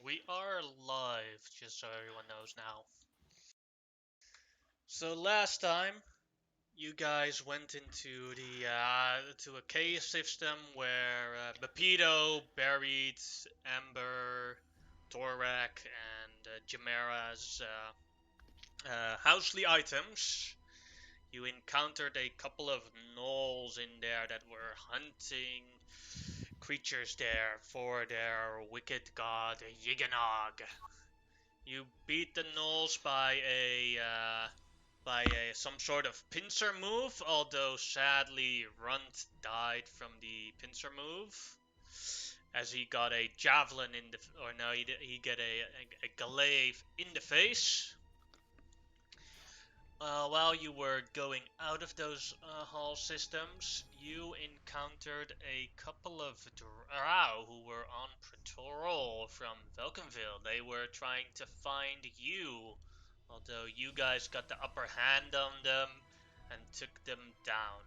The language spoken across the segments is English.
We are live, just so everyone knows now. So last time, you guys went into the to a cave system where Bepido buried Amber, Torak, and Jamera's housely items. You encountered a couple of gnolls in there that were hunting creatures there for their wicked god Yiganaug. You beat the gnolls by some sort of pincer move, although sadly Runt died from the pincer move, as he got a javelin in the, or no, he got a glaive in the face. While you were going out of those hall systems, you encountered a couple of drow who were on patrol from Velkenville. They were trying to find you, although you guys got the upper hand on them and took them down.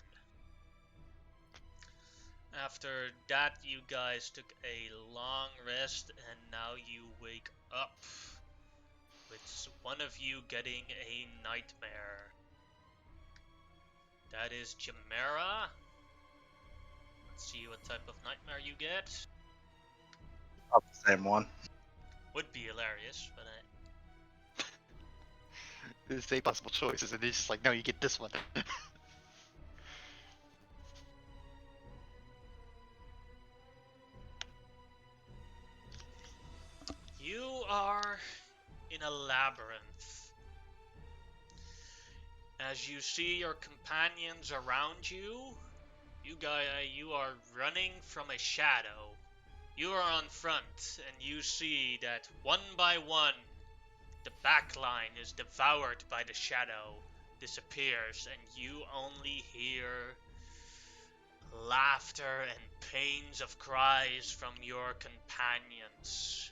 After that, you guys took a long rest, and now you wake up with one of you getting a nightmare. That is Chimera. Let's see what type of nightmare you get. Not the same one. Would be hilarious, but There's 8 possible choices, and it's just like, no, you get this one. you are in a labyrinth. As you see your companions around you, you are running from a shadow. You are on front, and you see that one by one, the back line is devoured by the shadow, disappears, and you only hear laughter and pains of cries from your companions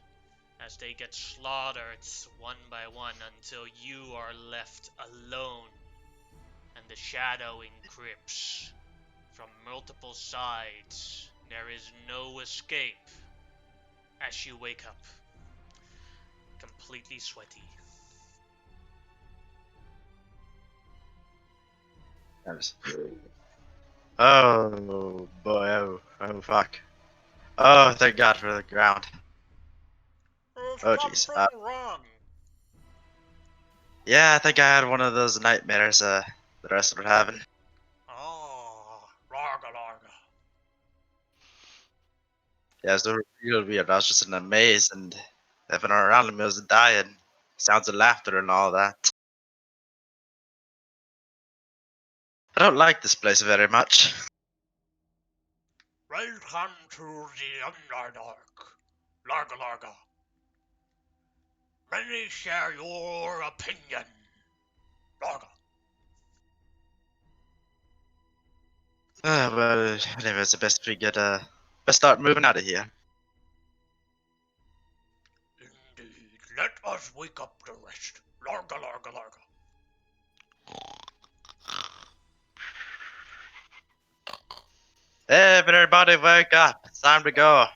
as they get slaughtered one by one until you are left alone and the shadow encrypts from multiple sides. There is no escape as you wake up, completely sweaty. Oh boy, oh fuck. Oh, thank God for the ground. Oh jeez. Wrong. Yeah, I think I had one of those nightmares the rest were having. Oh, larga larga. Yeah, it was real weird. I was just in a maze and everyone around me was dying. Sounds of laughter and all that. I don't like this place very much. Welcome to the Underdark, larga larga. Many share your opinion, larga. Well, anyway, it's the best we get best start moving out of here. Indeed, let us wake up the rest, larga larga larga. Hey, everybody, wake up! It's time to go.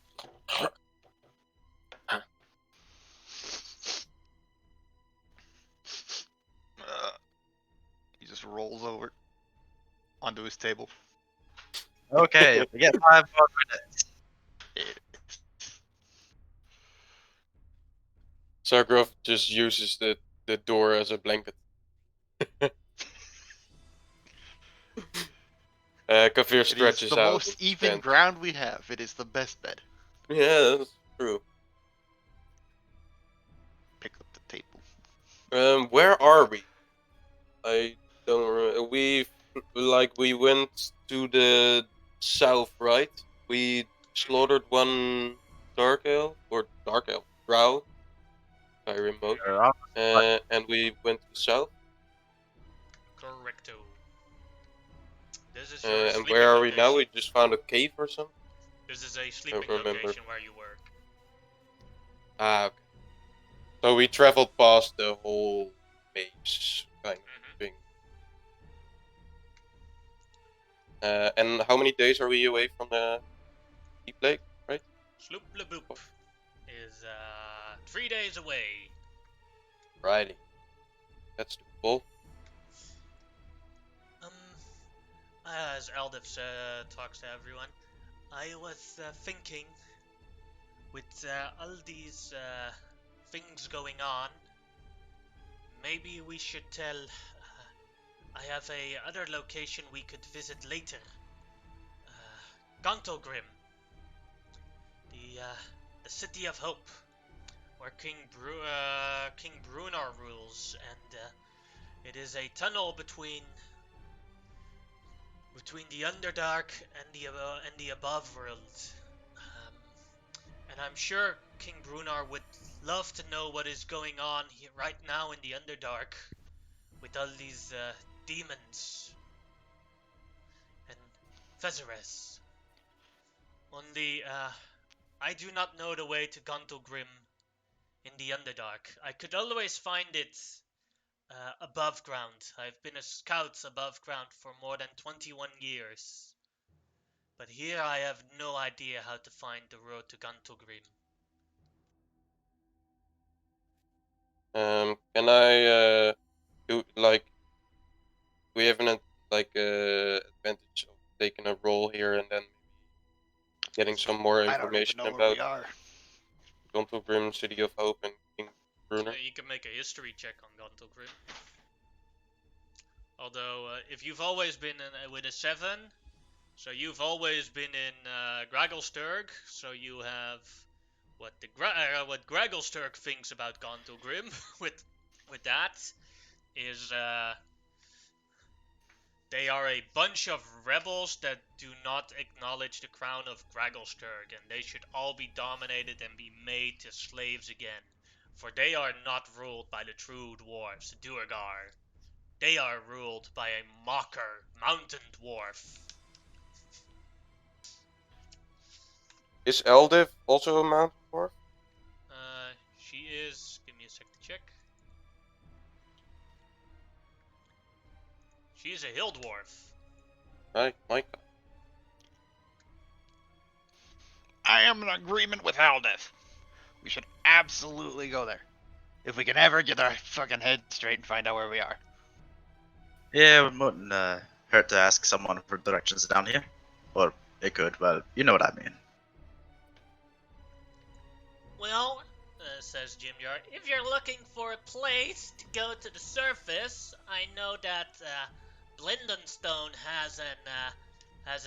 He just rolls over onto his table. Okay, we get 5 more minutes. Sargrove just uses the door as a blanket. Kavir It is stretches the out. most even and- ground we have. It is the best bed. Yeah, that's true. Pick up the table. Where are we? I don't remember. We went to the south, right? We slaughtered one dark elf drow, by remote, You're up. and we went to the south. Correcto. This is your And sleeping where are we location. now? We just found a cave or something. This is a sleeping remember. location where you were. Ah, okay. So we traveled past the whole maze kind of thing. And how many days are we away from the deep lake, right? Sloop le boop. is 3 days away. Righty. That's doable. Um, as Aldous talks to everyone, I was thinking, with all these things going on, maybe we should tell. I have a other location we could visit later. Gantogrim, the city of hope, where King Brunar rules, and it is a tunnel between the Underdark and the above world. Um, and I'm sure King Brunar would love to know what is going on here right now in the Underdark with all these demons and Fezeres. Only, I do not know the way to Gantogrim in the Underdark. I could always find it above ground. I've been a scout above ground for more than 21 years. But here I have no idea how to find the road to Gantogrim. Can I do like we have an advantage of taking a roll here and then getting some more I don't even information know where about we are. Grim, City of Hope, and King Bruner? You can make a history check on Gantogrim. Although, if you've always been with a 7, so you've always been in Gragglesturg, so you have what Gragglesturg thinks about Gantogrim with that is they are a bunch of rebels that do not acknowledge the crown of Gragglesturg, and they should all be dominated and be made to slaves again. For they are not ruled by the true dwarves, Duergar. They are ruled by a mocker, mountain dwarf. Is Eldiv also a mountain dwarf? She is. Give me a sec to check. She's a hill dwarf. Right, Mike. I am in agreement with Aldeth. We should absolutely go there. If we can ever get our fucking head straight and find out where we are. Yeah, it wouldn't hurt to ask someone for directions down here. Or it could, well, you know what I mean. Well, says Jim Yard, if you're looking for a place to go to the surface, I know that Blindenstone has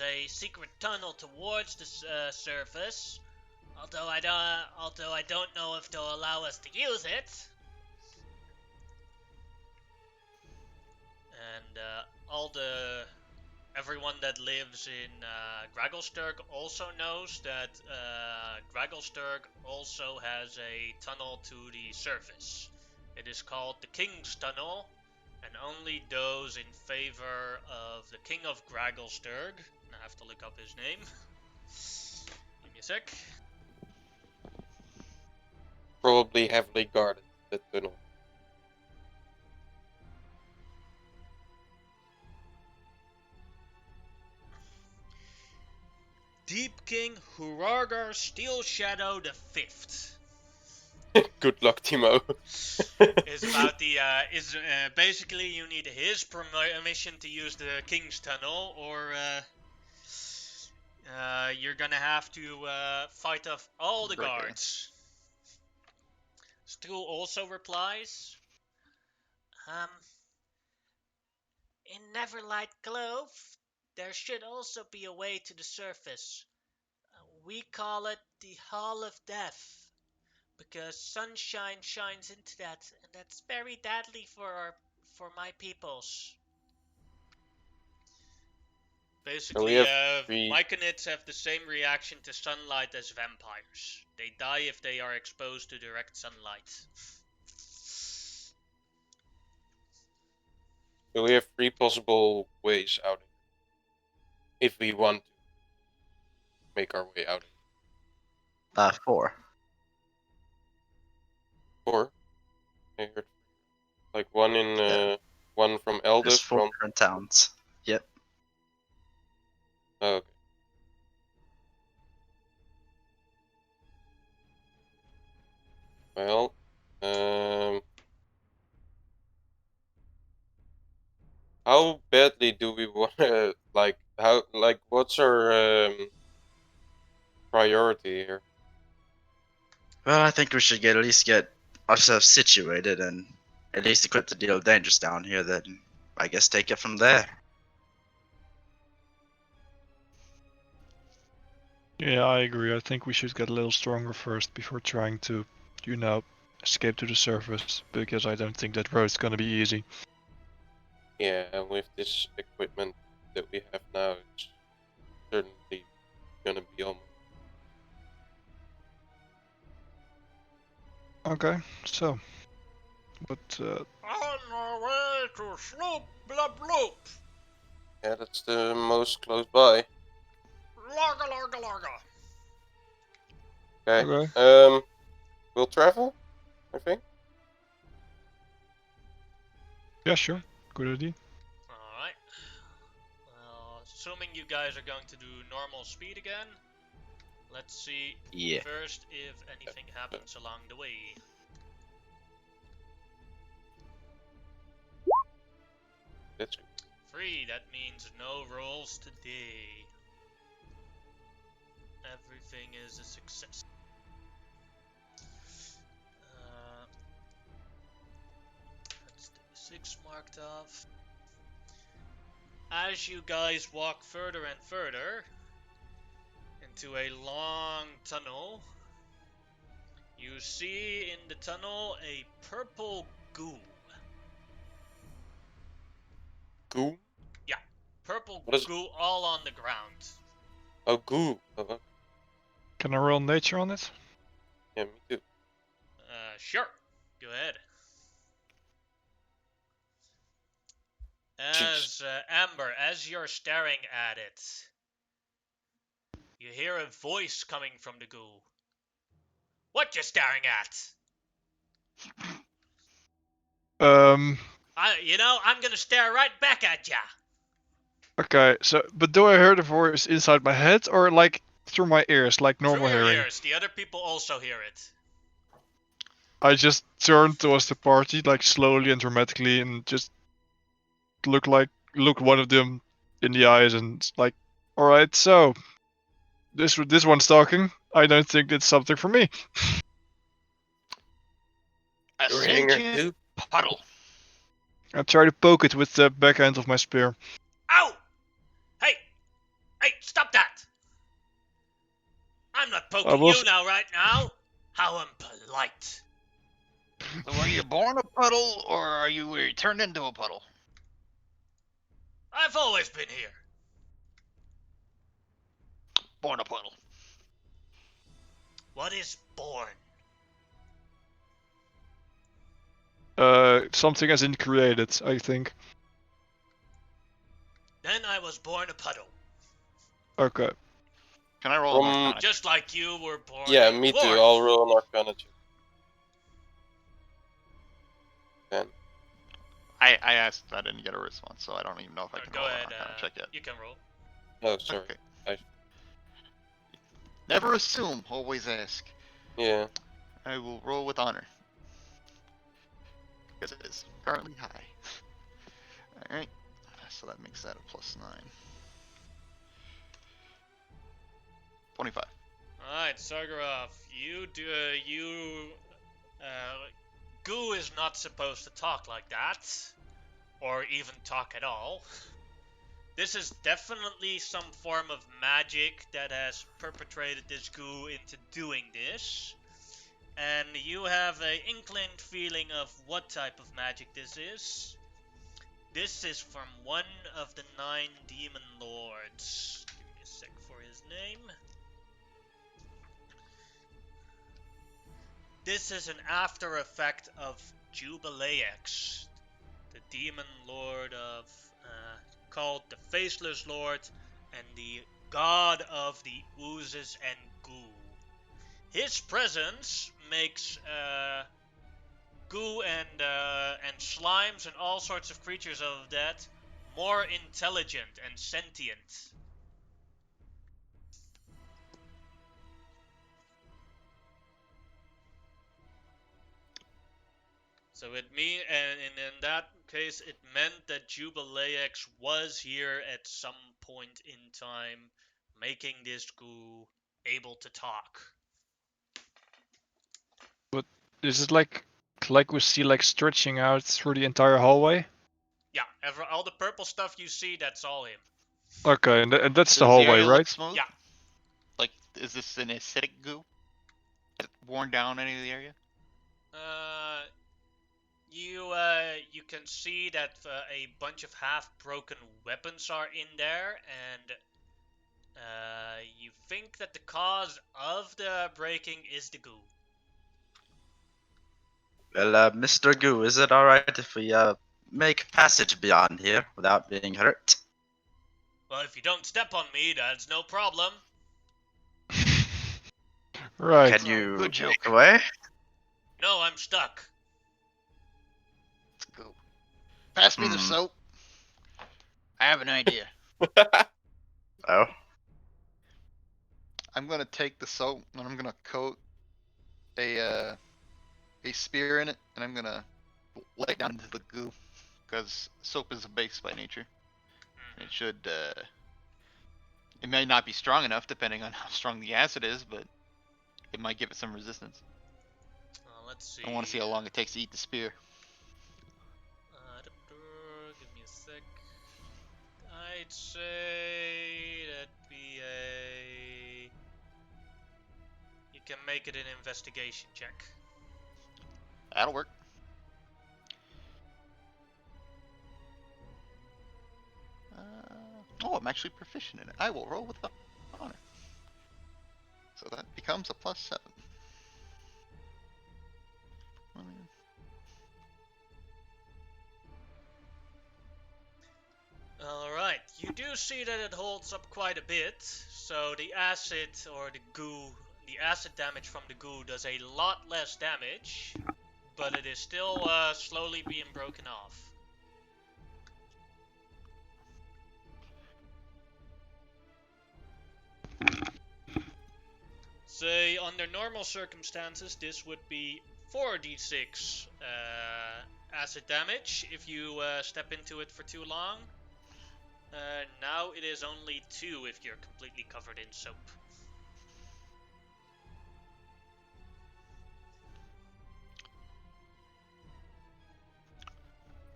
a secret tunnel towards the surface. Although I don't know if they'll allow us to use it. And everyone that lives in Gragglesturg also knows that Gragglesturg also has a tunnel to the surface. It is called the King's Tunnel, and only those in favor of the King of Gragglesturg, I have to look up his name. Give me a sec. Probably heavily guarded, the tunnel. Deep King Hurargar Steel Shadow the Fifth. Good luck, Timo. Is about the basically you need his permission to use the King's Tunnel, or you're gonna have to fight off all the guards. Stu also replies, in Neverlight Clove, there should also be a way to the surface. We call it the Hall of Death, because sunshine shines into that, and that's very deadly for my peoples. Basically, Myconids have the same reaction to sunlight as vampires. They die if they are exposed to direct sunlight. So we have 3 possible ways out of here. If we want to make our way out of here. 4. 4? I heard. Like one in one from Eldiv. There's 4 different towns. Yep. Oh, okay. Well, how badly do we want to, what's our priority here? Well, I think we should at least get ourselves situated and at least equip the deal dangerous down here. Then I guess take it from there. Yeah, I agree. I think we should get a little stronger first before trying to, escape to the surface, because I don't think that road's gonna be easy. Yeah, with this equipment that we have now, it's certainly gonna be almost. Okay, so, but On our way to Sloop Blub Loop. Yeah, that's the most close by. Larga, larga, larga. Okay. okay. We'll travel, I think. Yeah, sure, good idea. Alright. Well, assuming you guys are going to do normal speed again, let's see Yeah. first if anything happens along the way. That's good. 3, that means no rolls today. Everything is a success. That's 6 marked off. As you guys walk further and further into a long tunnel, you see in the tunnel a purple goo. Goo? Yeah, purple What is- goo all on the ground. Oh, goo. Oh, Can I roll nature on it? yeah, me too. Sure. Go ahead. Jeez. Amber, as you're staring at it, you hear a voice coming from the goo. What you staring at? Um. I'm gonna stare right back at ya. Okay. So, but do I hear the voice inside my head or like through my ears, like normal Through your hearing? ears. The other people also hear it. I just turn towards the party, like slowly and dramatically, and just look one of them in the eyes, and it's like, all right, so this one's talking. I don't think it's something for me. A Ringer sentient too? puddle. I try to poke it with the back end of my spear. Ow! Hey! Hey, stop that! I'm not poking will you now, right now. How impolite. So were you born a puddle, or were you turned into a puddle? I've always been here. Born a puddle. What is born? Something as in created, I think. Then I was born a puddle. Okay. Can I roll an Um, Arcana? Just like you were born Yeah, a me too. dwarf. I'll roll an Arcana check. 10. I asked, I didn't get a response, so I don't even know if I can Go roll ahead. an Arcana check yet. You can roll. Oh, sorry. Okay. Never assume, always ask. Yeah. I will roll with honor. Because it is currently high. Alright. So that makes that a +9. 25. Alright, Sargarov, Goo is not supposed to talk like that, or even talk at all. This is definitely some form of magic that has perpetrated this goo into doing this, and you have an inclined feeling of what type of magic this is. This is from one of the 9 demon lords. Give me a sec for his name. This is an after effect of Jubileax, the demon lord of, called the Faceless Lord, and the god of the oozes and goo. His presence makes goo and slimes and all sorts of creatures of that more intelligent and sentient. So in that case, it meant that Jubileex was here at some point in time, making this goo able to talk. Is it like we see like stretching out through the entire hallway? Yeah, all the purple stuff you see, that's all him. Okay, and that's Does the hallway, area right? look smooth? Yeah. Like, is this an acidic goo? Has it worn down any of the area? You can see that a bunch of half-broken weapons are in there, and you think that the cause of the breaking is the goo. Well, Mr. Goo, is it alright if we make passage beyond here without being hurt? Well, if you don't step on me, that's no problem. Right. Can you Good joke. make away? No, I'm stuck. Let's go. Pass me the soap. I have an idea. Oh, I'm gonna take the soap and I'm gonna coat a spear in it, and I'm gonna lay it down into the goo, because soap is a base by nature. It should. It may not be strong enough, depending on how strong the acid is, but it might give it some resistance. Let's see. I want to see how long it takes to eat the spear. Give me a sec. I'd say that'd be a... You can make it an investigation check. That'll work. Oh, I'm actually proficient in it. I will roll with honor. So that becomes a +7. Alright, you do see that it holds up quite a bit, so the acid or the goo, the acid damage from the goo does a lot less damage, but it is still slowly being broken off. Say, under normal circumstances, this would be 4d6 acid damage if you step into it for too long. Now it is only 2 if you're completely covered in soap.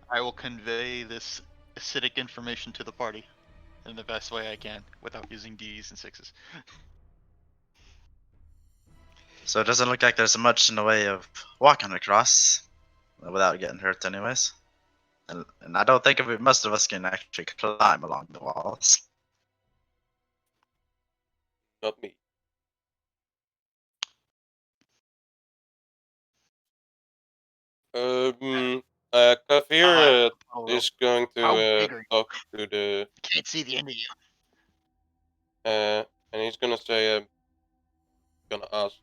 I will convey this acidic information to the party in the best way I can, without using D's and 6s. so it doesn't look like there's much in the way of walking across without getting hurt, anyways. And I don't think most of us can actually climb along the walls. Not me. Kavir is going How to big are you? talk to the Can't see the end of you. and he's gonna say, gonna ask,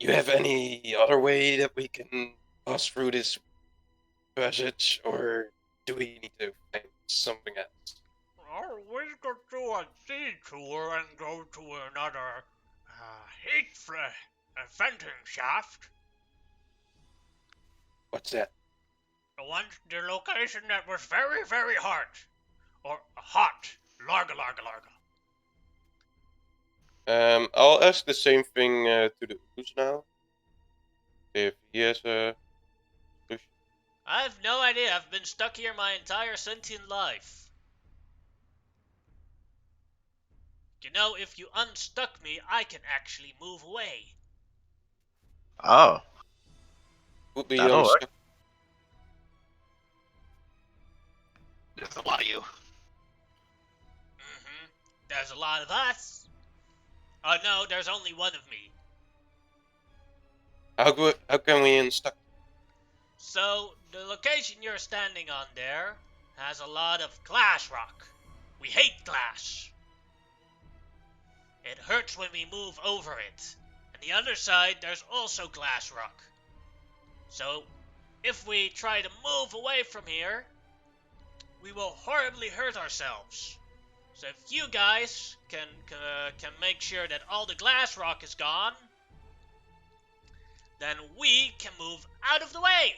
you have any other way that we can pass through this passage, or do we need to find something else? We could do a detour and go to another venting shaft. What's that? The location that was very, very hot. Or hot. Larga, larga, larga. I'll ask the same thing to the Ooze now. If he has a solution. I have no idea. I've been stuck here my entire sentient life. You know, if you unstuck me, I can actually move away. Oh, Would be that'll work. unstuck. There's a lot of you. There's a lot of us. Oh no, there's only one of me. How can we unstuck? So, the location you're standing on there has a lot of glass rock. We hate glass. It hurts when we move over it. And the other side, there's also glass rock. So, if we try to move away from here, we will horribly hurt ourselves. So if you guys can make sure that all the glass rock is gone, then we can move out of the way.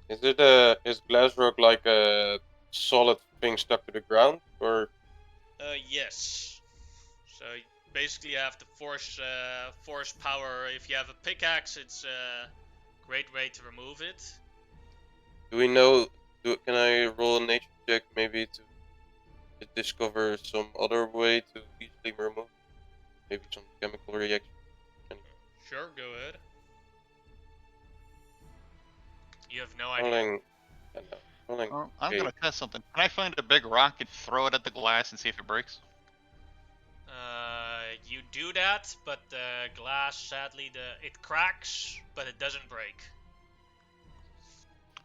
Is glass rock like a solid thing stuck to the ground, or? Yes. So basically, you have to force power. If you have a pickaxe, it's a great way to remove it. Do we know? Can I roll a nature check maybe to discover some other way to easily remove? Maybe some chemical reaction. Sure, go ahead. You have no idea. Rolling. I know. Rolling. Well, I'm Okay. gonna test something. Can I find a big rock and throw it at the glass and see if it breaks? You do that, but the glass, sadly, it cracks, but it doesn't break.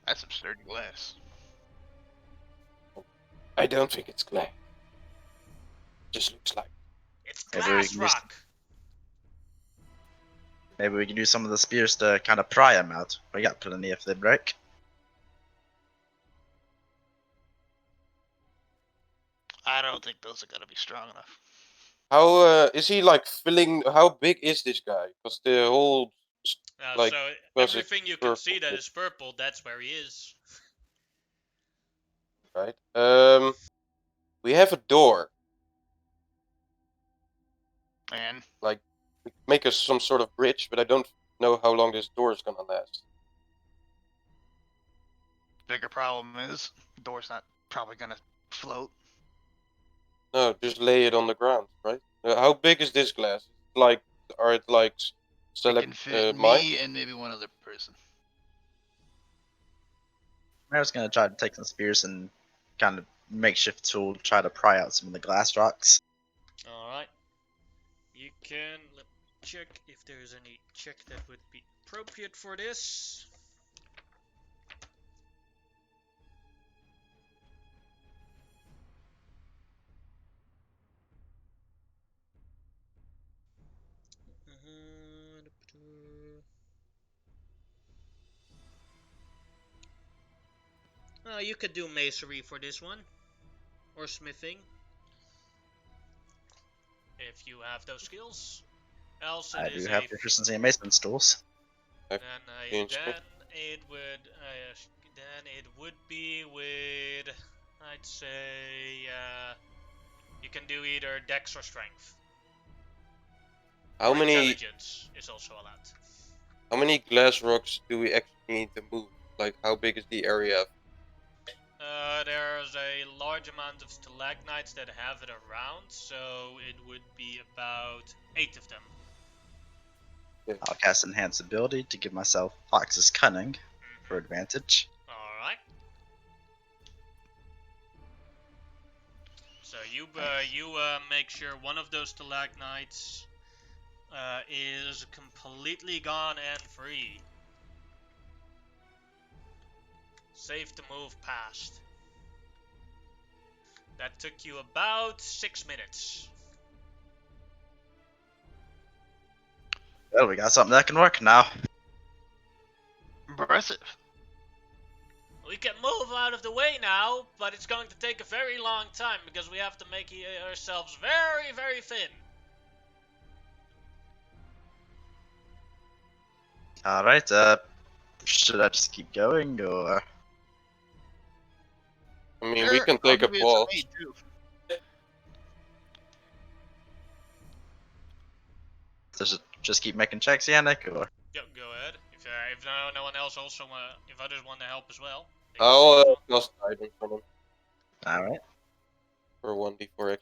That's some sturdy glass. I don't think it's glass. Just looks like. It's Maybe we glass can use- rock. Maybe we can use some of the spears to kind of pry them out. We got plenty if they break. I don't think those are gonna be strong enough. How is he like filling? How big is this guy? Because the whole like, So because everything it's you can see that purple. is purple, that's where he is. right. We have a door. And Like, we can make us some sort of bridge, but I don't know how long this door is gonna last. bigger problem is, the door's not probably gonna float. No, just lay it on the ground, right? How big is this glass? Like, are it like It select can fit mine? me and maybe one other person. I was gonna try to take some spears and kind of makeshift tool, try to pry out some of the glass rocks. Alright. You can let me check if there's any check that would be appropriate for this. You could do masonry for this one, or smithing, if you have those skills. Else I it do is have a proficiency in mason's tools. then in smith. then it would be with, I'd say, you can do either dex or strength. How Or many intelligence is also allowed. glass rocks do we actually need to move? Like, how big is the area? There's a large amount of stalagmites that have it around, so it would be about 8 of them. I'll cast Enhance Ability to give myself Fox's Cunning for advantage. Alright. So you make sure one of those stalagmites is completely gone and free. Safe to move past. That took you about 6 minutes. Well, we got something that can work now. Impressive. We can move out of the way now, but it's going to take a very long time because we have to make ourselves very, very thin. Alright, should I just keep going, or... I mean, we can take a pause. Just keep making checks, Yannick, or... Yep, go ahead. If no one else also if others want to help as well. I'll cast guidance on him Alright. for 1d4 extra.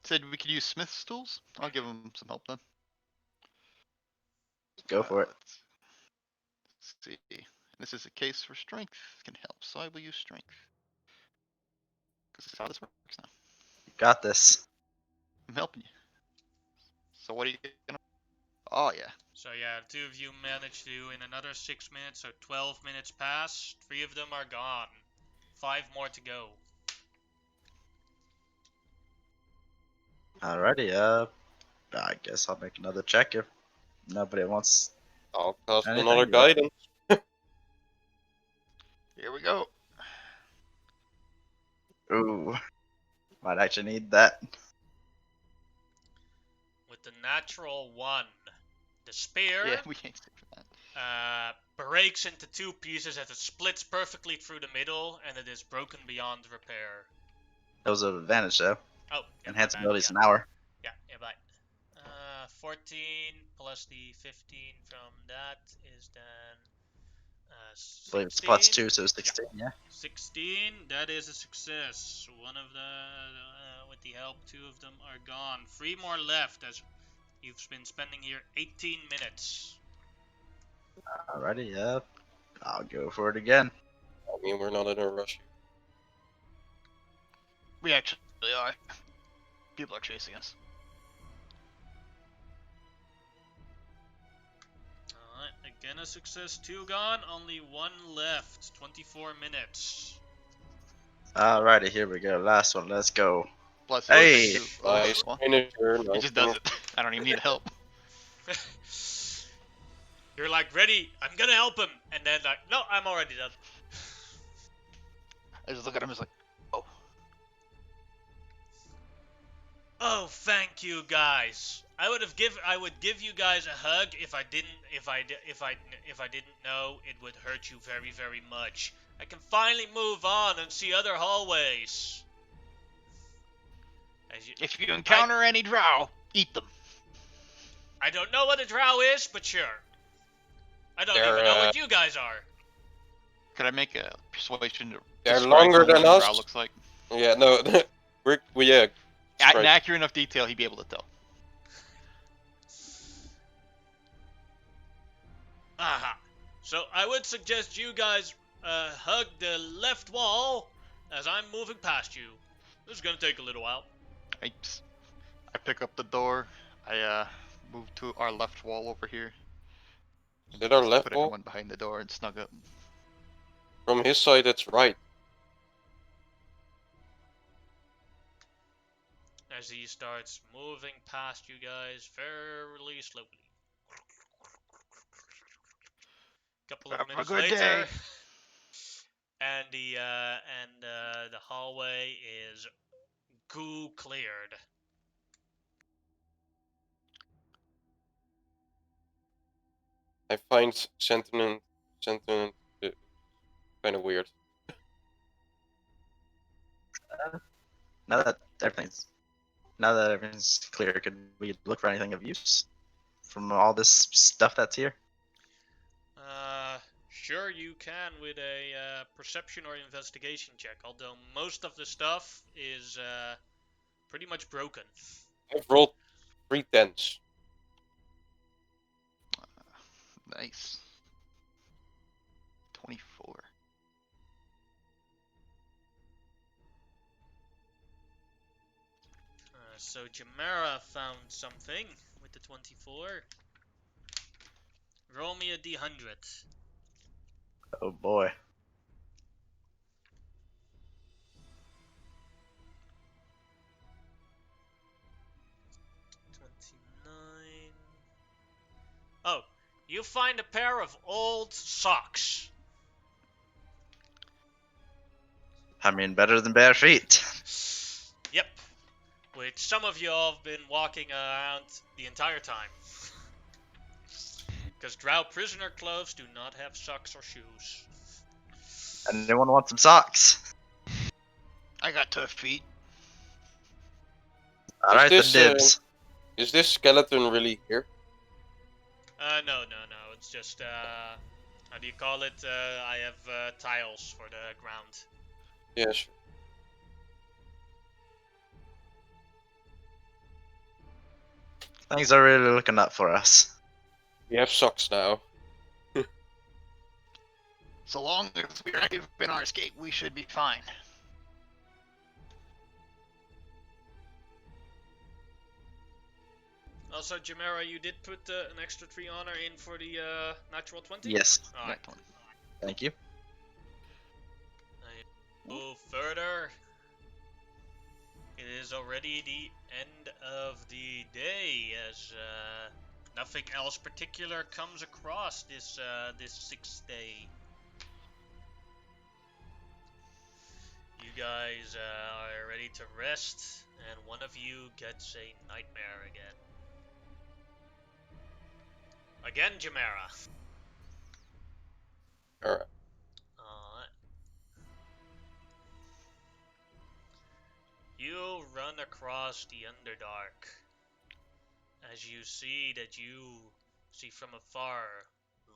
Said we could use Smith's tools. I'll give him some help then. Go for it. Let's see. This is a case for strength can help, so I will use strength. Because that's how this works now. You got this. I'm helping you. So what are you gonna? Oh yeah. So yeah, the two of you managed to in another 6 minutes, so 12 minutes pass. 3 of them are gone. 5 more to go. Alrighty, I guess I'll make another check if nobody wants... I'll cast Anything another you guidance. Here we go. Ooh. Might actually need that. With the natural 1, The spear Yeah, we can't save for that. breaks into two pieces as it splits perfectly through the middle, and it is broken beyond repair. That was an advantage though. Oh, yeah, Enhance my bad, abilities yeah. an hour. Yeah, bye. 14 plus the 15 from that is then I believe it's 16. plus 2, so 16. Yeah. 16, that is a success. One of the, with the help, two of them are gone. 3 more left as you've been spending here 18 minutes. Alrighty, yep. I'll go for it again. I mean, we're not in a rush. We actually are. People are chasing us. Alright, again a success, 2 gone, only 1 left. 24 minutes. Alrighty, here we go. Last one. Let's go. Plus, Hey! Nice well, finisher. he Nice just does finisher. it. I don't even need help. You're like, ready, I'm gonna help him. And then like, no, I'm already done. I just look at him and like, oh. Oh, thank you guys. I would give you guys a hug if I didn't know it would hurt you very, very much. I can finally move on and see other hallways. If you encounter any drow, eat them. I don't know what a drow is, but sure. I don't They're, even know what you guys are. Could I make a persuasion to They're describe longer what a than drow us. looks like? Yeah, no, yeah. In Strike. accurate enough detail, he'd be able to tell. Aha. So I would suggest you guys hug the left wall as I'm moving past you. This is gonna take a little while. I pick up the door. I move to our left wall over here. Is it our left Put wall? everyone behind the door and snug up. From his side, it's right. As he starts moving past you guys fairly slowly. Couple of Have a minutes good later, day. and the hallway is goo cleared. I find sentiment kind of weird. Now that everything's clear, could we look for anything of use from all this stuff that's here? Sure you can with a perception or investigation check, although most of the stuff is pretty much broken. I've rolled 3 10s. Nice. 24. So Jamera found something with the 24. Roll me a d100. Oh boy. Oh, you find a pair of old socks. I mean, better than bare feet. Yep. Which some of you all have been walking around the entire time. Because drow prisoner clothes do not have socks or shoes. Anyone want some socks? I got tough feet. Alright, then this, dibs. Is this skeleton really here? No. It's just, how do you call it? I have tiles for the ground. Yeah, sure. Things are really looking up for us. We have socks now. So long as we're active in our escape, we should be fine. Also, Jamera, you did put an extra 3 honor in for the natural 20? Yes. Alright. That one. Thank you. Move further. It is already the end of the day, as nothing else particular comes across this this 6th day. You guys are ready to rest, and one of you gets a nightmare again. Again, Chimera. Alright. Alright. You run across the Underdark. As you see from afar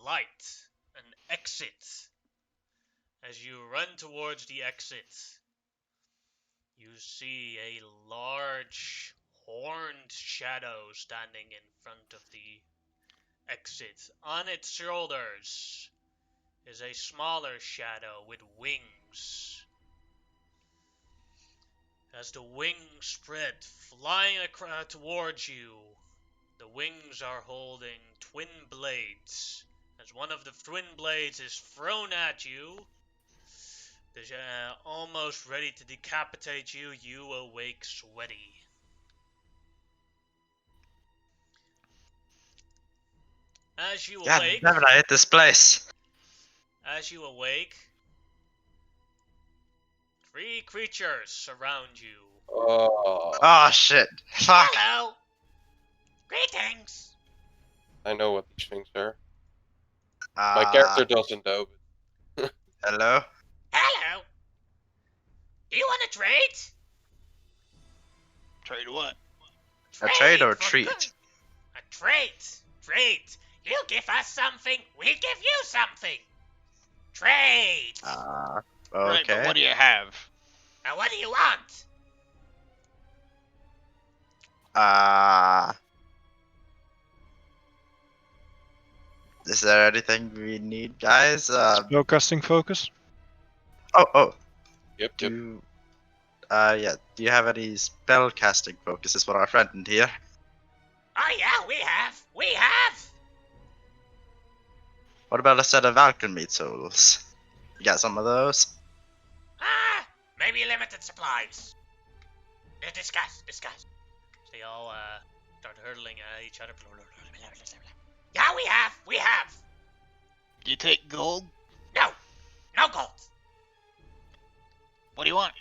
light, an exit. As you run towards the exit, you see a large horned shadow standing in front of the exit. On its shoulders is a smaller shadow with wings. As the wings spread, flying towards you, the wings are holding twin blades. As one of the twin blades is thrown at you, almost ready to decapitate you, you awake sweaty. As you God awake, damn it, I hate this place. three creatures surround you. Oh, Oh shit. Fuck. Hello! Greetings! I know what these things are. My character doesn't though. Hello? Hello! Do you want to trade? Trade what? A trade or a for treat? good- A trade! Trade! You give us something, we give you something! Trade! Right, but Okay. what do you have? Now what do you want? Is there anything we need, guys? Spellcasting focus. Oh. Yep. Yeah. Do you have any spell casting focus? Is what our friend in here. Oh yeah, we have! We have! What about a set of alchemy tools? You got some of those? Maybe limited supplies. Discuss. They all start hurtling at each other. Yeah, we have. You take gold? No gold. What do you want?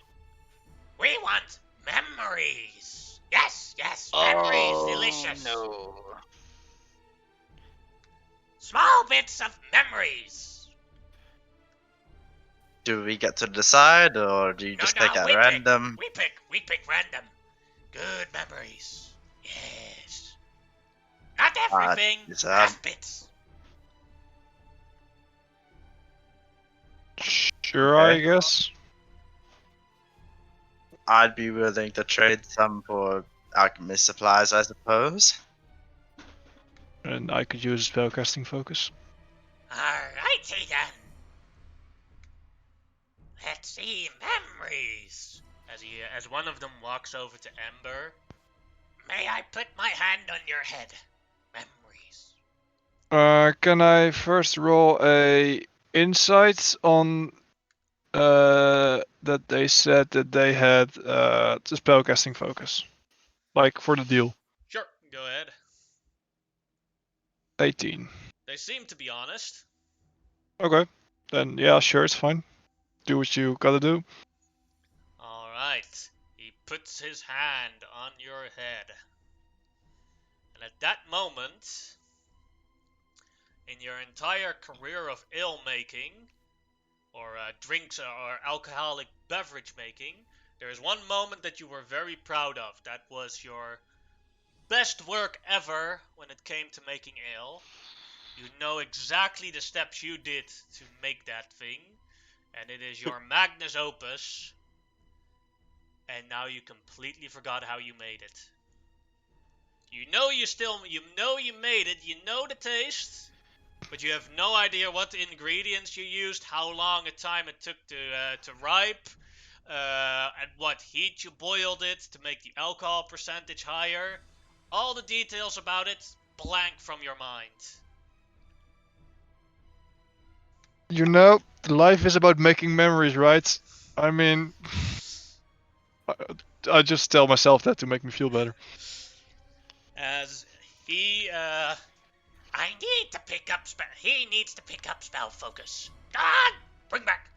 We want memories. Yes, memories, delicious. No. Small bits of memories. Do we get to decide, or do you just pick at random? We pick random. Good memories. Yes. Not everything, just bits. Sure, I guess. I'd be willing to trade some for alchemy supplies, I suppose. And I could use spellcasting focus. Alrighty then. Let's see, memories. As one of them walks over to Ember, may I put my hand on your head? Memories. Can I first roll a insight on that they said that they had the spellcasting focus, like for the deal? Sure, go ahead. 18. They seem to be honest. Okay, then yeah, sure, it's fine. Do what you gotta do. Alright. He puts his hand on your head. And at that moment, in your entire career of ale making, or drinks or alcoholic beverage making, there is one moment that you were very proud of. That was your best work ever when it came to making ale. You know exactly the steps you did to make that thing, and it is your magnus opus, and now you completely forgot how you made it. You know you made it, you know the taste, but you have no idea what ingredients you used, how long a time it took to ripe, at what heat you boiled it to make the alcohol percentage higher. All the details about it, blank from your mind. You know, life is about making memories, right? I mean, I just tell myself that to make me feel better. As he, he needs to pick up spell focus. God, bring back.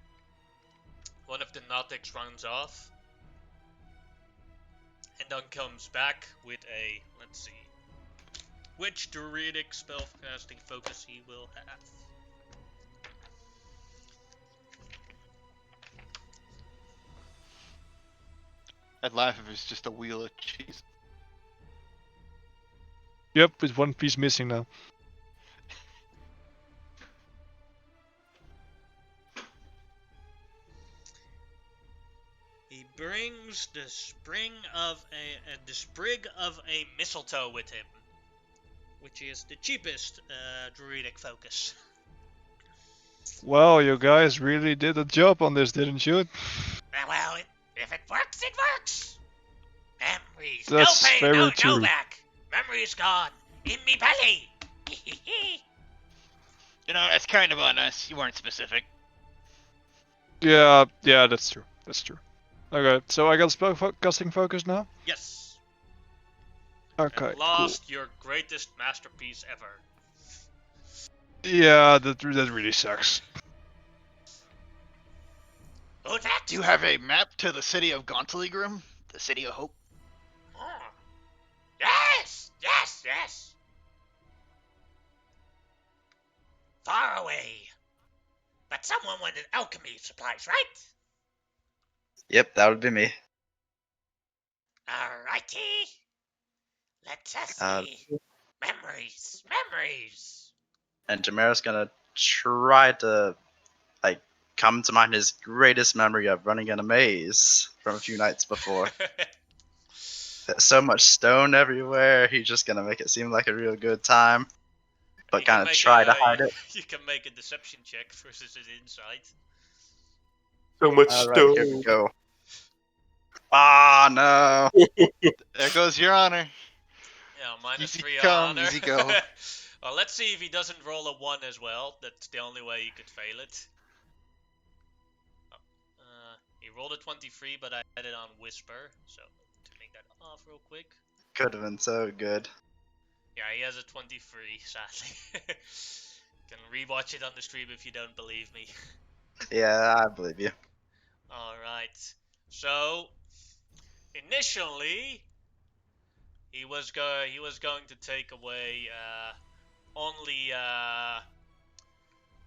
One of the Nautics runs off. And then comes back with a, let's see. which druidic spellcasting focus he will have. I'd laugh if it's just a wheel of cheese. Yep, with one piece missing now. He brings the sprig of a mistletoe with him, which is the cheapest druidic focus. Well, you guys really did a job on this, didn't you? Well, if it works, it works. Memories. That's no pain, very no true. back. Memories gone. In me belly. You know, that's kind of on us. You weren't specific. Yeah, that's true. That's true. Okay, so I got spellcasting focus now? Yes. Okay, And lost your greatest masterpiece ever. cool. Yeah, that really sucks. Who's that? Do you have a map to the city of Gauntlegrim? The city of hope? Oh. Yes. Far away. But someone wanted alchemy supplies, right? Yep, that would be me. Alrighty. Let's Uh, see. Memories. And Tamara's gonna try to, like, come to mind his greatest memory of running in a maze from a few nights before. There's so much stone everywhere, he's just gonna make it seem like a real good time. But You can kind of make try to hide it. You can make a deception check versus his insight. So much Alright, here we go. Ah, no. There goes your honor. Yeah, minus Easy 3 come, honor. easy go. Well, let's see if he doesn't roll a 1 as well. That's the only way you could fail it. He rolled a 23, but I had it on Whisper, so to make that off real quick. Could have been so good. Yeah, he has a 23, sadly. Can rewatch it on the stream if you don't believe me. Yeah, I believe you. Alright. So, initially, he was going to take away only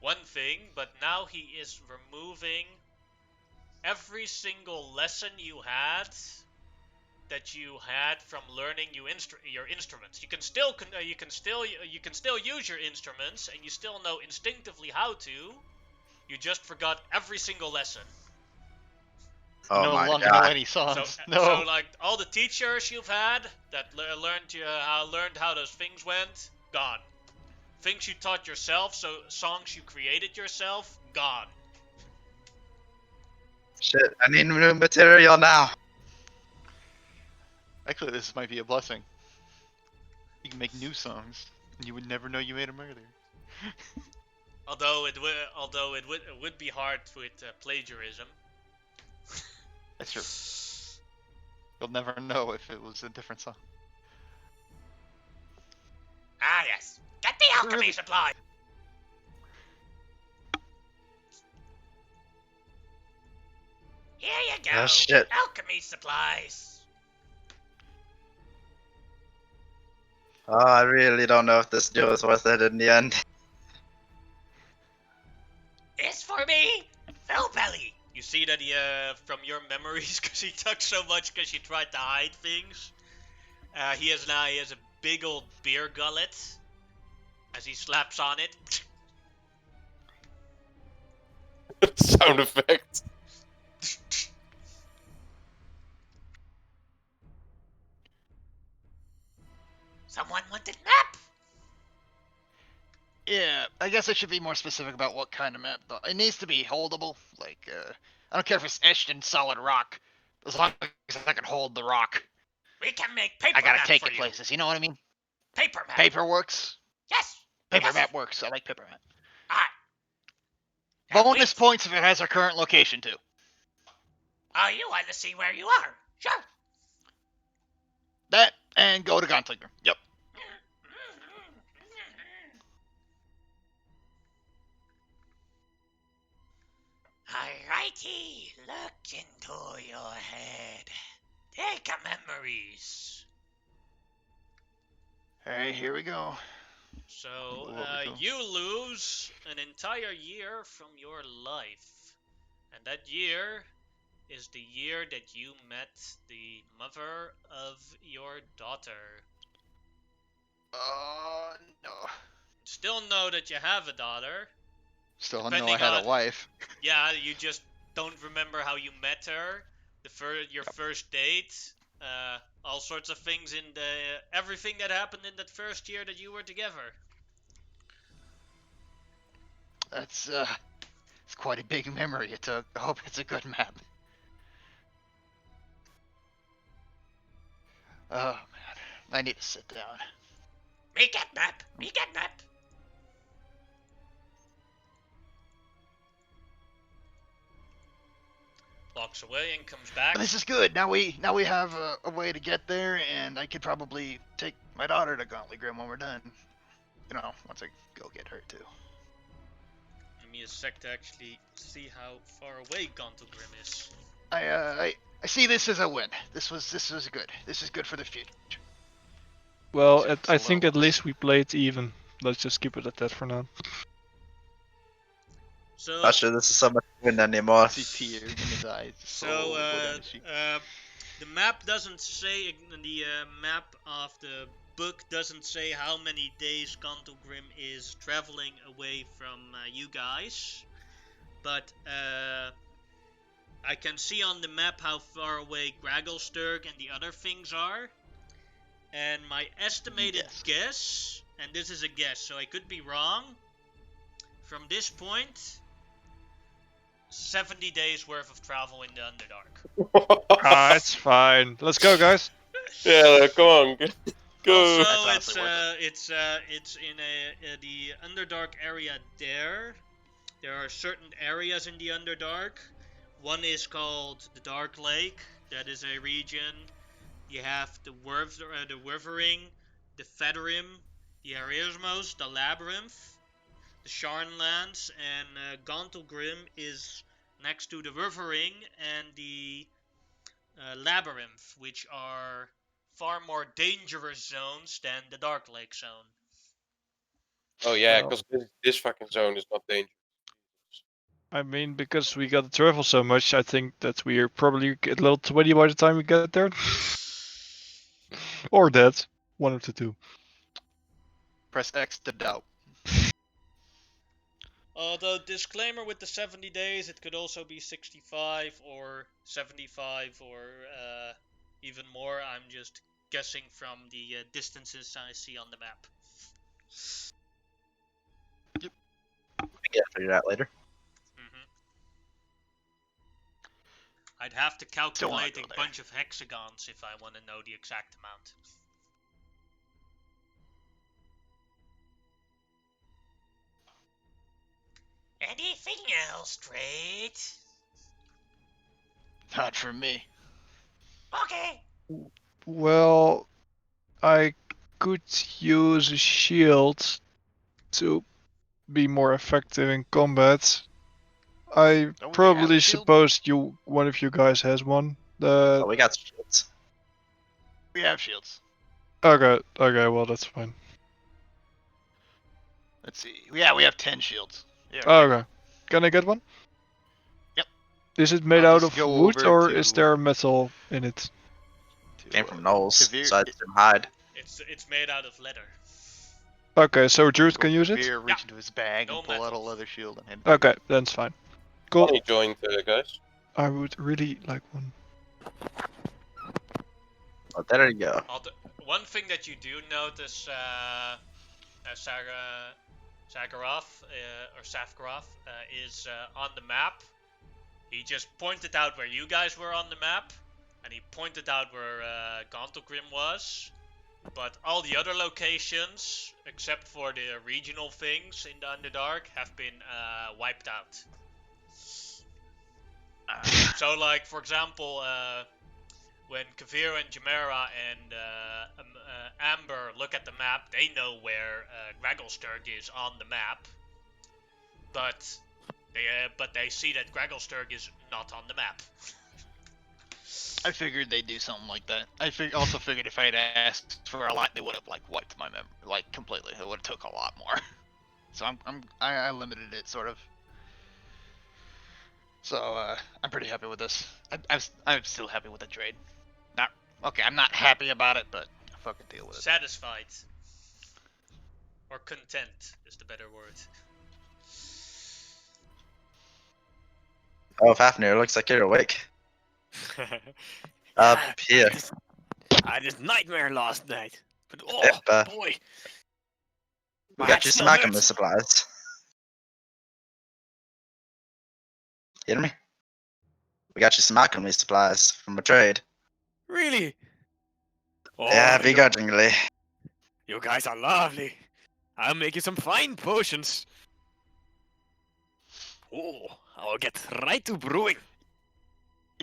one thing, but now he is removing every single lesson you had from learning your instruments. You can still use your instruments, and you still know instinctively how to. You just forgot every single lesson. Oh no my longer know god. any songs. So like all the teachers you've had that learned how those things went, gone. Things you taught yourself, so songs you created yourself, gone. Shit, I need new material now. Actually, this might be a blessing. You can make new songs, and you would never know you made them earlier. Although it would be hard with plagiarism. That's true. You'll never know if it was a different song. Ah yes, get the alchemy Really? supply. Here you go. Oh, shit. Alchemy supplies. Oh, I really don't know if this deal is worth it in the end. Is for me, Phil Belly. You see that he, from your memories, because he took so much because you tried to hide things. He has a big old beer gullet as he slaps on it. Sound effect. Someone wanted map. Yeah, I guess I should be more specific about what kind of map, though. It needs to be holdable. Like, I don't care if it's etched in solid rock, as long as I can hold the rock. We can make paper I gotta map take for it you. places, you know what I mean? Paper map. Paper works. Yes. Paper yes. map works. I like paper map. Alright. Bonus points if it has our current location, too. Oh, you want to see where you are? Sure. That, and go to Gauntlegrim. Yep. Alrighty, look into your head. Take a memories. Alright, here we go. So, What we go? you lose an entire year from your life. And that year is the year that you met the mother of your daughter. Oh, no. Still know that you have a daughter. Still know I Depending had a on- wife. Yeah, you just don't remember how you met her, your first date, all sorts of things in everything that happened in that first year that you were together. That's, it's quite a big memory it took. I hope it's a good map. Oh, man. I need to sit down. Make that map! Make that map! Walks away and comes back. But this is good. Now we have a way to get there, and I could probably take my daughter to Gauntlet Grim when we're done. You know, once I go get her too. Give me a sec to actually see how far away Gauntlegrim is. I see this as a win. This was good. This is good for the future. Well, It's I a think low at loss. least we played even. Let's just keep it at that for now. So, Not sure this is so much win anymore. I see tears in his eyes. So, go down his cheek. the map doesn't say, the map of the book doesn't say how many days Gauntlegrim is traveling away from you guys, but I can see on the map how far away Gragglesturg and the other things are, and my estimated Yes. guess, and this is a guess, so I could be wrong, from this point, 70 days worth of travel in the Underdark. Ah, it's fine. Let's go, guys. Yeah, come on, go. Also, That's honestly worth it's in the Underdark area there. There are certain areas in the Underdark. One is called the Dark Lake. That is a region. You have the Wervering, the Fedorim, the Arismos, the Labyrinth, the Sharnlands, and Gauntlegrim is next to the Wervering and the Labyrinth, which are far more dangerous zones than the Dark Lake zone. Oh yeah, Well. because this fucking zone is not dangerous. I mean, because we got to travel so much, I think that we are probably a little sweaty by the time we get there. Or dead. One of the two. Press X to doubt. Although, disclaimer with the 70 days, it could also be 65 or 75 or even more. I'm just guessing from the distances I see on the map. We get it figured out later. I'd have to calculate go a there. bunch of hexagons if I want to know the exact amount. Anything else, Trade? Not for me. Okay. Well, I could use a shield to be more effective in combat. I Don't we have probably a shield? suppose one of you guys has one. Oh, we got shields. We have shields. Okay, well that's fine. Let's see. Yeah, we have 10 shields. Yeah. Okay, can I get one? Yep. Is it made I'll out just of go wood over or to- is there metal in it? Came from Knowles, Kavir- so I just didn't hide. It's made out of leather. Okay, so Druid can use it? Kavir reach into his bag No and pull out a metals. leather shield and hand it Okay, then it's fine. Cool. Funny joint, guys. I would really like one. Oh, there you go. One thing that you do notice, Sagaroth, or Safgaroth, is on the map. He just pointed out where you guys were on the map, and he pointed out where Gauntlegrim was. But all the other locations, except for the regional things in the Underdark, have been wiped out. So, like, for example, when Kavir and Jamera and Amber look at the map, they know where Gragglesturg is on the map, but they see that Gragglesturg is not on the map. I figured they'd do something like that. I also figured if I had asked for a lot, they would have like wiped my memory like completely. It would have took a lot more. So I limited it sort of. So I'm pretty happy with this. I'm still happy with the trade. Not okay. I'm not happy about it, but I fucking deal with it. Satisfied. Or content is the better word. Oh, Fafnir, looks like you're awake. Up here. I had this nightmare last night. But oh Yep, boy. We My got head you some still alchemy hurts. supplies. Hear me? We got you some alchemy supplies from a trade. Really? Oh, Yeah, begrudgingly. you guys are lovely. I'll make you some fine potions. Oh, I'll get right to brewing.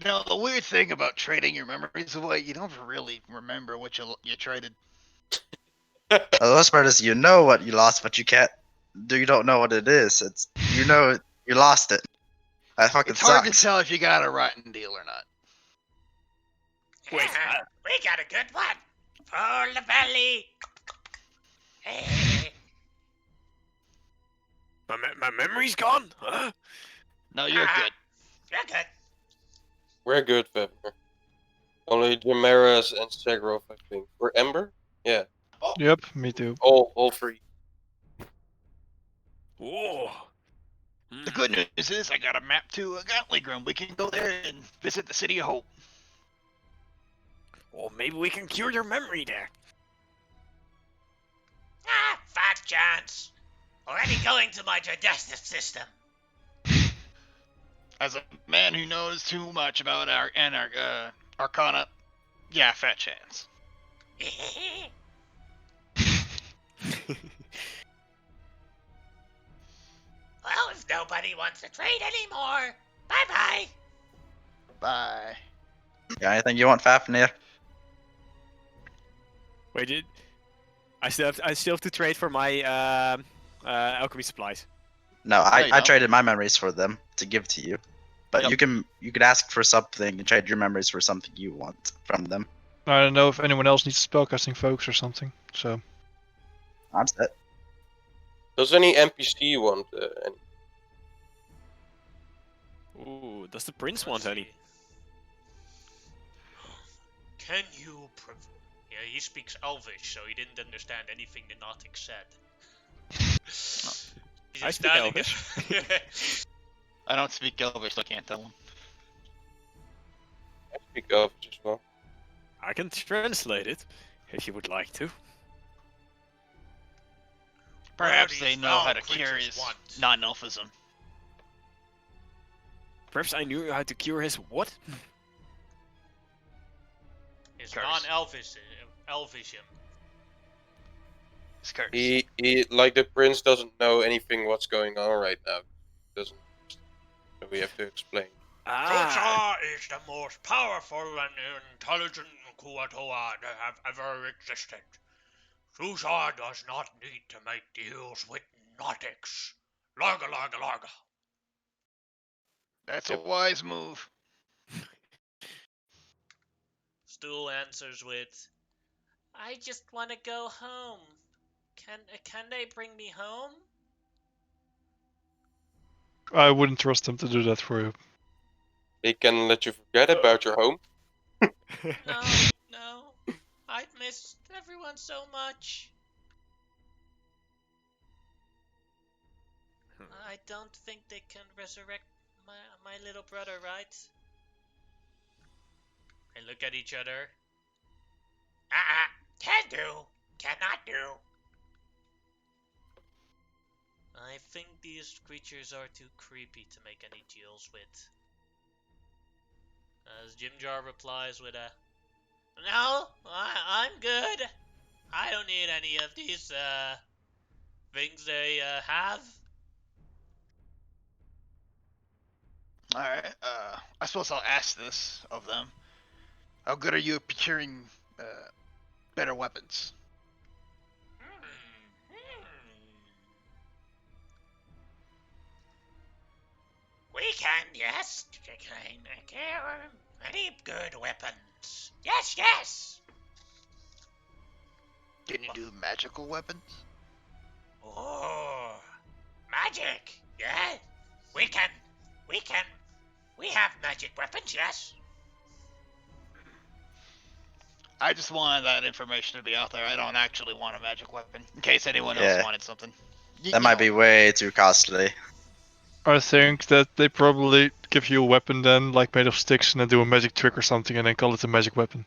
You know, the weird thing about trading your memories away, you don't really remember what you traded. The worst part is you know what you lost, but you don't know what it is. It's you know you lost it. That fucking It's hard sucks. to tell if you got a rotten deal or not. Wait, We got a good one. For the belly. Hey. my memory's gone? Huh? No, you're good. You're good. We're good, Fafnir. Only Damaris and Segrov, I think. Or Ember? Yeah. Yep, me too. All three. Oh. The good news is I got a map to Gauntlegrim. We can go there and visit the City of Hope. Or maybe we can cure your memory there. Fat chance. Already going to my digestive system. As a man who knows too much about our Arcana, yeah, fat chance. Well, if nobody wants to trade anymore, bye-bye. Bye. Got anything you want, Fafnir? Wait, I still have to trade for my alchemy supplies. No, No, you I don't. traded my memories for them to give to you. But Yep. you could ask for something and trade your memories for something you want from them. I don't know if anyone else needs spellcasting folks or something. So I'm set. Does any NPC want any? Ooh, does the prince Let's want any? see. Can you Yeah, he speaks Elvish, so he didn't understand anything the Nautic said. He's I just speak standing Elvish. there. I don't speak Elvish, so I can't tell him. I speak Elvish as well. I can translate it, if you would like to. Perhaps these they know foul how to cure creatures his want? non-elfism. Perhaps I knew how to cure his what? His Curse. non-Elvishism. His curse. He like the prince doesn't know anything what's going on right now. Doesn't. So we have to explain. Ah, Susha is the most powerful and intelligent Kuatoa that have ever existed. Susha does not need to make deals with Nautics. Larga, larga, larga. That's a wise move. Stool answers with, I just want to go home. Can they bring me home? I wouldn't trust them to do that for you. He can let you forget about your home. No. I'd miss everyone so much. I don't think they can resurrect my little brother, right? They look at each other. Can do. Cannot do. I think these creatures are too creepy to make any deals with. As Jim Jar replies with a, no, I'm good. I don't need any of these, things they, have. Alright, I suppose I'll ask this of them. How good are you at procuring, better weapons? We can, yes. Many good weapons. Yes, yes. Can you do magical weapons? Oh, magic. Yeah, we can. We have magic weapons. Yes. I just wanted that information to be out there. I don't actually want a magic weapon, in case anyone else Yeah. wanted something. That might be way too costly. I think that they probably give you a weapon then, like made of sticks, and then do a magic trick or something, and then call it a magic weapon.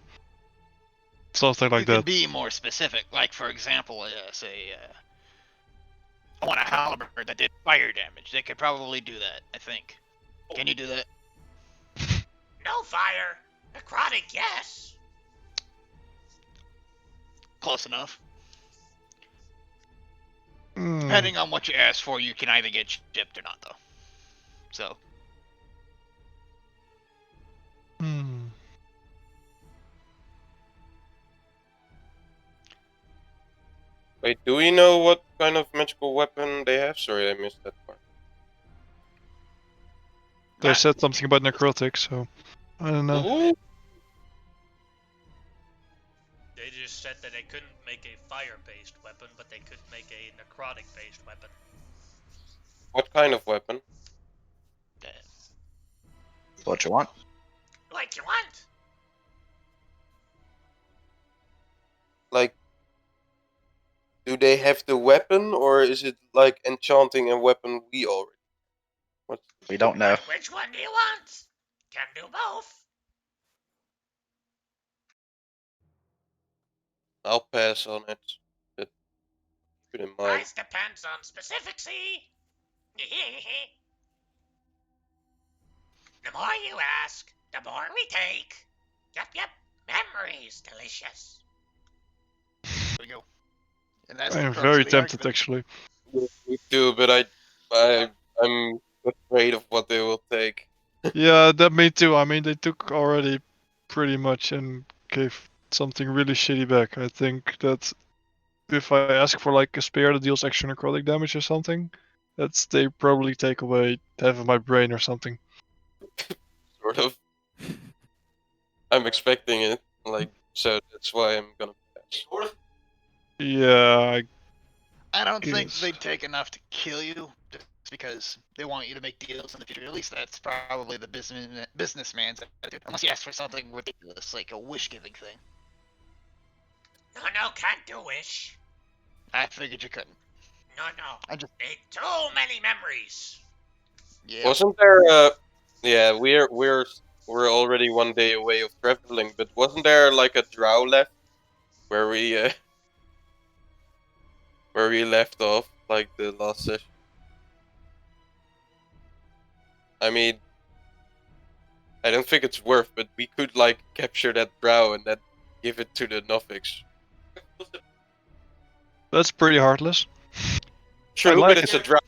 Something like you can that. be more specific. Like, for example, say, I want a halberd that did fire damage. They could probably do that, I think. Can you do that? No fire. Necrotic. Yes. Close enough. Hmm. Depending on what you ask for, you can either get shipped or not, though. So, Hmm. Wait, do we know what kind of magical weapon they have? Sorry, I missed that part. They Not- said something about necrotic, so I don't know. Ooh, They just said that they couldn't make a fire-based weapon, but they could make a necrotic-based weapon. what kind of weapon? What you want? Like you want. Like, do they have the weapon, or is it like enchanting a weapon we already? What's We don't know. Which one do you want? Can do both. I'll pass on it. But keep it in mind. Price depends on specific, see? The more you ask, the more we take. Yep. Memories, delicious. there we go. And that's I the am crux very of the tempted, argument. actually. Me too, but I'm afraid of what they will take. Yeah, that me too. I mean, they took already pretty much and gave something really shitty back. I think that if I ask for like a spear that deals extra necrotic damage or something, that's they probably take away half of my brain or something. Sort of. I'm expecting it, like, so that's why I'm gonna pass. Yeah, I don't think guess. they'd take enough to kill you, just because they want you to make deals in the future. At least that's probably the businessman's attitude. Unless you ask for something ridiculous, like a wish-giving thing. No, can't do wish. I figured you couldn't. No. I just- Need too many memories. Yeah. Wasn't there yeah, we're already one day away of traveling, but wasn't there like a drow left where we left off, like the last session? I mean, I don't think it's worth, but we could like capture that drow and then give it to the Noviks. That's pretty heartless. True, like but it's a drow.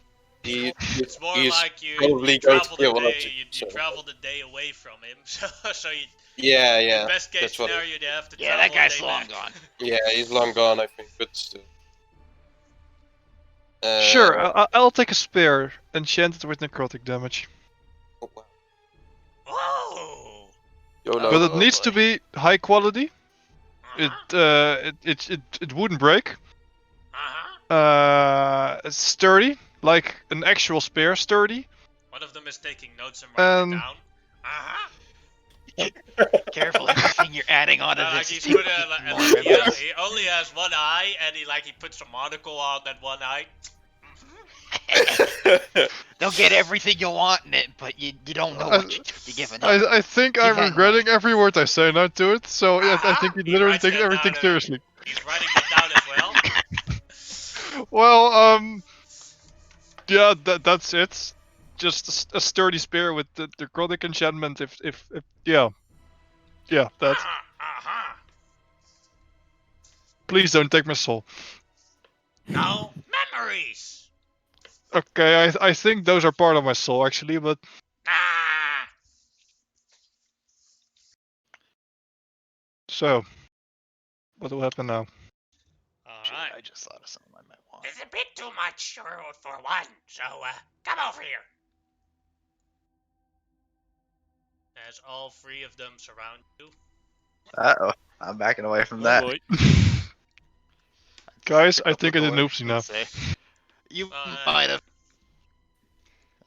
It's more he's like you probably going to traveled kill a day. us, You so- traveled a day away from him, so you. Yeah. Best case that's what- scenario, you have to Yeah, travel that guy's a day long back. gone. Yeah, he's long gone, I think, but still. Sure, I'll take a spear, enchanted with necrotic damage. Oh, wow. Whoa! YOLO. But it Oh, needs boy. to be high quality. Uh-huh. It wouldn't break. Uh-huh. It's sturdy, like an actual spear, sturdy. One of them is taking notes and writing it Um, down. Uh-huh. Careful, everything you're adding on to Like this he's is put making more he memories. only has one eye, and he puts a monocle on that one eye. They'll get everything you want in it, but you don't know what you're giving up. I think I'm Keep that in regretting every word I say now to it. So yeah, I think he He literally writes takes that everything down, seriously. He's writing that down as well. Well, yeah, that's it. Just a sturdy spear with the necrotic enchantment. If yeah, that. Uh-huh. Please don't take my soul. No memories. Okay, I think those are part of my soul actually, but Ah. so what will happen now? Shit, Alright. I just thought of something I might want. It's a bit too much for one, so come over here. as all three of them surround you. Uh-oh. I'm backing away from Oh that. boy. Guys, Pick I up the think I did an door, oopsie and now. say, you Uh, might have.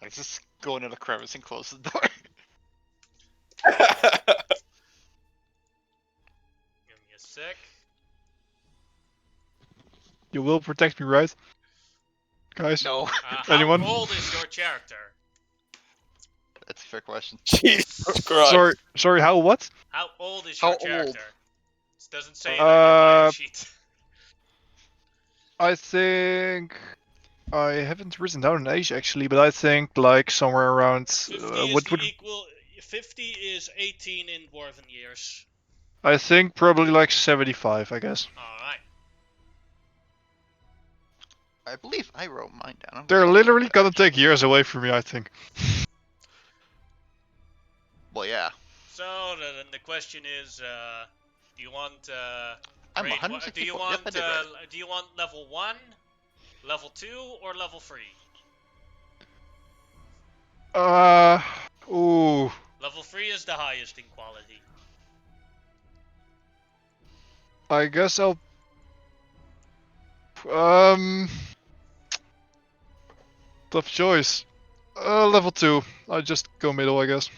I just go into the crevice and close the door. Give me a sec. You will protect me, right? Guys? No, How Anyone? old is your character? that's a fair question. Jesus Christ. Sorry, how what? How old is How your old? character? It doesn't say it on your bio sheet. I think I haven't written down an age actually, but I think like somewhere around 50 is what the would equal. 50 is 18 in dwarven years. I think probably like 75, I guess. Alright. I believe I wrote mine down. They're I'll literally check that, gonna take actually. years away from me, I think. Well, yeah. So then the question is, do you want I'm grade 164. do you Yep, want I did right. do you want level 1, level 2, or level 3? Ooh. Level 3 is the highest in quality. I guess I'll. Tough choice. Level 2. I'll just go middle, I guess.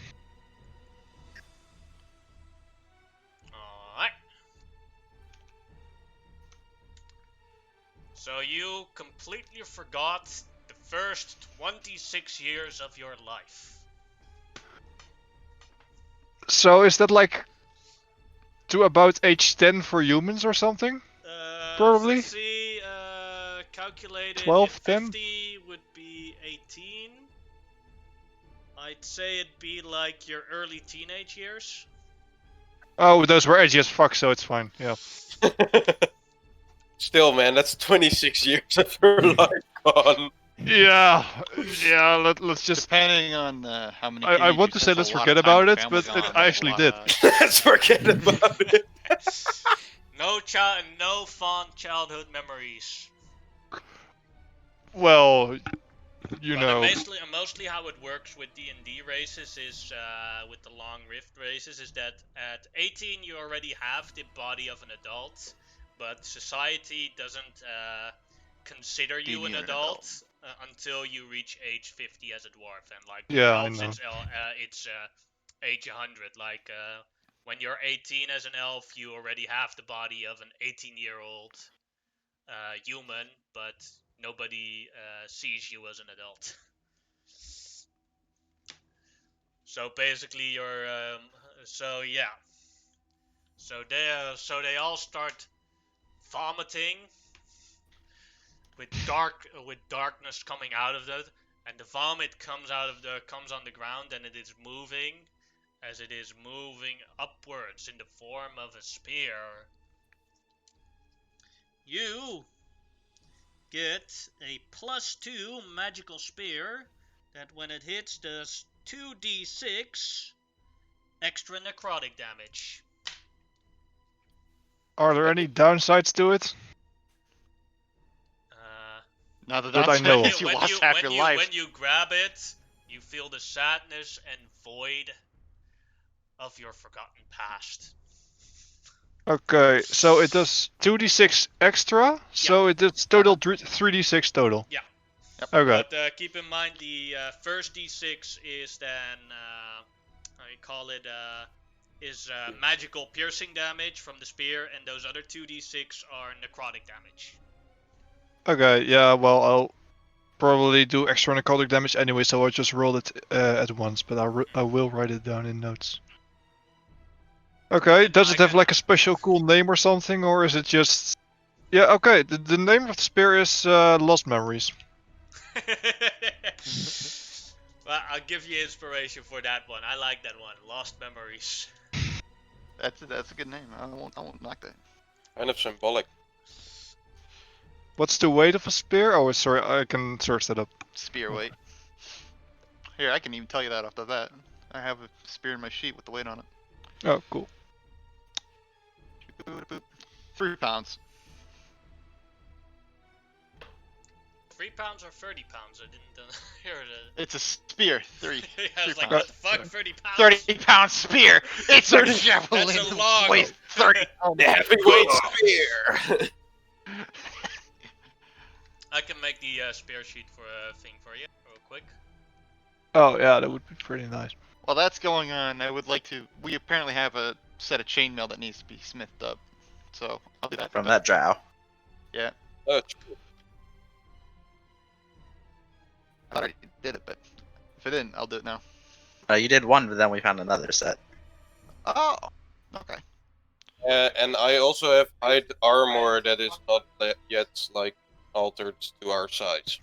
Alright. So you completely forgot the first 26 years of your life. So is that like to about age 10 for humans or something? Probably. Let's see, calculated 12, 10? 50 would be 18. I'd say it'd be like your early teenage years. Oh, those were edgy as fuck, so it's fine. Yeah. Still, man, that's 26 years of your life gone. Yeah. Let's just. Depending on how many. I want to say let's forget about it, but I actually did. Let's forget about it. No fond childhood memories. Well, you But know. mostly how it works with D&D races is, with the long rift races, is that at 18 you already have the body of an adult, but society doesn't consider you Deem an you an adult until you reach age 50 as a dwarf, and like with Yeah, I elves know. it's age 100. Like when you're 18 as an elf, you already have the body of an 18-year-old human, but nobody sees you as an adult. So basically, you're so yeah. So they all start vomiting with darkness coming out of it, and the vomit comes on the ground, and it is moving as it is moving upwards in the form of a spear. You get a +2 magical spear that when it hits does 2d6 extra necrotic damage. Are there any downsides to it? Now the That I downside know is of. you lost half your life. When you grab it, you feel the sadness and void of your forgotten past. Okay, so it does 2d6 extra, so it does total 3d6 total. Yeah. Yep. Okay. But keep in mind the first d6 is then, how you call it, is magical piercing damage from the spear, and those other 2d6 are necrotic damage. Okay, yeah, well, I'll probably do extra necrotic damage anyway, so I'll just roll it at once, but I will write it down in notes. Okay, does it have like a special cool name or something, or is it just... Yeah, okay, the name of the spear is Lost Memories. Well, I'll give you inspiration for that one. I like that one. Lost Memories. That's a good name. I won't knock that. Kind of symbolic. What's the weight of a spear? Oh, sorry, I can search that up. Spear weight. Here, I can even tell you that off the bat. I have a spear in my sheet with the weight on it. Oh, cool. 3 pounds. 3 pounds or 30 pounds? I didn't hear it. It's a spear. 3. I was 3 like, pounds. what the fuck, 30 pounds? 30-pound spear. It's a 30 javelin. That's a that log. weighs 30 pounds. The heavyweight spear. I can make the spear sheet for a thing for you, real quick. Oh yeah, that would be pretty nice. While that's going on, I would like to. We apparently have a set of chainmail that needs to be smithed up, so I'll do that. From that drow. Yeah, Oh, true. I already did it, but if I didn't, I'll do it now. You did one, but then we found another set. Oh, okay. And I also have hide armor that is not yet like altered to our size.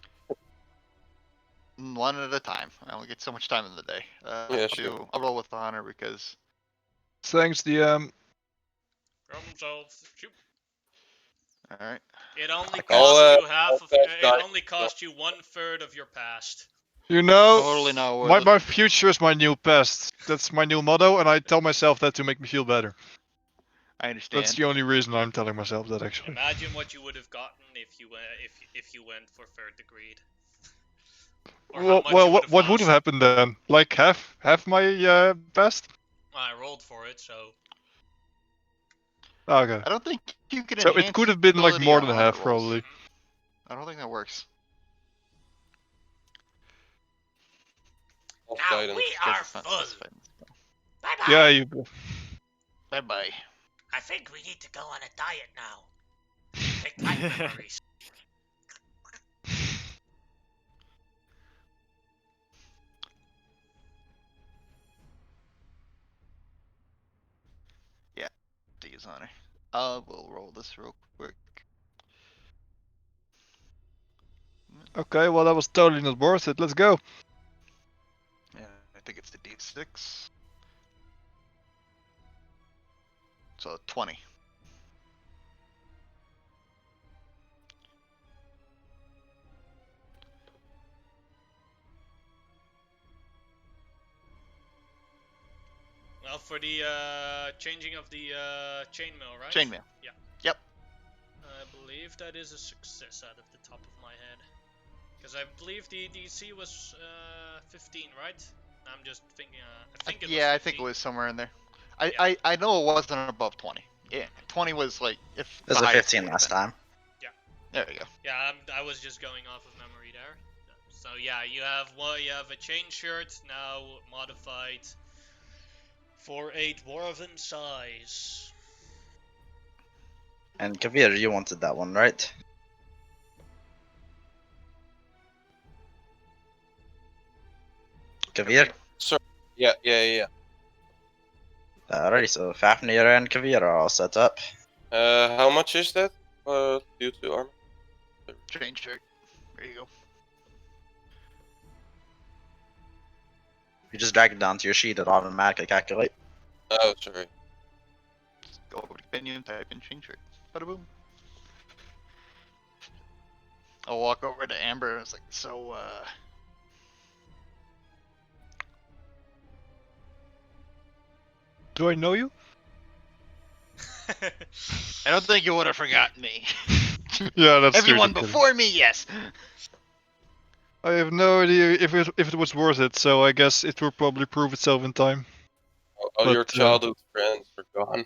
One at a time. I only get so much time in the day. Yeah, sure. I'll roll with honor because. Thanks, DM. Problem solved. Shoot. All right. It only I'll, cost you half I'll of. fast It dive. only cost you 1/3 of your past. You know, Totally not worth my it. future is my new past. That's my new motto, and I tell myself that to make me feel better. I understand. That's the only reason I'm telling myself that, actually. Imagine what you would have gotten if you went for 3rd degree. Or how Well, much well, you what would have lost. happened then? Like half my best? I rolled for it, so. Okay. I don't think you can. So it could have been like ability more on than honor half, rolls. probably. I don't think that works. False Now guidance. we Because are it's not full. specified. Bye bye. Yeah, you. Bye bye. I think we need to go on a diet now. Take time memories. To use honor. We'll roll this real quick. Okay, well that was totally not worth it. Let's go. Yeah, I think it's the D6. So 20. Well, for the changing of the chainmail, right? Chainmail. Yeah. Yep. I believe that is a success out of the top of my head. Because I believe the DC was 15, right? I'm just thinking. I think it was. Yeah, 15. I think it was somewhere in there. Yeah. I know it wasn't above 20. Yeah, 20 was like if. It was the a highest 15 it last would've time. been. There we go. Yeah, I was just going off of memory there. So yeah, you have a chain shirt now modified for a dwarven size. And Kavir, you wanted that one, right? Kavir? Yeah. Alrighty, so Fafnir and Kavir are all set up. How much is that? Due to armor? Chain shirt. There you go. You just drag it down to your sheet, it'll automatically calculate. Oh, sorry. Go over to menu and type in chain shirt. Bada boom. I'll walk over to Amber and I was like, so Do I know you? I don't think you would have forgotten me. Yeah, that's true. Everyone Kid. before me, yes. I have no idea if it was worth it, so I guess it will probably prove itself in time. All But, your childhood friends are gone.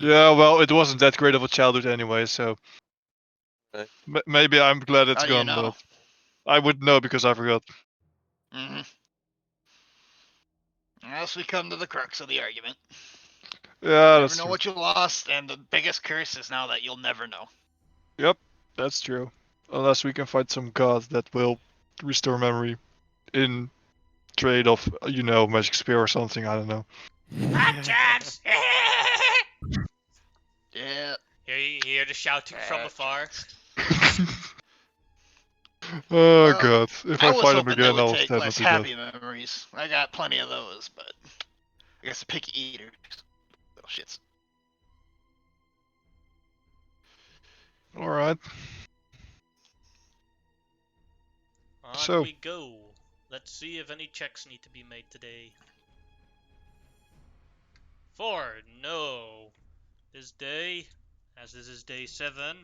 Yeah, well, it wasn't that great of a childhood anyway, so Okay. maybe I'm glad it's How do you gone. know? But I wouldn't know because I forgot. Mm-hmm. Unless we come to the crux of the argument. Yeah, Never that's know true. what you lost, and the biggest curse is now that you'll never know. Yep, that's true. Unless we can find some god that will restore memory in trade of, magic spear or something. I don't know. Not chance! Yeah. Hear the shouting from afar. Oh Well, god, if I I was find him hoping they again, would I'll take less definitely happy memories. I got plenty of those, but I guess a picky eater. Little shits. go. Alright. On So- we go. Let's see if any checks need to be made today. 4, no. This day, as this is day 7,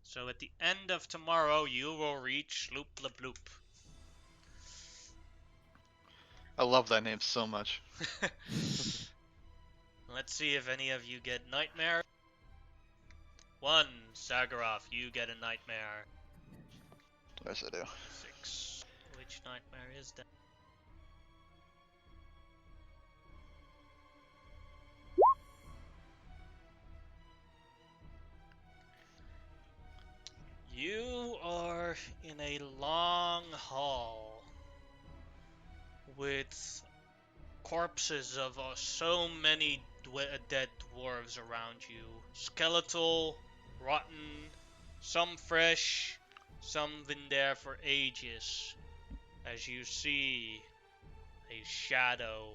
So at the end of tomorrow, you will reach Loop La Bloop. I love that name so much. Let's see if any of you get nightmare. 1, Zagoroth, you get a nightmare. Yes, I do. 6. Which nightmare is that? You are in a long hall with corpses of so many dead dwarves around you. Skeletal, rotten, some fresh, some been there for ages. As you see a shadow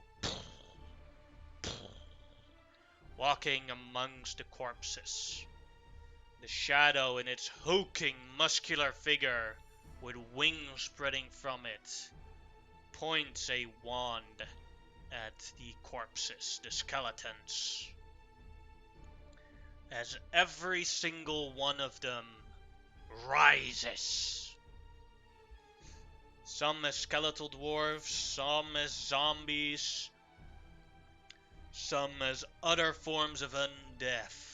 walking amongst the corpses. The shadow in its hulking, muscular figure, with wings spreading from it, points a wand at the corpses, the skeletons. As every single one of them rises. Some as skeletal dwarves, some as zombies, some as other forms of undeath.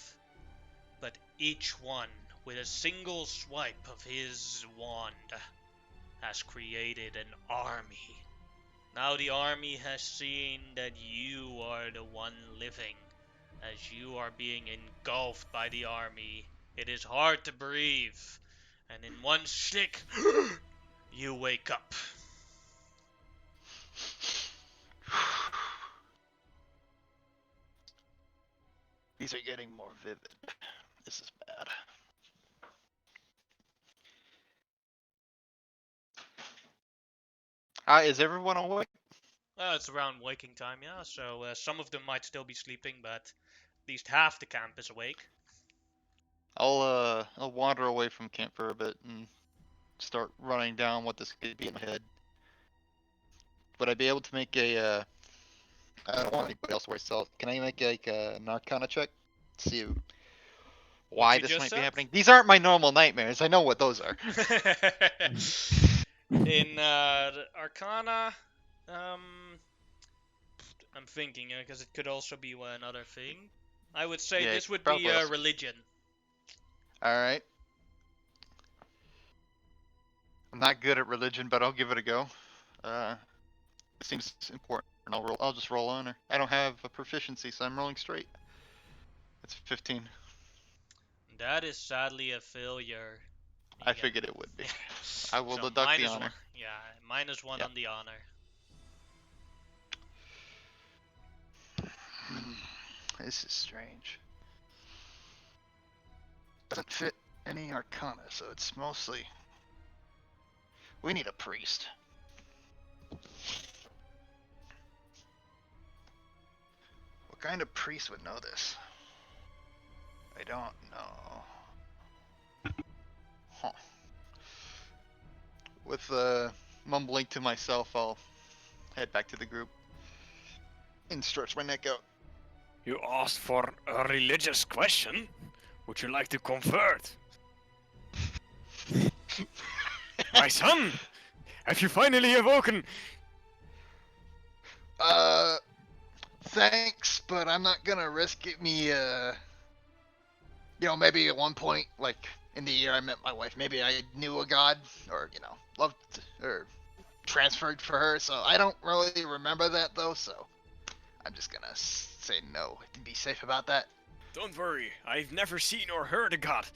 But each one, with a single swipe of his wand, has created an army. Now the army has seen that you are the one living. As you are being engulfed by the army, it is hard to breathe. And in one stick, you wake up. These are getting more vivid. This is bad. Is everyone awake? It's around waking time, yeah, so some of them might still be sleeping, but at least half the camp is awake. I'll wander away from camp for a bit and start running down what this could be in my head. Would I be able to make a? I don't want anybody else to worry. So can I make like an Arcana check? See why you this just might said? be happening. These aren't my normal nightmares. I know what those are. In Arcana, I'm thinking, because it could also be another thing. I would say Yeah, this would probably be also- religion. All right. I'm not good at religion, but I'll give it a go. It seems important. I'll just roll honor. I don't have a proficiency, so I'm rolling straight. It's 15. That is sadly a failure. I figured it would be. I will So deduct the -1. honor. Yeah, -1 Yep. on the honor. This is strange. Doesn't fit any Arcana, so it's mostly... We need a priest. What kind of priest would know this? I don't know. Huh. With mumbling to myself, I'll head back to the group and stretch my neck out. You asked for a religious question? Would you like to convert? My son! Have you finally awoken? Thanks, but I'm not gonna risk it. Maybe at one point, like in the year I met my wife, maybe I knew a god, or loved, or transferred for her. So I don't really remember that though. So I'm just gonna say no and be safe about that. Don't worry, I've never seen or heard a god.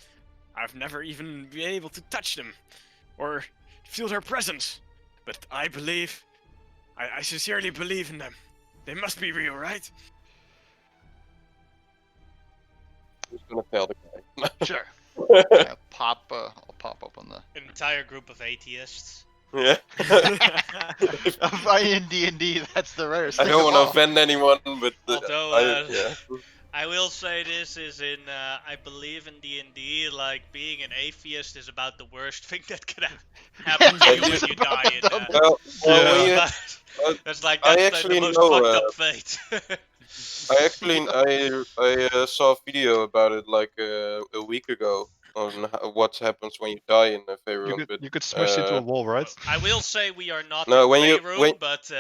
I've never even been able to touch them, or feel their presence. But I believe, I sincerely believe in them. They must be real, right? Who's gonna tell the guy? Sure. I'll pop up on the. An entire group of atheists. Yeah. If I in D&D, that's the rarest I thing don't of want to all. offend anyone, but Although, yeah. I will say this is in, I believe in D&D, like, being an atheist is about the worst thing that could happen to Yeah, you when it's you about die in the Well, when you- That's like, I that's actually the most know, fucked up fate. I actually I saw a video about it like a week ago, on what happens when you die in a Fey You room, could but you could smash into a wall, right? I will say we are not No, in when Fey you- room, when- but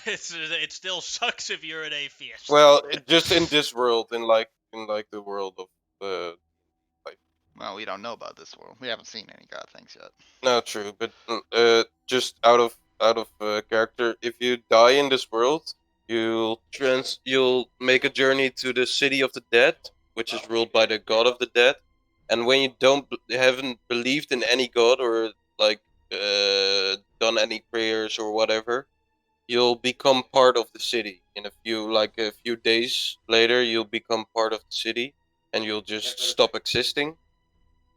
it still sucks if you're an atheist. well, just in this world, in like the world of Well, we don't know about this world. We haven't seen any god things yet. no, true, but just out of character, if you die in this world, you'll make a journey to the city of the dead, which is ruled by the god of the dead, and when you haven't believed in any god or like done any prayers or whatever, you'll become part of the city. In a few days later, you'll become part of the city, and you'll just stop existing.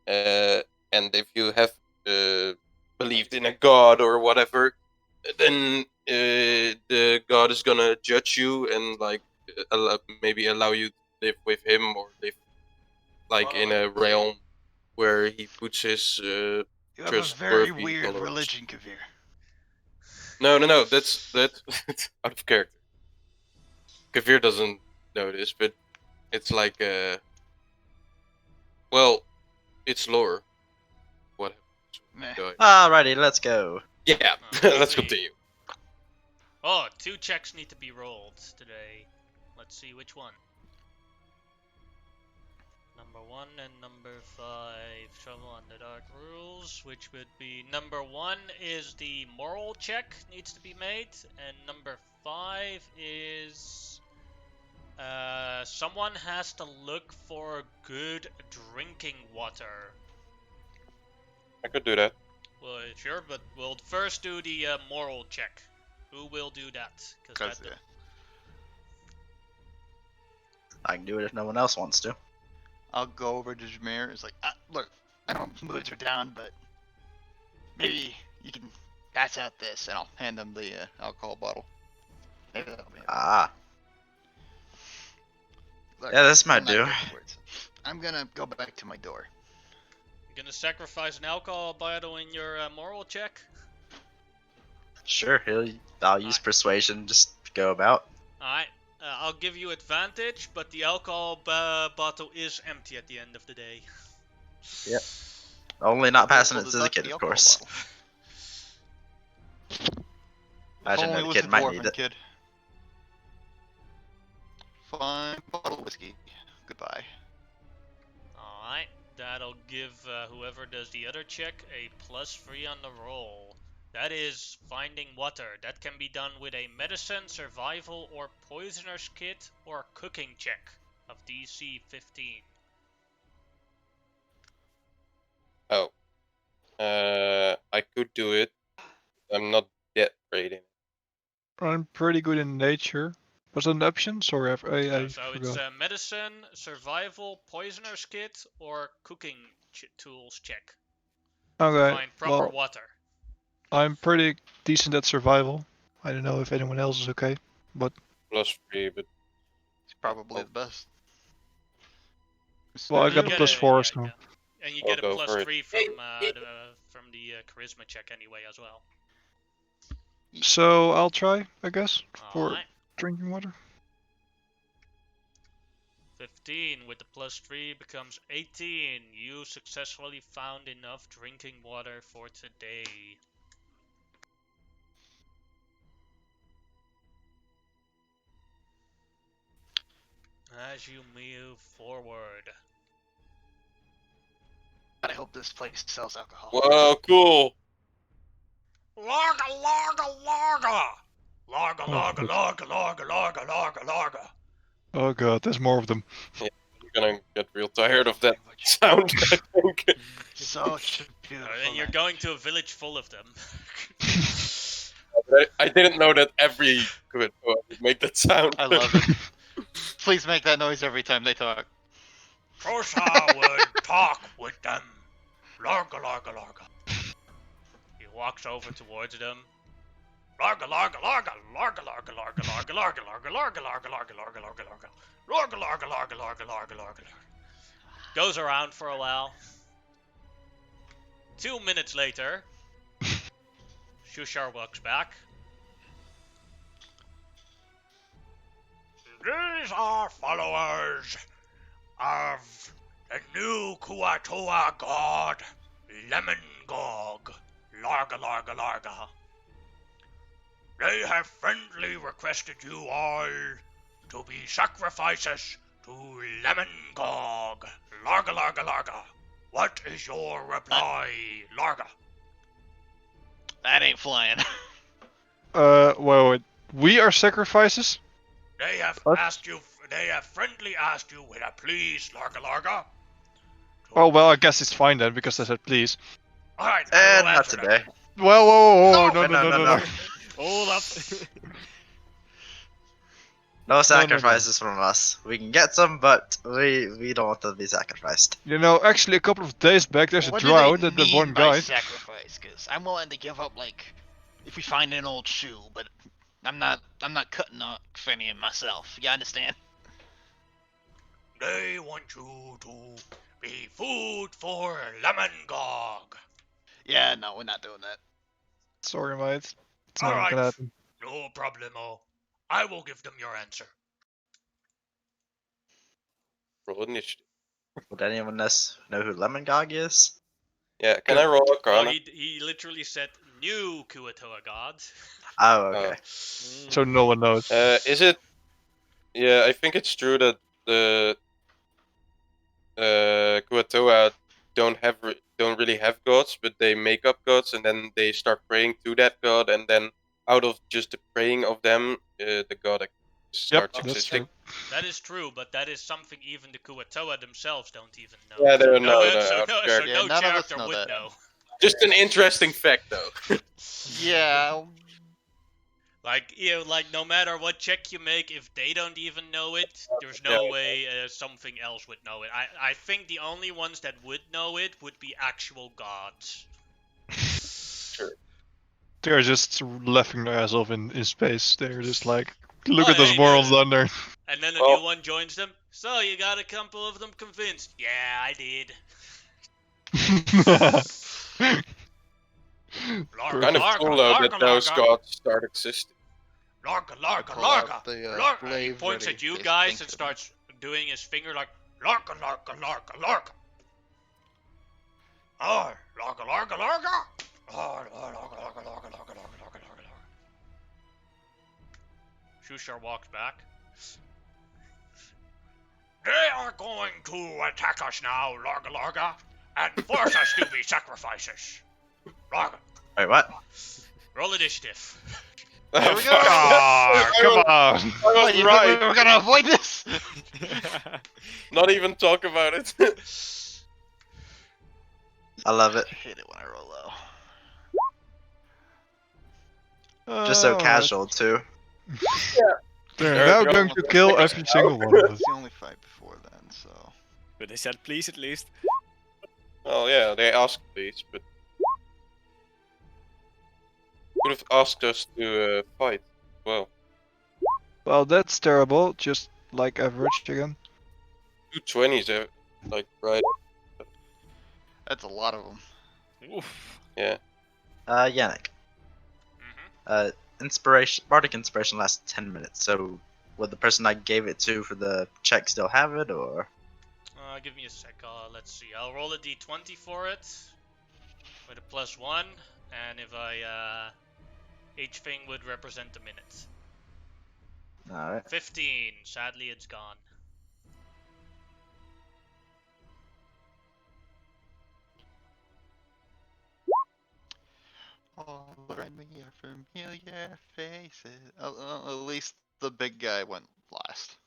And if you have believed in a god or whatever, then the god is gonna judge you and like maybe allow you to live with him or live like in a realm where he puts his You have a trustworthy very weird followers. religion, Kavir. No, that's out of character. Kavir doesn't know this, but it's like well, it's lore. What Meh. happens? Alrighty, let's go. Yeah, Let's let's see. continue. Oh, 2 checks need to be rolled today. Let's see which one. Number 1 and number 5. Trouble on the Dark Rules, which would be number 1 is the moral check needs to be made, and number 5 is someone has to look for good drinking water. I could do that. Well, sure, but we'll first do the moral check. Who will do that? Cause that I can do it if no one else wants to. I'll go over to Jameer. It's like, look, I know moods are down, but maybe you can pass out this, and I'll hand them the alcohol bottle. Maybe that'll be it. Ah, Look, yeah, this might I'm not do. good with words. I'm gonna go back to my door. You gonna sacrifice an alcohol bottle in your moral check? Sure, I'll use persuasion just to go about. Alright, I'll give you advantage, but the alcohol bottle is empty at the end of the day. Yep. Only not passing We'll it to the deduct kid, of alcohol course. bottle. Imagine Only that the was kid a might dwarven need it. kid. Fine bottle of whiskey. Goodbye. Alright, that'll give whoever does the other check a +3 on the roll. That is finding water. That can be done with a medicine, survival, or poisoner's kit, or cooking check of DC 15. Oh, I could do it. I'm not that great in it. I'm pretty good in nature. Was that an option? Sorry, I So forgot. it's medicine, survival, poisoner's kit, or cooking tools check. Okay, Find proper well, water. I'm pretty decent at survival. I don't know if anyone else is okay, but +3, but It's probably the best. well, I You got a get +4, yeah, so yeah. And you I'll get a go for it. +3 from the charisma check anyway as well. so I'll try, I guess, for Alright. drinking water. 15 with the +3 becomes 18. You successfully found enough drinking water for today. As you move forward. I hope this place sells alcohol. wow, cool. Lager, lager, lager! Lager, Oh, lager, good. lager, lager, lager, lager, lager. Oh god, there's more of them. I'm gonna get real tired of that sound, I think. Such a beautiful. And you're night. going to a village full of them. But I didn't know that every good would make that sound. I love it. Please make that noise every time they talk. Krosa would talk with them. Larga, larga, larga. He walks over towards them. Larga, larga, larga, larga, larga, larga, larga, larga, larga, larga, larga, larga, larga, larga, larga. Larga, larga, larga, larga, larga, larga. Goes around for a while. 2 minutes later, Shushar walks back. These are followers of The new Kuatoa god, Lemongog. Larga, larga, larga. They have friendly requested you all to be sacrifices to Lemongog. Larga, larga, larga. What is your reply, Larga? That ain't flying. Wait. We are sacrifices? They have What? they have friendly asked you with a please, Larga, larga. Oh, well, I guess it's fine then, because I said please. Alright, And not today. Well, whoa, No, no. Hold up. No sacrifices from us. We can get some, but we don't want to be sacrificed. You know, actually, a couple of days back, there's a What do drought they that the mean one by guy. sacrifice? Because I'm willing to give up, like, if we find an old shoe, but I'm not cutting off any of myself. You understand? They want you to be food for Lemongog. Yeah, no, we're not doing that. Sorry, mate. It's All never right. gonna happen. No problemo. I will give them your answer. Roll initiative. Would anyone else know who Lemongog is? Yeah, can I roll Well, Arcana? he literally said new Kuatoa gods. Oh, okay. So no one knows. Is it? Yeah, I think it's true that the Kuatoa don't really have gods, but they make up gods, and then they start praying to that god, and then out of just the praying of them, the god starts that's existing. true. That is true, but that is something even the Kuatoa themselves don't even know. Yeah, they don't no, know. so Yeah, no none of us character know would that. know. Just an interesting fact, though. Yeah. Like, like no matter what check you make, if they don't even know it, there's no way something else would know it. I think the only ones that would know it would be actual gods. They're just laughing their ass off in space. They're just like, look Oh, at those hey, morons no. down there. And then a Well- new one joins them. So you got a couple of them convinced? Yeah, I did. Larga, Kind of larga, cool though larga, that those larga. gods start existing. Larga, larga, pull out larga. the, Larga. He glaive points ready at you to guys think and of. starts doing his finger like larga, larga, larga, larga. Oh, larga, larga, larga. Oh, larga, larga, larga, larga, larga, larga, larga. Shushar walks back. They are going to attack us now, larga, larga, and force us to be sacrifices. Larga. Wait, what? Roll initiative. Here we go. Ah, come on. I What, was you think right. we were gonna avoid this? Not even talk about it. I love it. I hate it when I roll low. Just so Alright. casual, too. They're There now we go. going to kill every single one of us. It's the only fight before then, so. But they said please at least. Oh yeah, they asked please, but would have asked us to fight. Well, Well, that's terrible. Just like average again. 220s, like right. That's a lot of them. Oof. Yeah. Yannick. Mm-hmm. Bardic Inspiration lasts 10 minutes, so would the person I gave it to for the check still have it, or? Give me a sec. Let's see. I'll roll a d20 for it with a +1, and if each thing would represent a minute. Alright. 15. Sadly, it's gone. All around me are familiar faces. At least the big guy went last.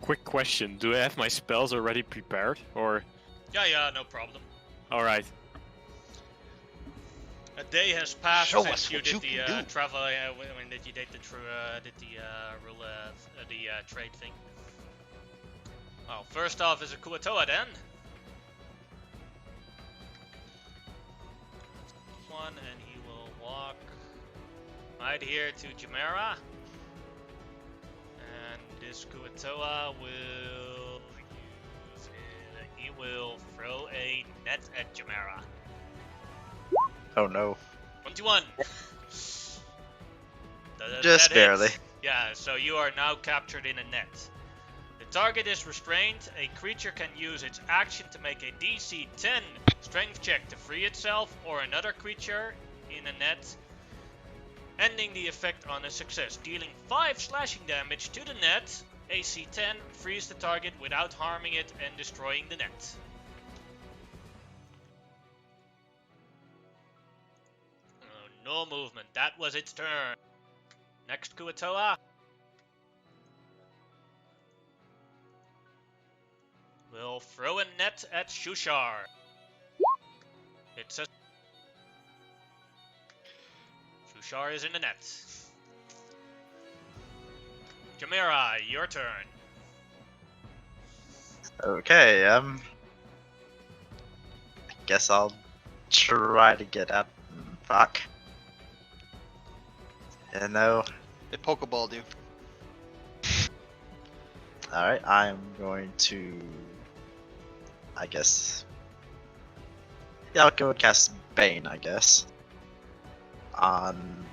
Quick question: do I have my spells already prepared, or? Yeah, no problem. All right. A day has passed Show since us you what did you the can do. travel. When did you did the trade thing? Well, first off is a Kuatoa then. One, and he will walk right here to Chimera, and this Kuatoa will use he will throw a net at Jamera. Oh no. 21. Just That barely. hits. Yeah, so you are now captured in a net. The target is restrained. A creature can use its action to make a DC 10 strength check to free itself or another creature in a net, ending the effect on a success, dealing 5 slashing damage to the net. AC 10 frees the target without harming it and destroying the net. No movement. That was its turn. Next, Kuatoa. We'll throw a net at Shushar. It's a... Shushar is in the net. Jamira, your turn. Okay, guess I'll try to get out. Fuck. Yeah, no. They Pokeballed you. Alright, I'm going to... I guess... Yeah, I'll go and cast Bane, I guess. On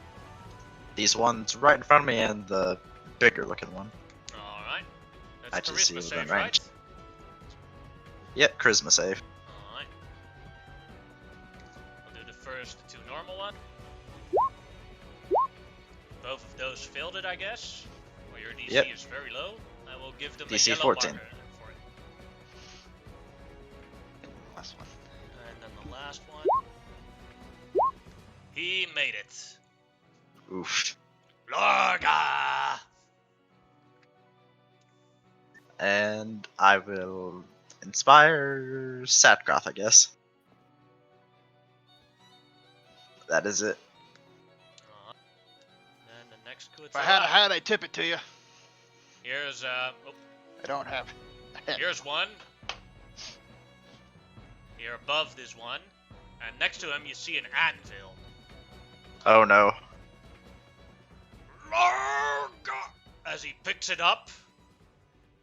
these ones right in front of me and the bigger looking one. Alright. I That's just see charisma it save, within right? range. Yep, charisma save. Alright. We'll do the first 2 normal ones. Both of those failed it, I guess. Or your DC Yep. is very low. I will give them DC a yellow 14. marker for it. Last one. And then the last one. He made it. Oof. Lorga! And I will inspire Satgroth, I guess. That is it. Then the next If I had a Kuatoa. hat, I'd tip it to you. Here's I don't have. here's one. You're above this one. And next to him you see an anvil. Oh no. Lorga! As he picks it up.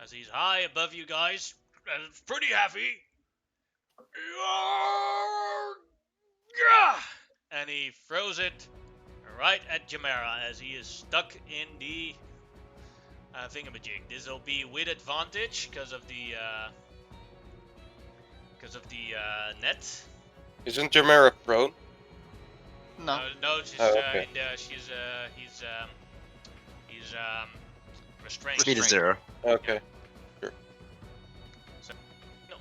As he's high above you guys. And it's pretty heavy. Lorga! And he throws it right at Jamera as he is stuck in the thingamajig. This will be with advantage because of the net. Isn't Jamera prone? No. No, she's Oh, okay. he's restrained. Speed is 0. Okay.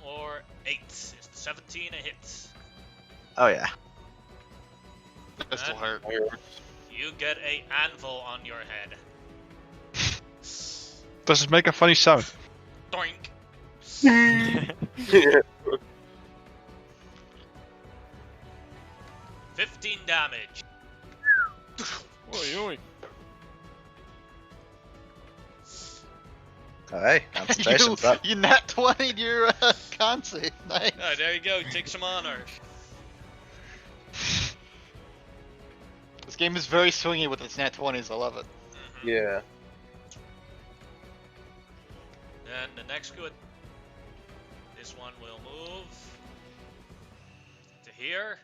Or 8. Is 17 a hit? Oh yeah. That still hurt. You get a anvil on your head. Does it make a funny sound? Doink. 15 damage. Oi, oi. Alright, concentration. But you nat 20'd your con save. Nice. Oh, there you go. Take some honor. This game is very swingy with its nat 20s. I love it. Yeah. Then the next good. This one will move to here,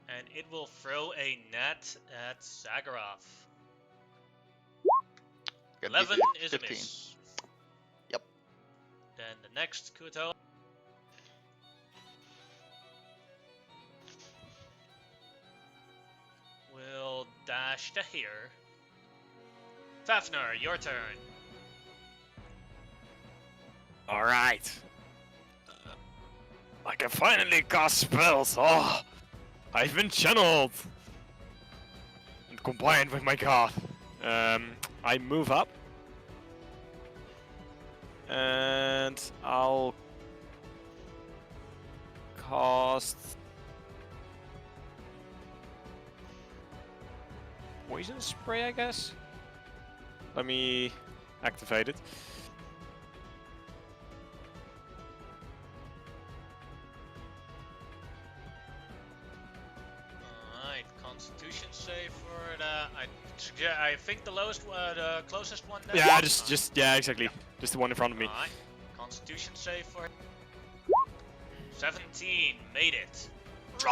and it will throw a net at Zagoroth. 11 is a 15. miss. Yep. Then the next Kuto. Will dash to here. Fafnir, your turn. Alright. I can finally cast spells. Oh, I've been channeled. And combined with my god. I move up. And I'll cast poison spray, I guess. Let me activate it. Alright, Constitution save for that. I think the closest one. Then? Yeah, yeah, exactly. Just the one in front of me. Alright. Constitution save for him. 17, made it. With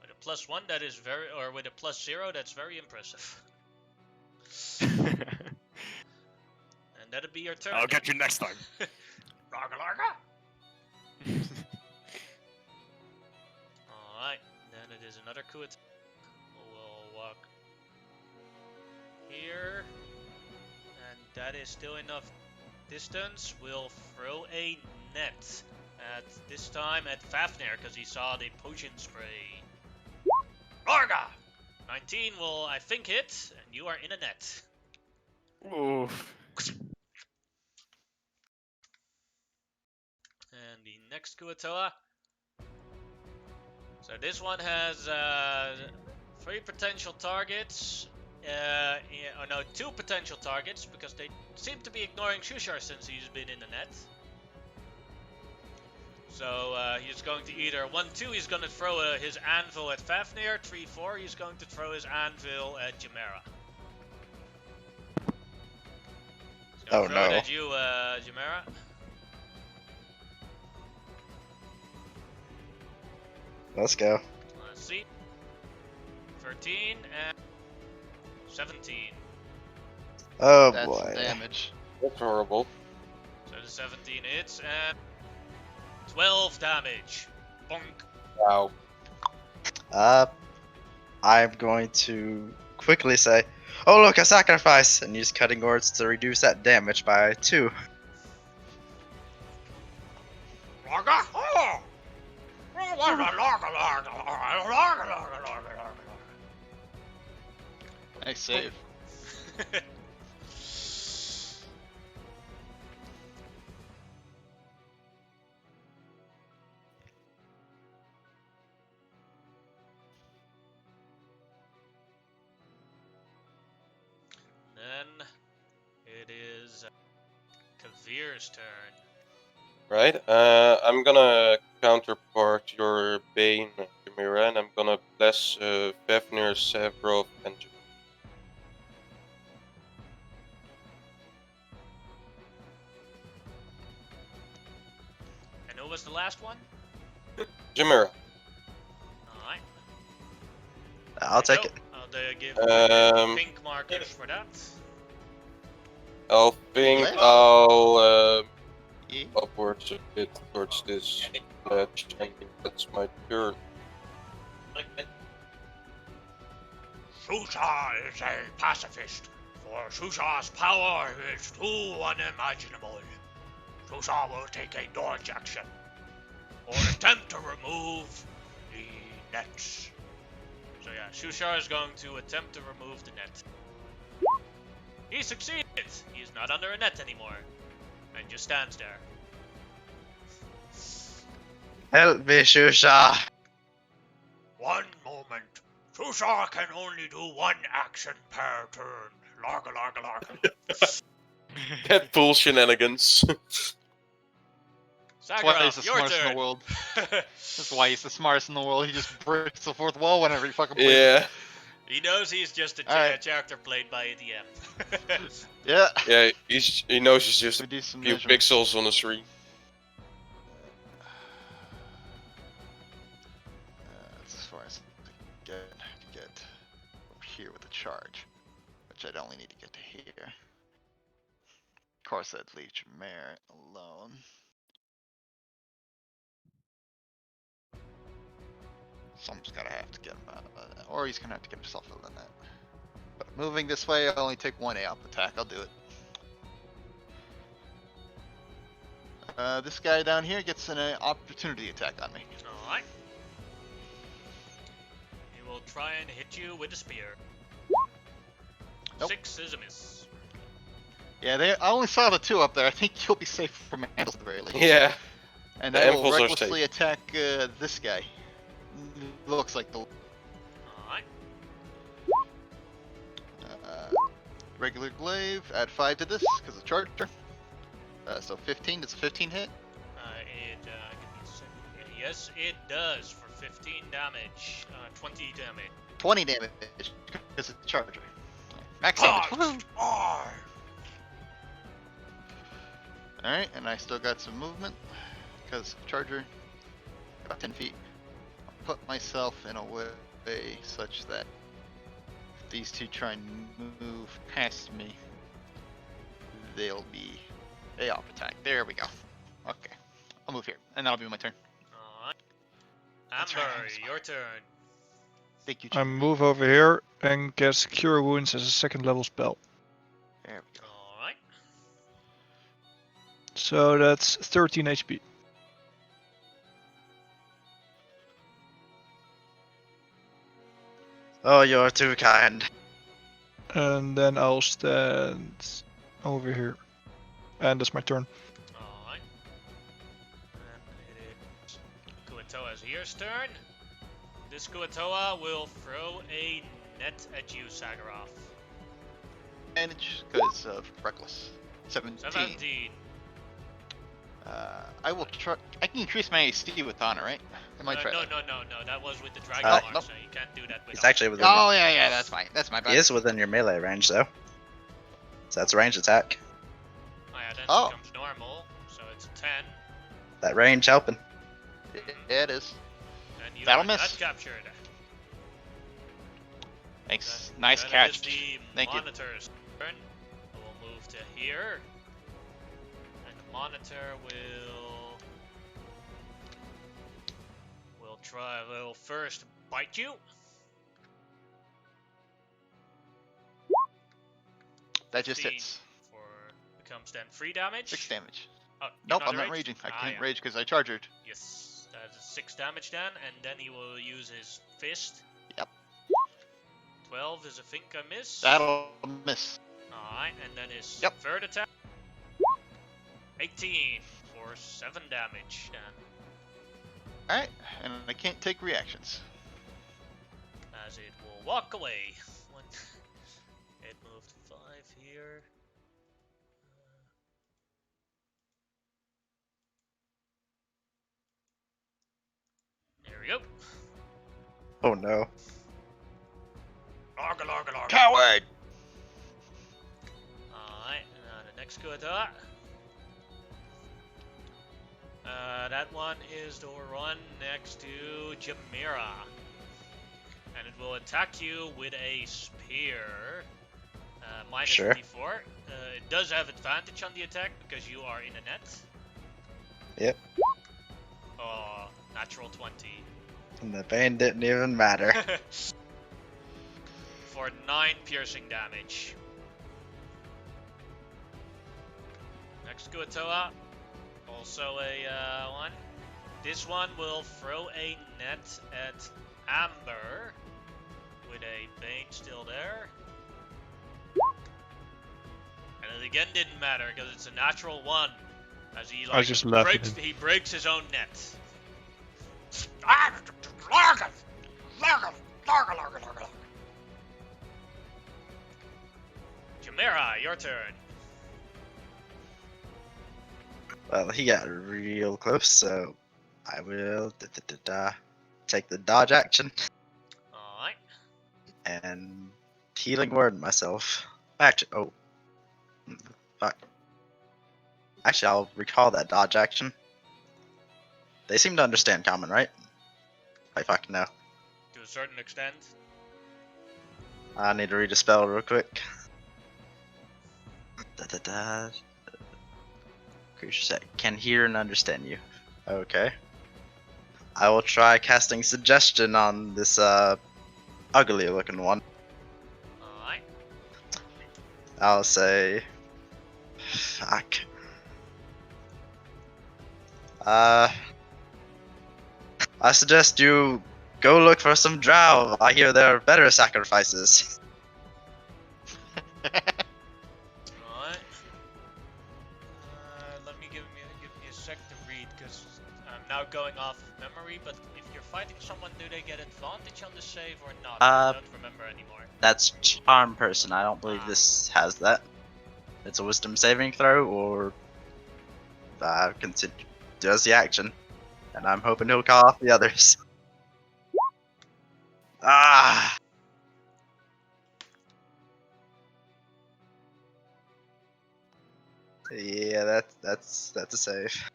a +1, that is or with a +0, that's very impressive. And that'll be your turn. I'll get you next time. Larga. Alright, then it is another coup attack. We'll walk here. And that is still enough distance. We'll throw a net at this time at Fafnir because he saw the potion spray. Larga! 19 will, I think, hit, and you are in a net. Oof. And the next Kuatoa. So this one has 3 potential targets. No, 2 potential targets because they seem to be ignoring Shushar since he's been in the net. So he's going to either 1-2, he's going to throw his anvil at Fafnir. 3-4, he's going to throw his anvil at Jamera. Oh, throw it no. at you, Jamera. Let's go. Let's see. 13 and 17. Oh That's boy. damage. That's horrible. So the 17 hits and 12 damage. Bonk. Wow. I'm going to quickly say, "Oh look, a sacrifice!" and use cutting words to reduce that damage by 2. Nice save. Then it is Kavir's turn. Right. I'm gonna counterpart your Bane, Jamira, and I'm gonna bless Fafnir, Sevrov, and Jamira. And who was the last one? Jamira. Alright. I'll take it. I'll give pink markers for that. I'll think Bless. I'll Yeah. upwards a bit towards this ledge, and that's my turn. Shusha is a pacifist, for Shusha's power is too unimaginable. Shusha will take a dodge action, or attempt to remove the nets. So yeah, Shusha is going to attempt to remove the net. He succeeded! He's not under a net anymore, and just stands there. Help me, Shusha! One moment. Shusha can only do one action per turn. Larga, larga, larga. Deadpool shenanigans. That's why Sagara, he's the your smartest in turn. the world. That's why he's the smartest in the world. He just breaks the fourth wall whenever he fucking plays. Yeah. He knows he's just a Alright. character played by a DM. Yeah. Yeah, he knows it's just We a do some few measurements. pixels on the screen. That's as far as I can get over here with the charge, which I'd only need to get to here. Of course, I'd leave Jameer alone. Someone's gotta have to get him out of that, or he's gonna have to get himself out of that. But moving this way, I'll only take one AOP attack. I'll do it. This guy down here gets an opportunity attack on me. Alright. He will try and hit you with a spear. Nope. 6 is a miss. Yeah, I only saw the 2 up there. I think you'll be safe from handles at the very least. Yeah. And The I will anvils are recklessly attack this guy. Looks like the Alright. regular glaive. Add 5 to this because of charger. So 15. Does a 15 hit? Give me a second. Yes, it does for 15 damage. 20 damage. 20 damage because it's a charger. Max damage. Woo! Alright, and I still got some movement because charger. About 10 feet. I'll put myself in a way such that if these two try and move past me, they'll be a off attack. There we go. Okay. I'll move here, and that'll be my turn. Alright. That's Amber, right, I'm your turn. Thank you, I Chief. move over here and cast Cure Wounds as a second level spell. There we go. Alright. So that's 13 HP. Oh, you're too kind. And then I'll stand over here. And that's my turn. Alright. And it is Kuatoa's here's turn. This Kuatoa will throw a net at you, Sagaroth. Advantage because of reckless. 17. 17. I will try. I can increase my AC with honor, right? I might try. No, that. no. That was with the dragon Uh, mark, nope. so you can't do that with He's actually within. Oh yeah, that's fine. That's my bad. He is within your melee range, though. So that's a range attack. Oh, yeah, then Oh. it becomes normal, so it's a 10. That range helping. Yeah, it is. And you That'll are miss. not captured. Thanks. Then- Nice then catch. It is the Thank you. monitor's turn. We'll move to here. And the monitor will first bite you. That just 15 hits. For becomes then 3 damage. 6 damage. Oh, you're Nope, I'm not raged? raging. I Ah, can't yeah. rage because I charged. Yes, that is 6 damage then, and then he will use his fist. Yep. 12 is a think I miss. That'll miss. Alright, and then his Yep. third attack. 18 for 7 damage then. Alright, and I can't take reactions. As it will walk away. When it moved 5 here. There we go. Oh no. Larga, larga, larga. Coward! Alright, the next Kuata. That one is the one next to Jamira. And it will attack you with a spear. Minus Sure. 54. It does have advantage on the attack because you are in a net. Yep. Oh, natural 20. And the pain didn't even matter. For 9 piercing damage. Next Kuatoa. Also a one. This one will throw a net at Amber. With a Bane still there. And it again didn't matter because it's a natural 1. As he I just laughed at breaks, him. he breaks his own net. Jamira, your turn. Well, he got real close, so I will take the dodge action Alright. and healing word myself. Actually, oh, fuck. Actually, I'll recall that dodge action. They seem to understand common, right? I fucking know. To a certain extent. I need to read a spell real quick. Creature set can hear and understand you. Okay. I will try casting suggestion on this ugly looking one. Alright. I'll say fuck. I suggest you go look for some drow. I hear there are better sacrifices. Alright. Let me give me a sec to read because I'm now going off of memory, but if you're fighting someone, do they get advantage on the save or not? I don't remember anymore. That's charm person. I don't believe this has that. It's a wisdom saving throw or does the action. And I'm hoping he'll call off the others. Ah. Yeah, that's a save.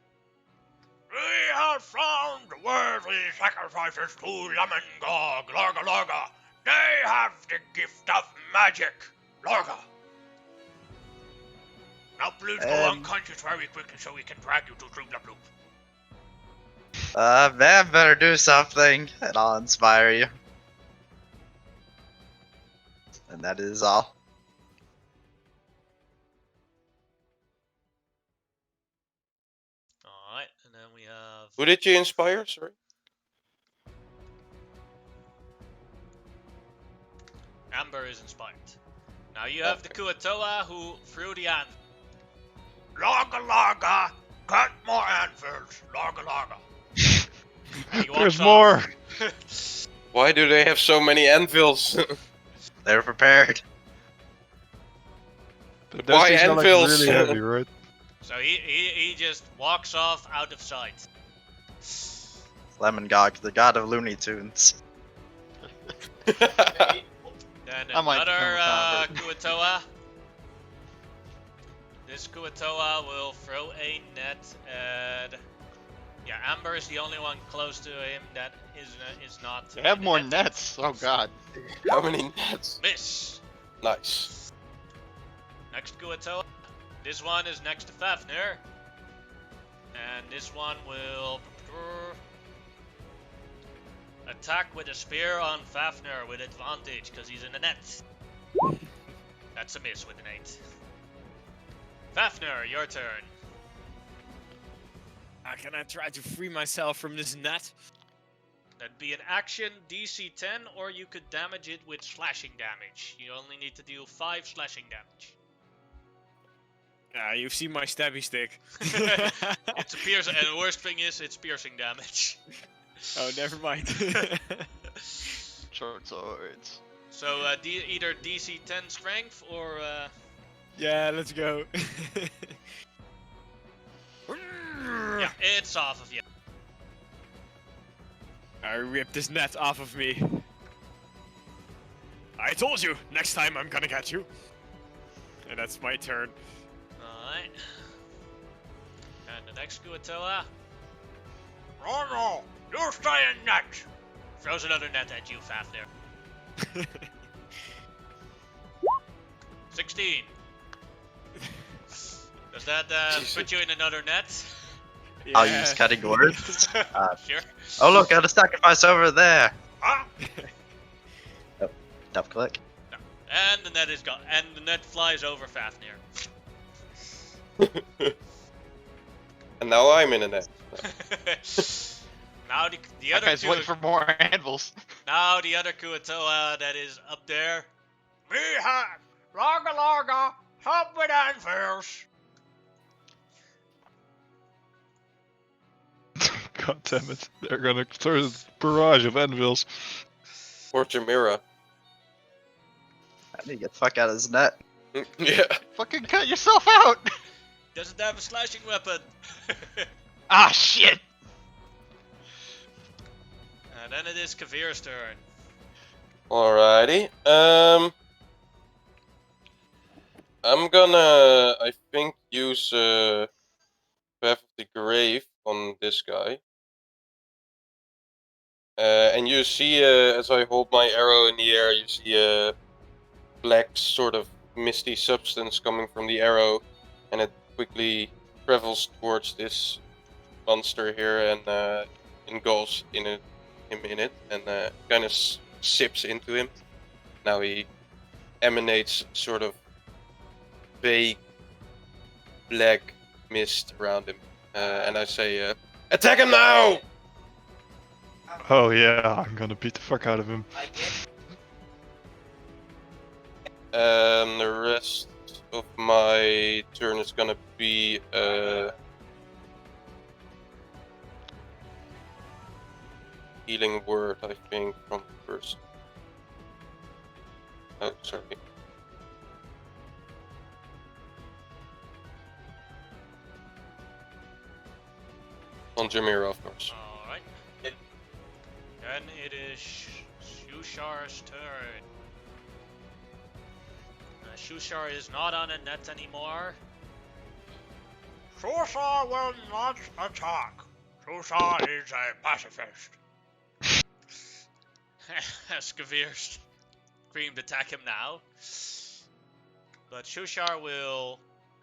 We have found worthy sacrifices to Lemongog, Larga Larga. They have the gift of magic, Larga. Now please go unconscious very quickly so we can drag you to Troop La Bloop. Man, better do something, and I'll inspire you. And that is all. Alright, and then we have... Who did you inspire? Sorry. Amber is inspired. Now you have the Kuatoa who threw the anvil. Larga Larga, cut more anvils, Larga Larga. He walks There's off. more. Why do they have so many anvils? They're prepared. Those Why things are like anvils? really heavy, right? So he just walks off out of sight. Lemongog, the god of Looney Tunes. Then I might another become a Kuatoa. This Kuatoa will throw a net at... Yeah, Amber is the only one close to him that is not... They have in more net. nets. Oh god. How many nets? Miss! Nice. Next Kuatoa. This one is next to Fafnir. And this one will... attack with a spear on Fafnir with advantage because he's in the net. That's a miss with an 8. Fafnir, your turn. Can I try to free myself from this net? That'd be an action DC 10, or you could damage it with slashing damage. You only need to deal 5 slashing damage. You've seen my stabby stick. It's a piercing, and the worst thing is it's piercing damage. Oh, never mind. Short swords. So either DC 10 strength or Yeah, let's go. yeah, it's off of you. I ripped this net off of me. I told you, next time I'm gonna catch you. And that's my turn. Alright. And the next Kuatoa. Rono, you stay in net! Throws another net at you, Fafnir. 16. Does that put you in another net? I'll use cutting words. Sure. Oh look, got a sacrifice over there. Ah! Double click. No. And the net is gone. And the net flies over Fafnir. And now I'm in a net. Now the That other guy's waiting for more anvils. Now the other Kuatoa that is up there. We have Larga Larga, help with anvils. God damn it. They're gonna throw a barrage of anvils. Or Jamira. I need to get the fuck out of this net. Yeah. Fucking cut yourself out! Doesn't have a slashing weapon. Ah, shit! And then it is Kavir's turn. Alrighty. I'm gonna, I think, use Path of the Grave on this guy. And you see, as I hold my arrow in the air, you see a black sort of misty substance coming from the arrow, and it quickly travels towards this monster here and engulfs him in it, and kind of sips into him. Now he emanates sort of vague black mist around him, and I say, "Attack him now!" Oh yeah, I'm gonna beat the fuck out of him. And the rest of my turn is gonna be healing word, I think, from first. Oh, sorry. On Jamira, of course. Alright. Then it is Shushar's turn. Shushar is not on a net anymore. Shushar will not attack. Shushar is a pacifist. Skavir screamed attack him now. But Shushar will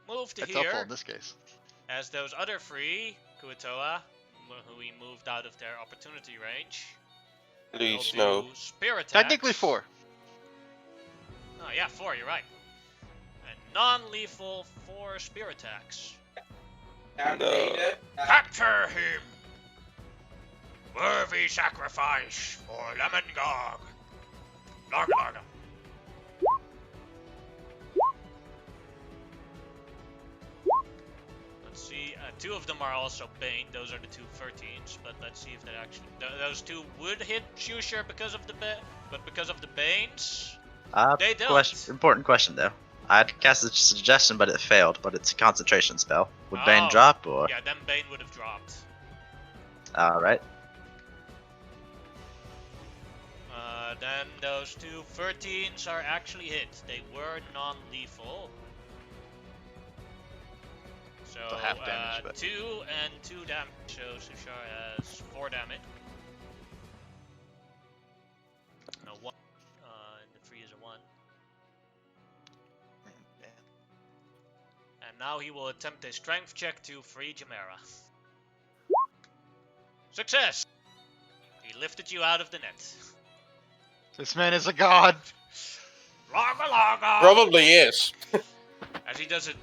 move to That's here. helpful in this case. As those other three, Kuatoa, who we moved out of their opportunity range, Please, will no. do spear attacks. Technically 4. Oh yeah, 4, you're right. And non-lethal 4 spear attacks. No. Capture him! Worthy sacrifice for Lemongog. Larg. Let's see, 2 of them are also Bane. Those are the 2 13s, but let's see if that actually... those 2 would hit Shusher because of the but because of the Banes, they don't. Important question though. I'd cast a suggestion, but it failed. But it's a concentration spell. Would Bane Oh, drop or? Yeah, then Bane would have dropped. All right. Then those 2 13s are actually hit. They were non-lethal. So, half damage, but... 2 and 2 damage. So Sushar has 4 damage. No, 1. And the 3 is a 1. And now he will attempt a strength check to free Chimera. Success! He lifted you out of the net. This man is a god. Laga! Probably is. As he does it.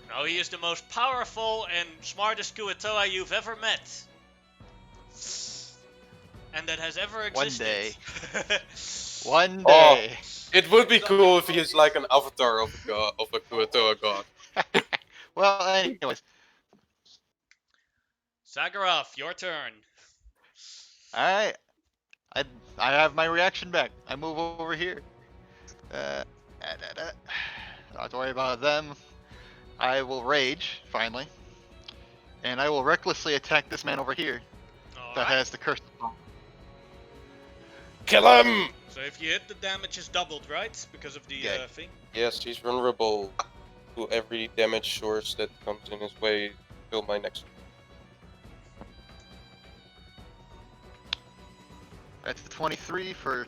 No, he is the most powerful and smartest Kuatoa you've ever met. And that has ever existed. One Oh. day. It would be cool if he is like an avatar of a god, of a Kuatoa god. Well, anyways. Zagoroth, your turn. Alright. I have my reaction back. I move over here. Not have to worry about them. I will rage, finally. And I will recklessly attack this man over here that Alright. has the curse. Kill him! So if you hit, the damage is doubled, right? Because of the Yeah. thing? Yes, he's vulnerable to every damage source that comes in his way till my next. That's the 23 for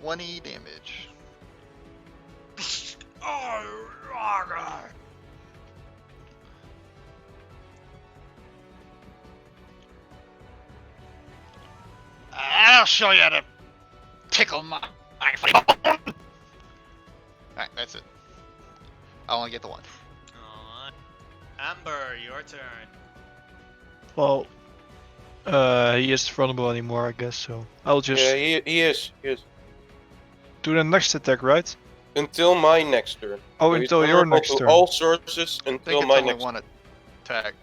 20 damage. Oh, Laga! I'll show you how to tickle my Alright, that's it. I only get the 1. Alright. Amber, your turn. Well, he isn't vulnerable anymore, I guess. So I'll just Yeah, he is. do the next attack, right? Until my next turn. Oh, So he's until your vulnerable next to turn. all sources I think until it's my only next. 1 attack.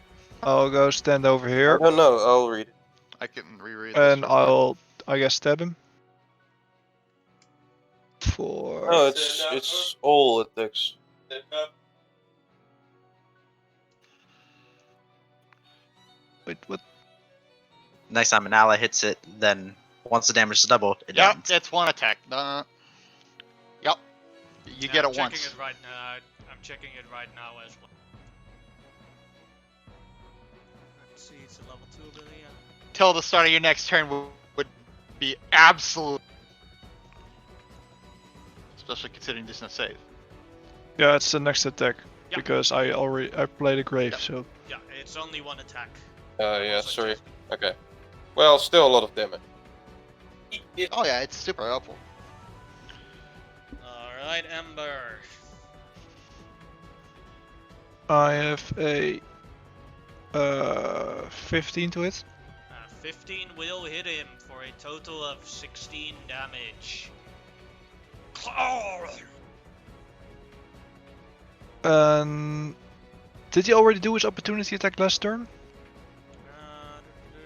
I'll go stand over I here, don't know. I'll read it. I can reread this. and real quick. I'll, I guess, stab him. For No, it's all attacks. wait, what? Next time an ally hits it, then once the damage is doubled, it Yep, ends. it's 1 attack. Yep. You get I'm it checking once. it right now. I'm checking it right now as well. Let's see, it's a level 2 ability. Yeah. Till the start of your next turn would be absolute. Especially considering there's no save. Yeah, it's the next attack Yeah. because I played a grave, Yep. so Yeah, it's only 1 attack. Yeah, Also sorry. checking. Okay. Well, still a lot of damage. Oh yeah, it's super helpful. Alright, Ember. I have a 15 to hit. 15 will hit him for a total of 16 damage. Did he already do his opportunity attack last turn?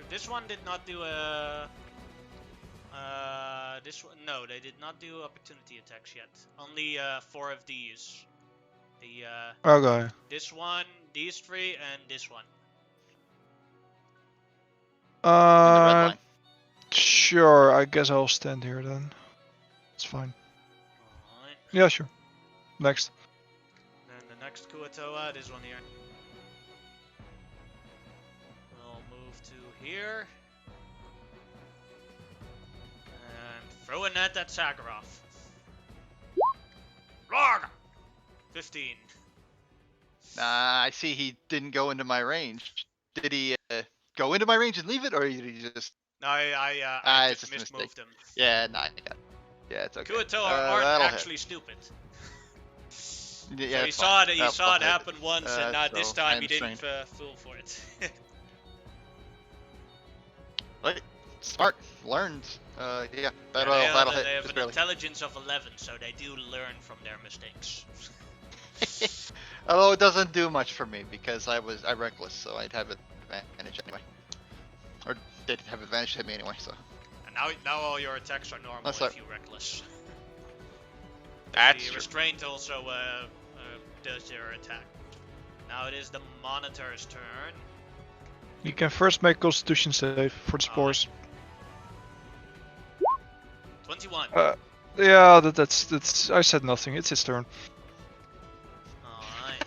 This one did not do this one, no, they did not do opportunity attacks yet. Only 4 of these. The Okay. this one, these 3, and this one. In the red line. Sure. I guess I'll stand here then. It's fine. Alright. Yeah, sure. Next. Then the next Kuatoa, this one here. We'll move to here. And throw a net at Sakharov. Rog! 15. I see he didn't go into my range. Did he go into my range and leave it, or did he just? No, I it's just just a mistake. mismoved him. Yeah, nah, I got it. Yeah, it's okay. Kuatoa aren't that'll actually stupid. hit. So Yeah, you it's saw fine. it. You saw it That'll hit. happen once, and now this So I time you didn't understand. fool for it. Right. Smart. Learned. Yeah, that'll they hit. have Just an barely. intelligence of 11, so they do learn from their mistakes. Although it doesn't do much for me because I reckless, so I'd have advantage anyway. Or did have advantage to hit me anyway, so. And now all your attacks are normal That's if right. you reckless. That's the true. restraint also does your attack. Now it is the monitor's turn. You can first make Constitution save for the spores. 21. Yeah, that's. I said nothing. It's his turn. Alright.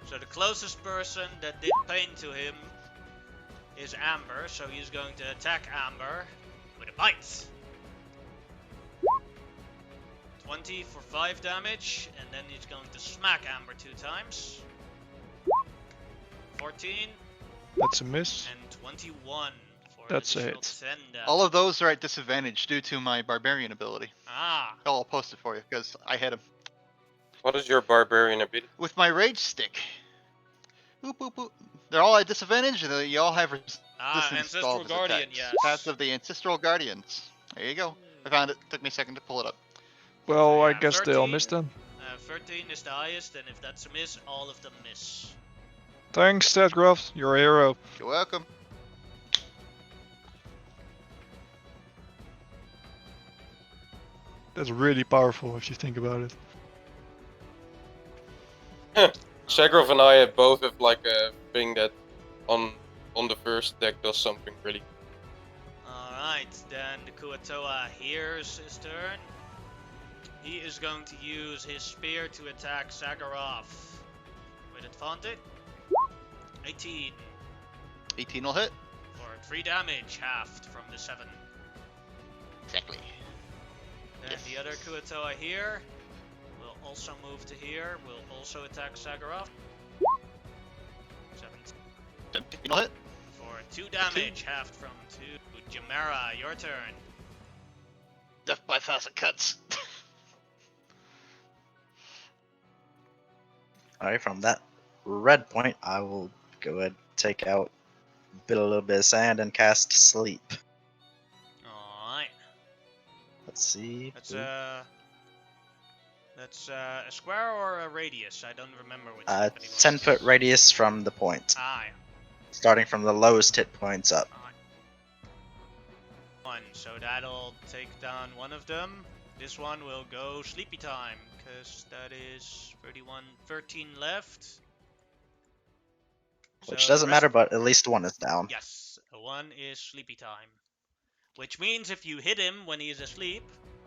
So the closest person that did pain to him is Amber, so he's going to attack Amber with a bite. 20 for 5 damage, and then he's going to smack Amber 2 times. 14 That's a miss. and 21 for That's a additional hit. 10 damage. All of those are at disadvantage due to my barbarian ability. Ah, I'll post it for you because I hit him What is your barbarian ability? with my rage stick. Boop boop boop. They're all at disadvantage, and you all have resistance to all Ancestral of his Guardian, attacks. yes. Path of the Ancestral Guardians. There you go. I found it. Took me a second to pull it up. Well, I yeah, guess they all 13. missed then. 13 is the highest, and if that's a miss, all of them miss. Thanks, Statgraph. You're a hero. You're welcome. That's really powerful if you think about it. Sagrov and I both have like a thing that on the first deck does something really. Alright, then the Kuatoa hears his turn. He is going to use his spear to attack Sakharov with advantage. 18 18 will hit. for 3 damage, halved from the 7. Exactly. Then Yes. the other Kuatoa here will also move to here, will also attack Sakharov. 17 17 will hit. for 2 damage, halved from 2. Jamera, your turn. Death by 1,000 cuts. Alright, from that red point, I will go ahead and take out a little bit of sand and cast sleep. Alright. Let's see. That's a square or a radius? I don't remember which. 10-foot radius from the point, Ah, yeah. starting from the lowest hit points up. Alright. 1, so that'll take down one of them. This one will go sleepy time, because that is 13 left. Which So the doesn't rest- matter, but at least one is down. Yes, one is sleepy time. Which means if you hit him when he is asleep,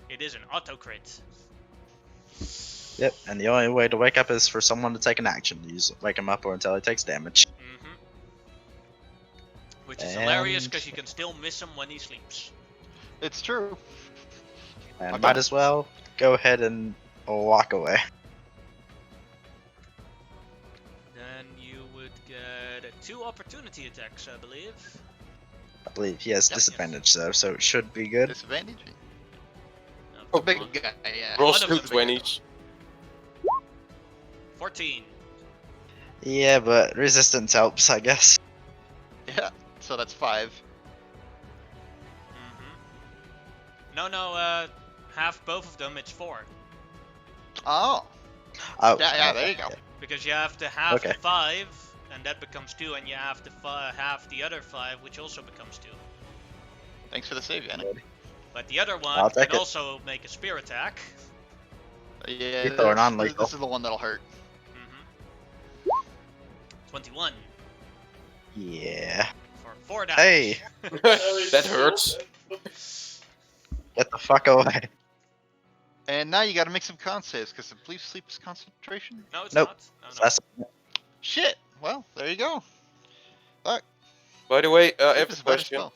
it is an auto crit. Yep, and the only way to wake up is for someone to take an action. Wake him up or until he takes damage. Mm-hmm. Which is hilarious And- because you can still miss him when he sleeps. It's true. And Okay. might as well go ahead and walk away. Then you would get 2 opportunity attacks, I believe. I believe he has Yep. disadvantage though, so it should be good. Disadvantage. No, Big guy, yeah. Roll one of two them's 20s. 14. Yeah, but resistance helps, I guess. Yeah. So that's 5. Mm-hmm. No, half both of them, it's 4. Oh. Oh, Yeah, there you go. Because you have to half Okay. the 5, and that becomes 2, and you have to half the other 5, which also becomes 2. Thanks for the save, Yannick. But the other one I'll can take it. also make a spear attack. Yeah. Lethal or this- non-lethal? This is the one that'll hurt. Mm-hmm. 21 Yeah. for 4 damage. Hey, That hurts. get the fuck away. And now you gotta make some con saves, because I believe sleep is concentration. No, it's Nope. not. No, no. That's Shit! Well, there you go. Fuck. By the way, I Sleep have is a a better question. spell.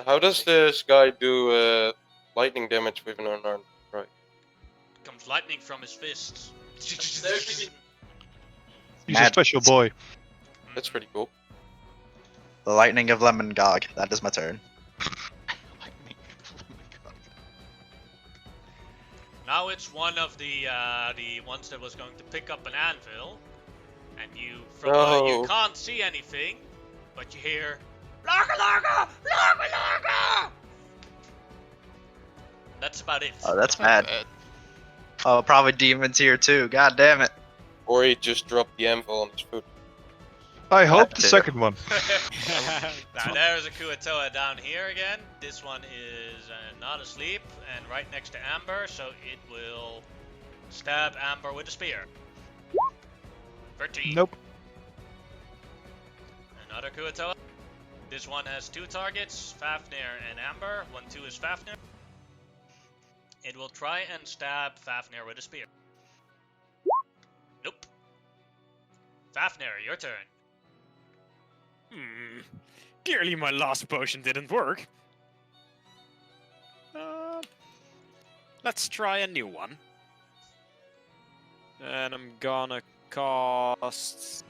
How does this guy do lightning damage with an unarmed strike? Comes lightning from his fists. He's a Mad. special boy. That's pretty cool. the lightning of Lemon Gog. That is my turn. Lightning. Now it's one of the ones that was going to pick up an anvil, and you you No. can't see anything, but you hear Larga Larga Larga Larga. That's about it. Oh, that's Not mad. bad. Oh, probably demons here too. God damn it. Or he just dropped the anvil on his foot. I hope the too. second one. Now there's a Kuatoa down here again. This one is not asleep and right next to Amber, so it will stab Amber with a spear. 13. Nope. Another Kuatoa. This one has 2 targets, Fafnir and Amber. 1-2 is Fafnir. It will try and stab Fafnir with a spear. Nope. Fafnir, your turn. Clearly my last potion didn't work. Let's try a new one. And I'm gonna cast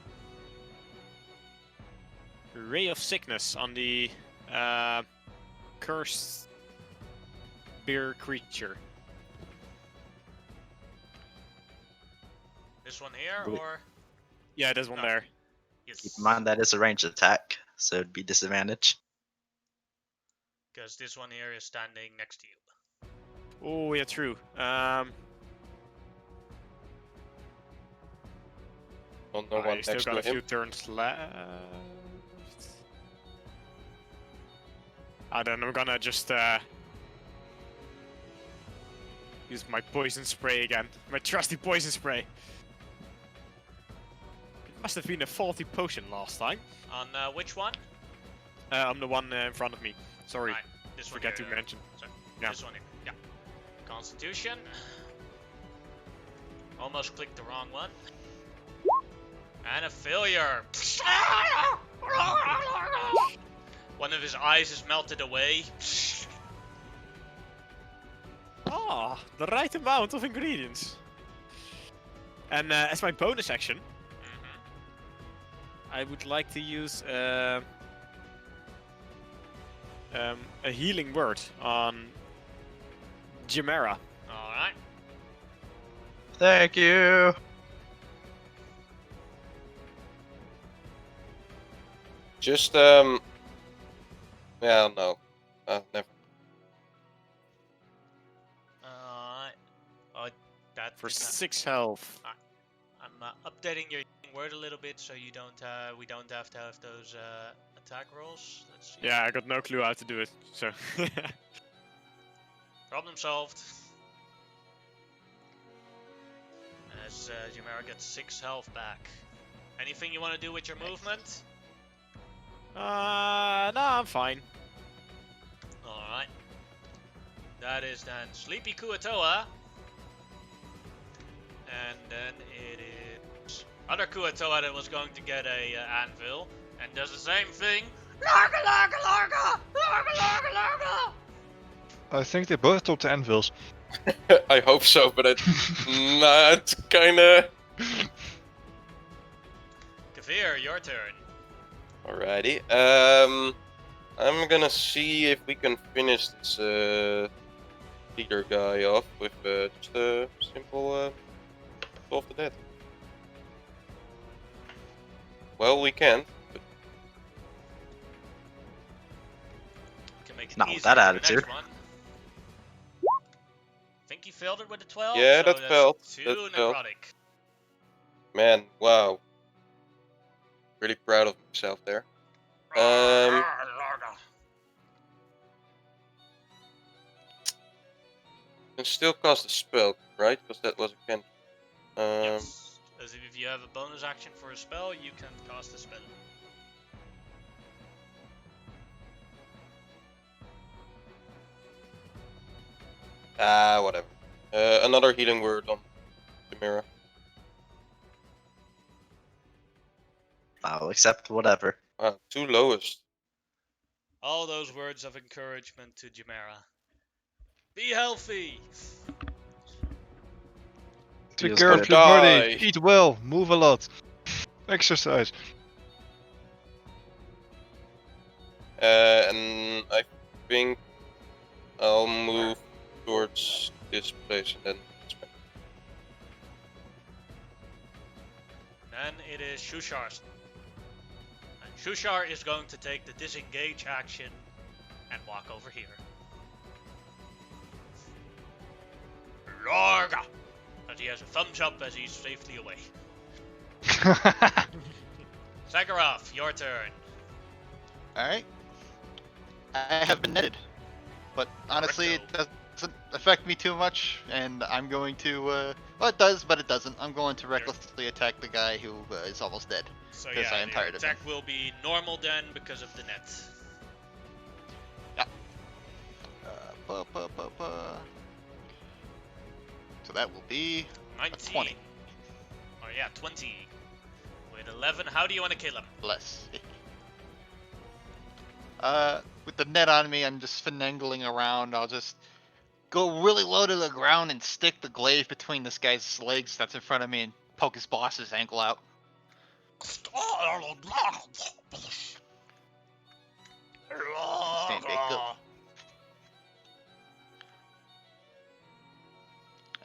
Ray of Sickness on the cursed bear creature. This one here, Wait. or? Yeah, there's one No. there. Yes. Keep in mind that it's a ranged attack, so it'd be disadvantage. Because this one here is standing next to you. Oh yeah, true. Well, no I one still next got a to him. few turns left. Then I'm gonna just use my poison spray again. My trusty poison spray. It must have been a faulty potion last time. On which one? I'm the one in front of me. Sorry, Right, this one forget here. to mention. Sorry, Yeah. This one here. Yeah. Constitution. Almost clicked the wrong one. And a failure. One of his eyes is melted away. Ah, the right amount of ingredients. And as my bonus action, I would like to use a healing word on Chimera. Alright. Thank you. Just yeah, no, never. Alright. Oh, that For did not- 6 health. I'm updating your word a little bit so you don't we don't have to have those attack rolls. Let's see. Yeah, I got no clue how to do it, so. Problem solved. As Chimera gets 6 health back. Anything you want to do with your movement? No, I'm fine. Alright. That is then Sleepy Kuatoa. And then it is other Kuatoa that was going to get a anvil. And does the same thing. Larga, larga, larga! Larga, larga, larga! I think they both took the anvils. I hope so, but it's not kinda. Kavir, your turn. Alrighty. I'm gonna see if we can finish this leader guy off with just a simple solve the dead. Well, we can't. But Can make it Not with easier that for the next attitude. one. Think you failed it with a 12? Yeah, so that that's failed. 2 That failed. necrotic. man, wow. Really proud of myself there. Larga. Can still cast a spell, right? Because that was a cantrip. Yes. As if you have a bonus action for a spell, you can cast a spell. Whatever. Another healing word on Chimera. I'll accept whatever. Two lowest. All those words of encouragement to Chimera. Be healthy! Take Feels care of good. your body. Die. Eat well. Move a lot. Exercise. And I think I'll move towards this place and then. Then it is Shushar's. And Shushar is going to take the disengage action and walk over here. Lorga! As he has a thumbs up as he's safely away. Sakharov, your turn. Alright. I have been netted. But honestly, it doesn't affect me too much, and I'm going to, well, it does, but it doesn't. I'm going to recklessly attack the guy who is almost dead. So 'Cause yeah, I am the tired of attack will be normal then because of the net. So that will be 19. 20. Oh yeah, 20. With 11, how do you want to kill him? less. With the net on me, I'm just finagling around. I'll just go really low to the ground and stick the glaive between this guy's legs that's in front of me and poke his boss's ankle out. Stand back up.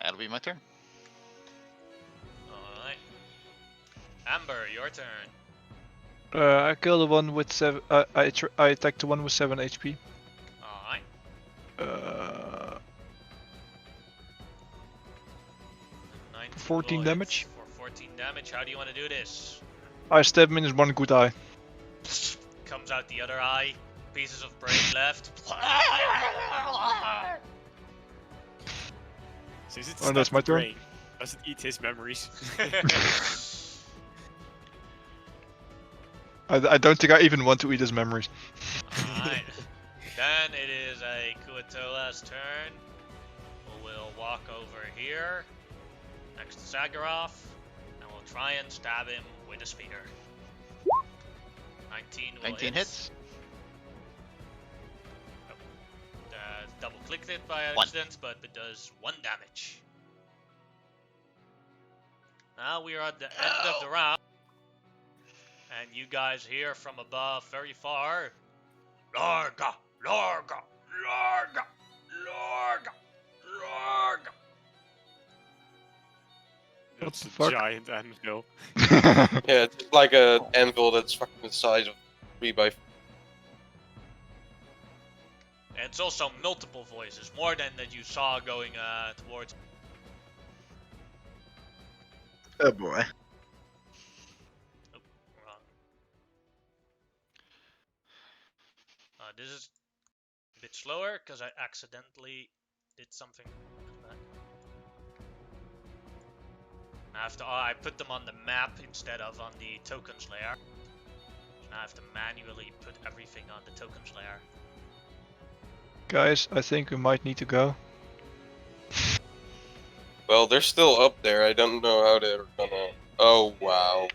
That'll be my turn. Alright. Amber, your turn. I killed the one with 7. I attacked the one with 7 HP. Alright. 19 14 bullets damage. For 14 damage, how do you want to do this? I stab him in his one good eye. Comes out the other eye. Pieces of brain left. Since it's Oh, that's my turn. brain, does it eat his memories? I don't think I even want to eat his memories. Alright. Then it is a Kuatoa's turn. We'll walk over here, next to Sakharov, and we'll try and stab him with a spear. 19 will 19 hit. hits. Double clicked it by One. accident, but it does 1 damage. Now we are at the end of the round. And you guys hear from above very far. Larga! Larga! Larga! Larga! Larga! What It's the a fuck? giant anvil. Yeah, it's like an anvil that's fucking the size of 3x4. And it's also multiple voices, more than that you saw going towards. Oh boy. Oh, wrong. This is a bit slower because I accidentally did something like that. I put them on the map instead of on the tokens layer. Now I have to manually put everything on the tokens layer. Guys, I think we might need to go. Well, they're still up there. I don't know how they're gonna. Oh wow.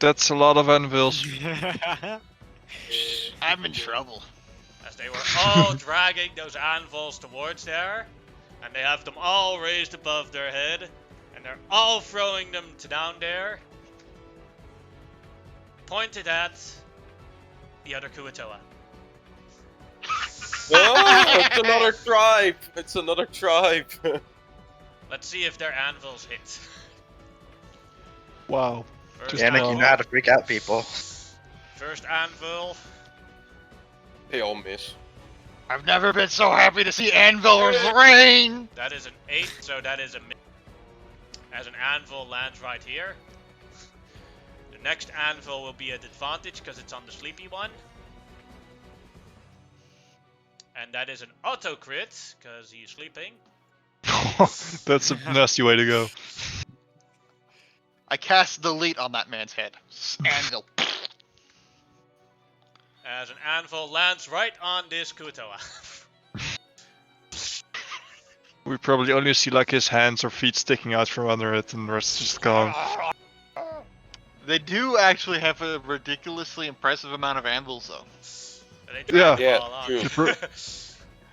That's a lot of anvils. I'm in trouble. As they were all dragging those anvils towards there, and they have them all raised above their head, and they're all throwing them to down there, pointed at the other Kuatoa. Oh, it's another tribe. It's another tribe. Let's see if their anvils hit. Wow. First Damn it, you know how to freak out people. First anvil. They all miss. I've never been so happy to see anvils rain! That is an 8, so that is a miss. As an anvil lands right here. The next anvil will be at advantage because it's on the sleepy one. And that is an auto crit because he's sleeping. That's a nasty way to go. I cast delete on that man's head. Anvil. As an anvil lands right on this Kuatoa. We probably only see like his hands or feet sticking out from under it, and the rest is just gone. They do actually have a ridiculously impressive amount of anvils, though. They try Yeah. to Yeah, fall on. true.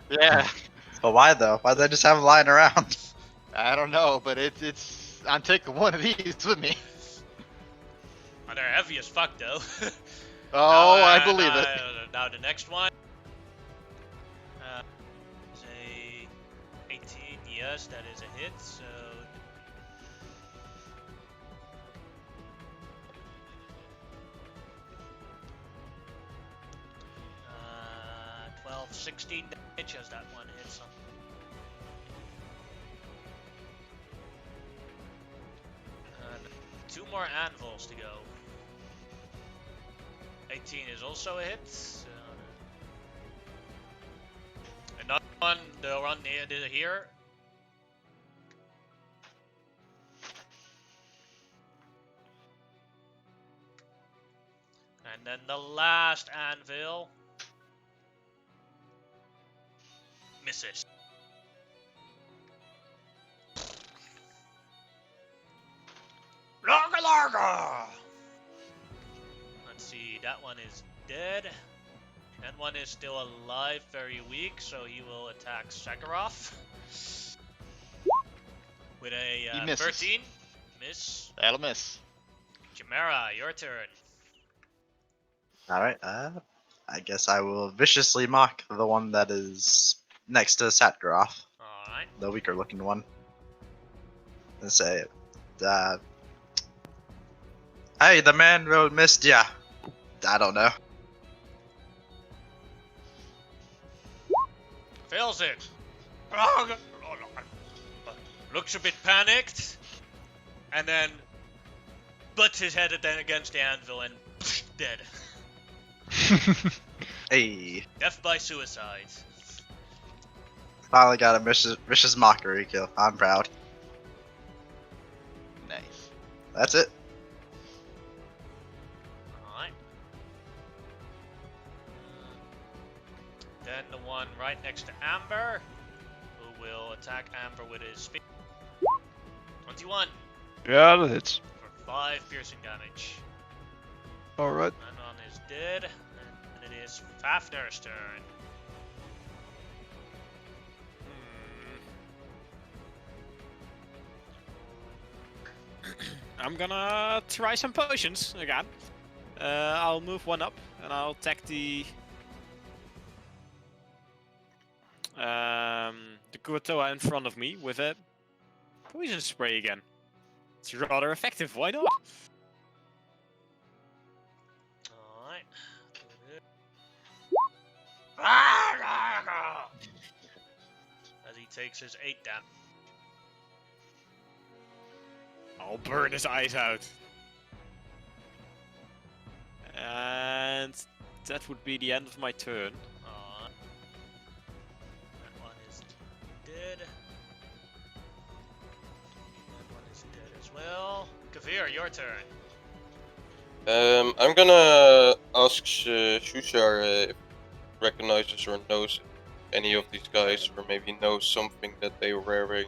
Yeah, But why though? Why do they just have them lying around? I don't know, but it's. I'm taking one of these with me. Oh, they're heavy as fuck though. Oh, Now, I believe it. Now the next one. Say 18. Yes, that is a hit. So. 12, 16 damage as that one hits him. And 2 more anvils to go. 18 is also a hit. Another one, they'll run near here. And then the last anvil misses. Larga larga! Let's see, that one is dead. That one is still alive, very weak, so he will attack Sakharov. With a He misses. 13. Miss. That'll miss. Chimera, your turn. Alright, I guess I will viciously mock the one that is next to Satgroth, Alright. the weaker looking one. And say, hey, the man who missed ya. I don't know. Fails it. Looks a bit panicked. And then butts his head against the anvil and dead. Hey, Death by suicide. finally got a vicious mockery kill. I'm proud. Nice. That's it. Alright. Then the one right next to Amber, who will attack Amber with his spear. 21 Yeah, that hits. for 5 piercing damage. Alright. That one is dead, and it is Fafner's turn. I'm gonna try some potions again. I'll move one up and I'll attack the Kuatoa in front of me with a poison spray again. It's rather effective. Why not? Alright. As he takes his 8 damage. I'll burn his eyes out. And that would be the end of my turn. Alright. That one is dead. That one is dead as well. Kavir, your turn. I'm gonna ask Shushar if he recognizes or knows any of these guys, or maybe knows something that they were wearing.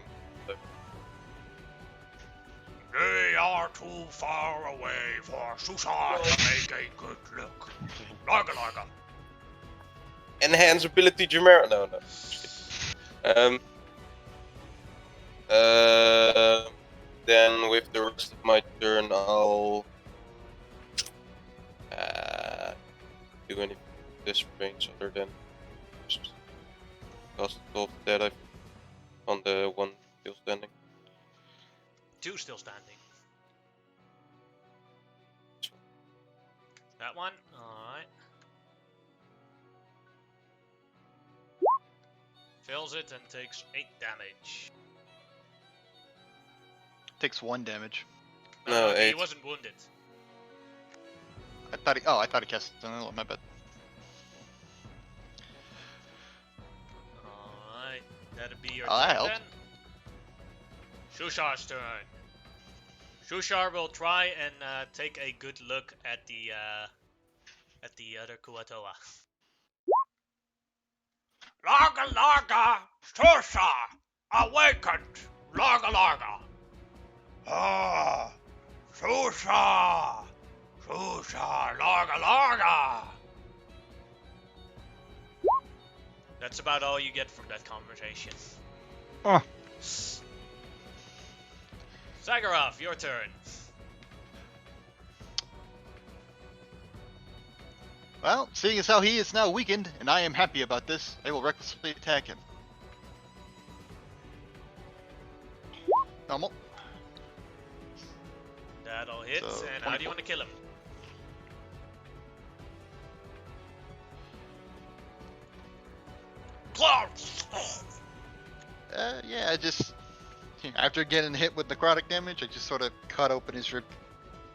They are too far away for Shusha to make a good look. Larga larga. Enhance ability Chimera. No. Then with the rest of my turn, I'll do anything this range other than just cast it off that I've on the one still standing. 2 still standing. That one? Alright. Fails it and takes 8 damage. Takes 1 damage. No, he 8. wasn't wounded. I thought he cast it. Oh, my bad. Alright. That'll be your Oh, that turn helped. then. Shushar's turn. Shushar will try and take a good look at the other Kuatoa. Larga larga, Shusha! Awakened! Larga larga! Ah! Shusha! Shusha! Larga larga! That's about all you get from that conversation. Ah. Zagorov, your turn. Well, seeing as how he is now weakened, and I am happy about this, I will recklessly attack him. Normal. That'll hit, So, and how do you 24. want to kill him? Yeah, I just after getting hit with necrotic damage, I just sort of cut open his rib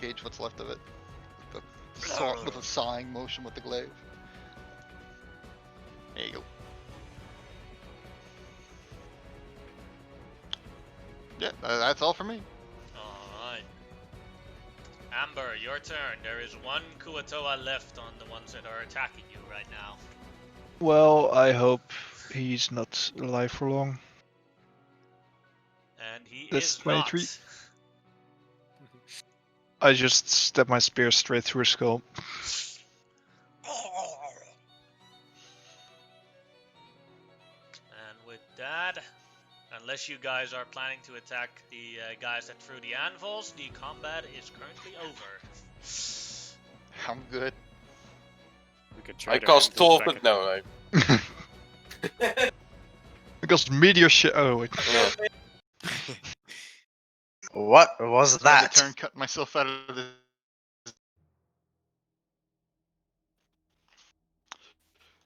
cage, what's left of it, with a sawing motion with the glaive. There you go. Yeah, that's all for me. Alright. Amber, your turn. There is one Kuatoa left on the ones that are attacking you right now. Well, I hope he's not alive for long. And he That's is 23. not. I just stab my spear straight through his skull. And with that, unless you guys are planning to attack the guys that threw the anvils, the combat is currently over. I'm good. We could try I to cast handle Tolp, back but no, Because meteor shit. Oh wait. yeah. What was Spend a that? turn cutting myself out of the.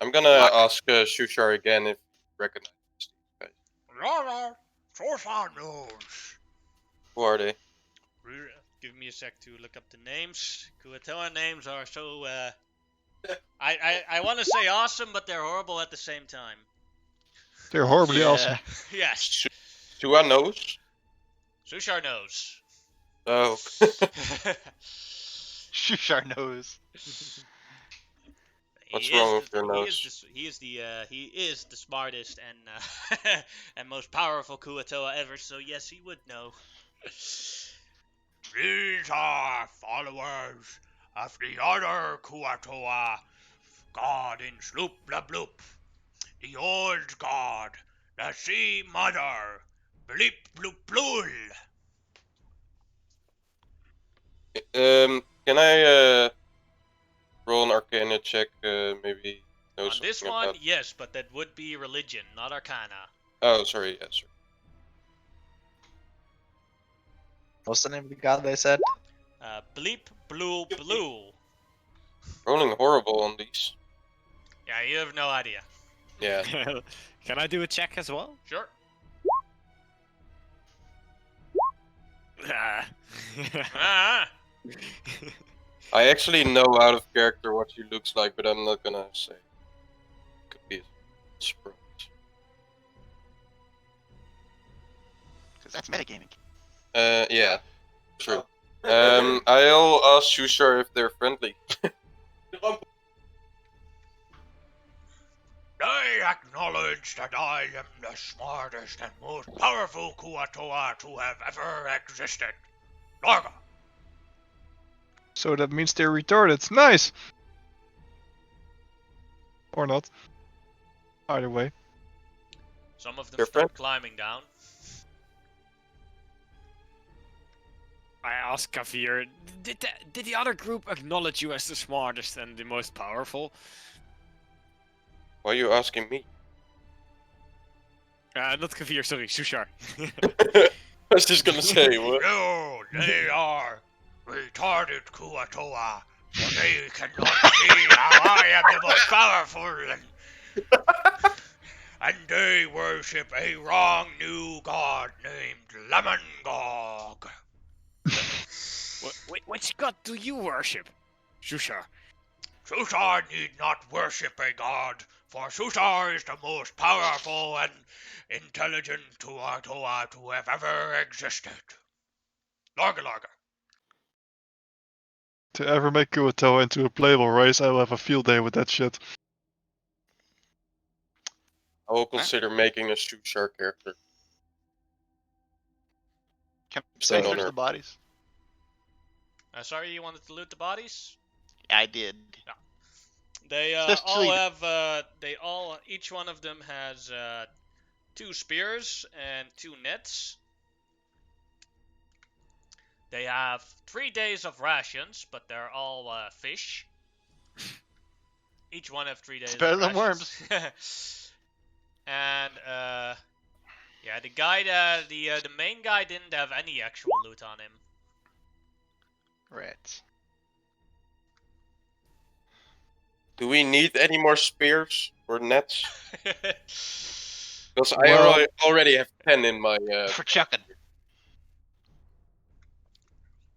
I'm gonna ask Shushar again if he recognizes these guys. Lara, Sorsa knows. Who are they? Give me a sec to look up the names. Kuatoa names are so, I want to say awesome, but they're horrible at the same time. They're horribly awesome. Yes. Shua knows? Sushar knows. Oh. Shushar knows. What's wrong with your nose? He is the smartest and and most powerful Kuatoa ever. So yes, he would know. These are followers of the other Kuatoa, God in Sloop La Bloop, the old god, the Sea Mother, Bleep Bloop Blool. Can I roll an Arcana check? Maybe know On this something one, about... yes, but that would be religion, not Arcana. Oh, sorry, yeah, sorry. What's the name of the god they said? Bleep Blue Blue. Rolling horrible on these. Yeah, you have no idea. Yeah. Can I do a check as well? Sure. Ah. Ah. I actually know out of character what she looks like, but I'm not gonna say. Could be a surprise. Because that's metagaming. Yeah. True. I'll ask Shushar if they're friendly. I acknowledge that I am the smartest and most powerful Kuatoa to have ever existed. Larga. So that means they're retarded. Nice! Or not. Either way. Some of them Your start friend? climbing down. I asked Kavir, did the other group acknowledge you as the smartest and the most powerful? Why are you asking me? Not Kavir, sorry, Sushar. I was just gonna say, what? No, they are retarded Kuatoa. So they cannot see how I am the most powerful and they worship a wrong new god named Lemongog. Which god do you worship? Sushar. Susar need not worship a god, for Susar is the most powerful and intelligent Kuatoa to have ever existed. Larga larga. To ever make Kuatoa into a playable race, I will have a field day with that shit. I will consider making a Shushar character. Can So- I search the bodies? Sorry, you wanted to loot the bodies? Yeah, I did. They Especially- all have. Each one of them has 2 spears and 2 nets. They have 3 days of rations, but they're all fish. Each one have 3 days. It's better of than rations. And yeah, the guy, the main guy didn't have any actual loot on him. Rats. Do we need any more spears or nets? Because I Well- already have 10 in my For chucking.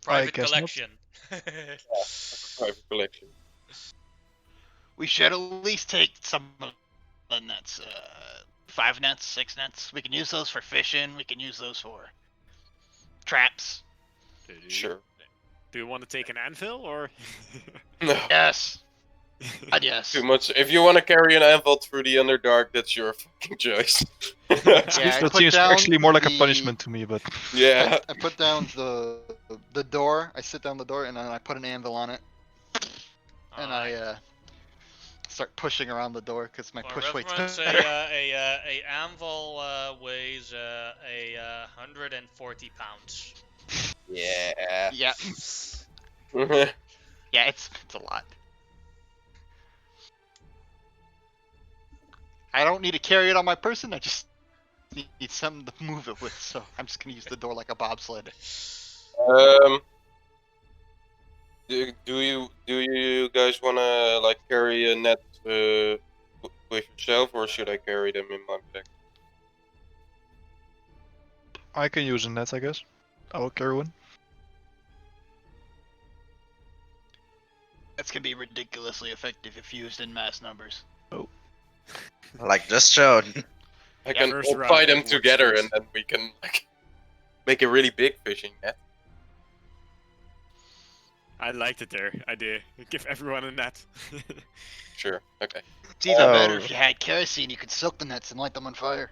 Private guess not. collection. private collection. We should at least take some of the nets. 5 nets, 6 nets. We can use those for fishing. We can use those for traps. Sure. Do you want to take an anvil or? No, Yes. Yes. too much. If you want to carry an anvil through the Underdark, that's your fucking choice. Yeah, I That put seems down actually more like a the- punishment to me, but Yeah. I put down the door. I sit down the door and then I put an anvil on it, and I start pushing around the door because my For push weight's reference, better. a anvil weighs 140 pounds. Yeah. Yeah, yeah, it's a lot. I don't need to carry it on my person. I just need something to move it with. So I'm just gonna use the door like a bobsled. Do you guys wanna like carry a net with yourself, or should I carry them in my bag? I can use a net, I guess. I will carry one. That's gonna be ridiculously effective if used in mass numbers. Like just showed. I can first all round, tie them everyone together, stays. and then we can like make a really big fishing net. I liked it there. Idea. Give everyone a net. Sure. Okay. It's even Oh. better if you had kerosene. You could soak the nets and light them on fire.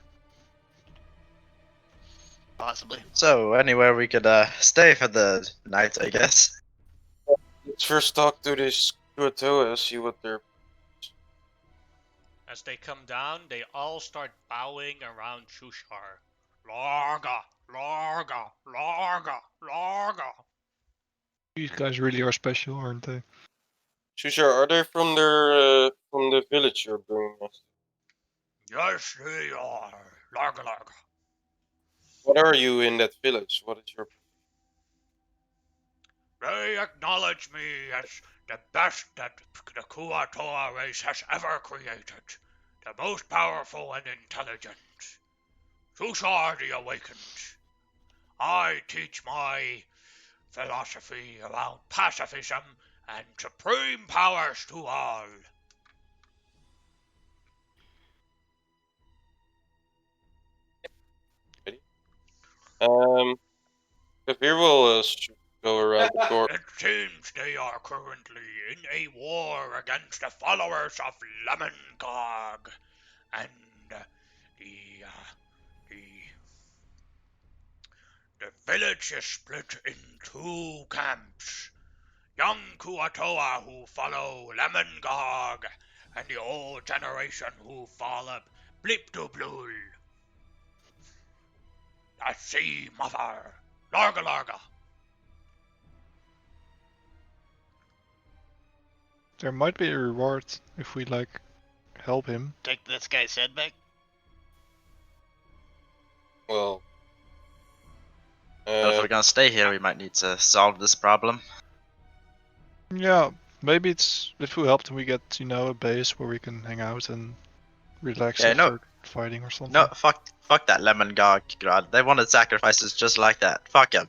Possibly. So anywhere we could stay for the night, I guess. Let's first talk to this Kuatoa, see what they're. As they come down, they all start bowing around Shushar. Larga, Larga, Larga, Larga. These guys really are special, aren't they? Shushar, are they from the village you're bringing us? Yes, they are. Larga, Larga. What are you in that village? What is your? They acknowledge me as the best that the Kuatoa race has ever created. The most powerful and intelligent. Shushar the Awakened. I teach my philosophy around pacifism and supreme powers to all. Kavir will go around the door. It seems they are currently in a war against the followers of Lemongog, and the village is split in 2 camps. Young Kuatoa who follow Lemongog, and the old generation who follow Blipdublul. The Sea Mother, Larga Larga. There might be a reward if we like help him. Take this guy's head back. Well. But if we're gonna stay here, we might need to solve this problem. Yeah, maybe it's if we help him, we get a base where we can hang out and relax Yeah, after no. fighting or something. No, fuck that lemon god. They wanted sacrifices just like that. Fuck him.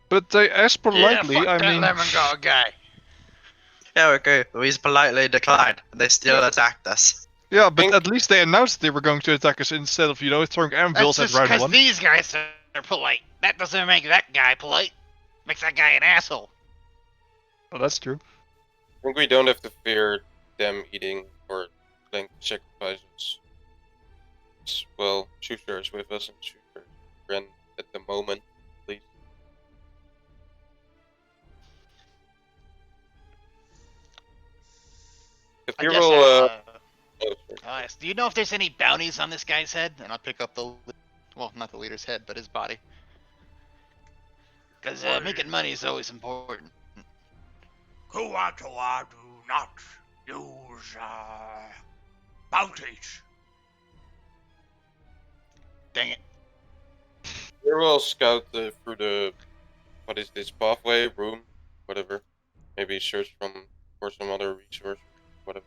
But they asked politely. Yeah, fuck I that mean, Lemongog guy. Yeah, okay. We politely declined. They still attacked us. yeah, but Think- at least they announced they were going to attack us instead of throwing That's anvils at just round because one. these guys are polite. That doesn't make that guy polite. Makes that guy an asshole. Oh, that's true. I think we don't have to fear them eating or playing sacrifices. Well, Shooter is with us, and Shooter ran at the moment, please. I You guess, roll. Oh, sorry. do you know if there's any bounties on this guy's head? And I'll pick up the, well, not the leader's head, but his body. Because making money is always important. Kuatua do not use bounties. Dang it. You will scout through the, what is this, pathway, room, whatever. Maybe search for some other resource, whatever.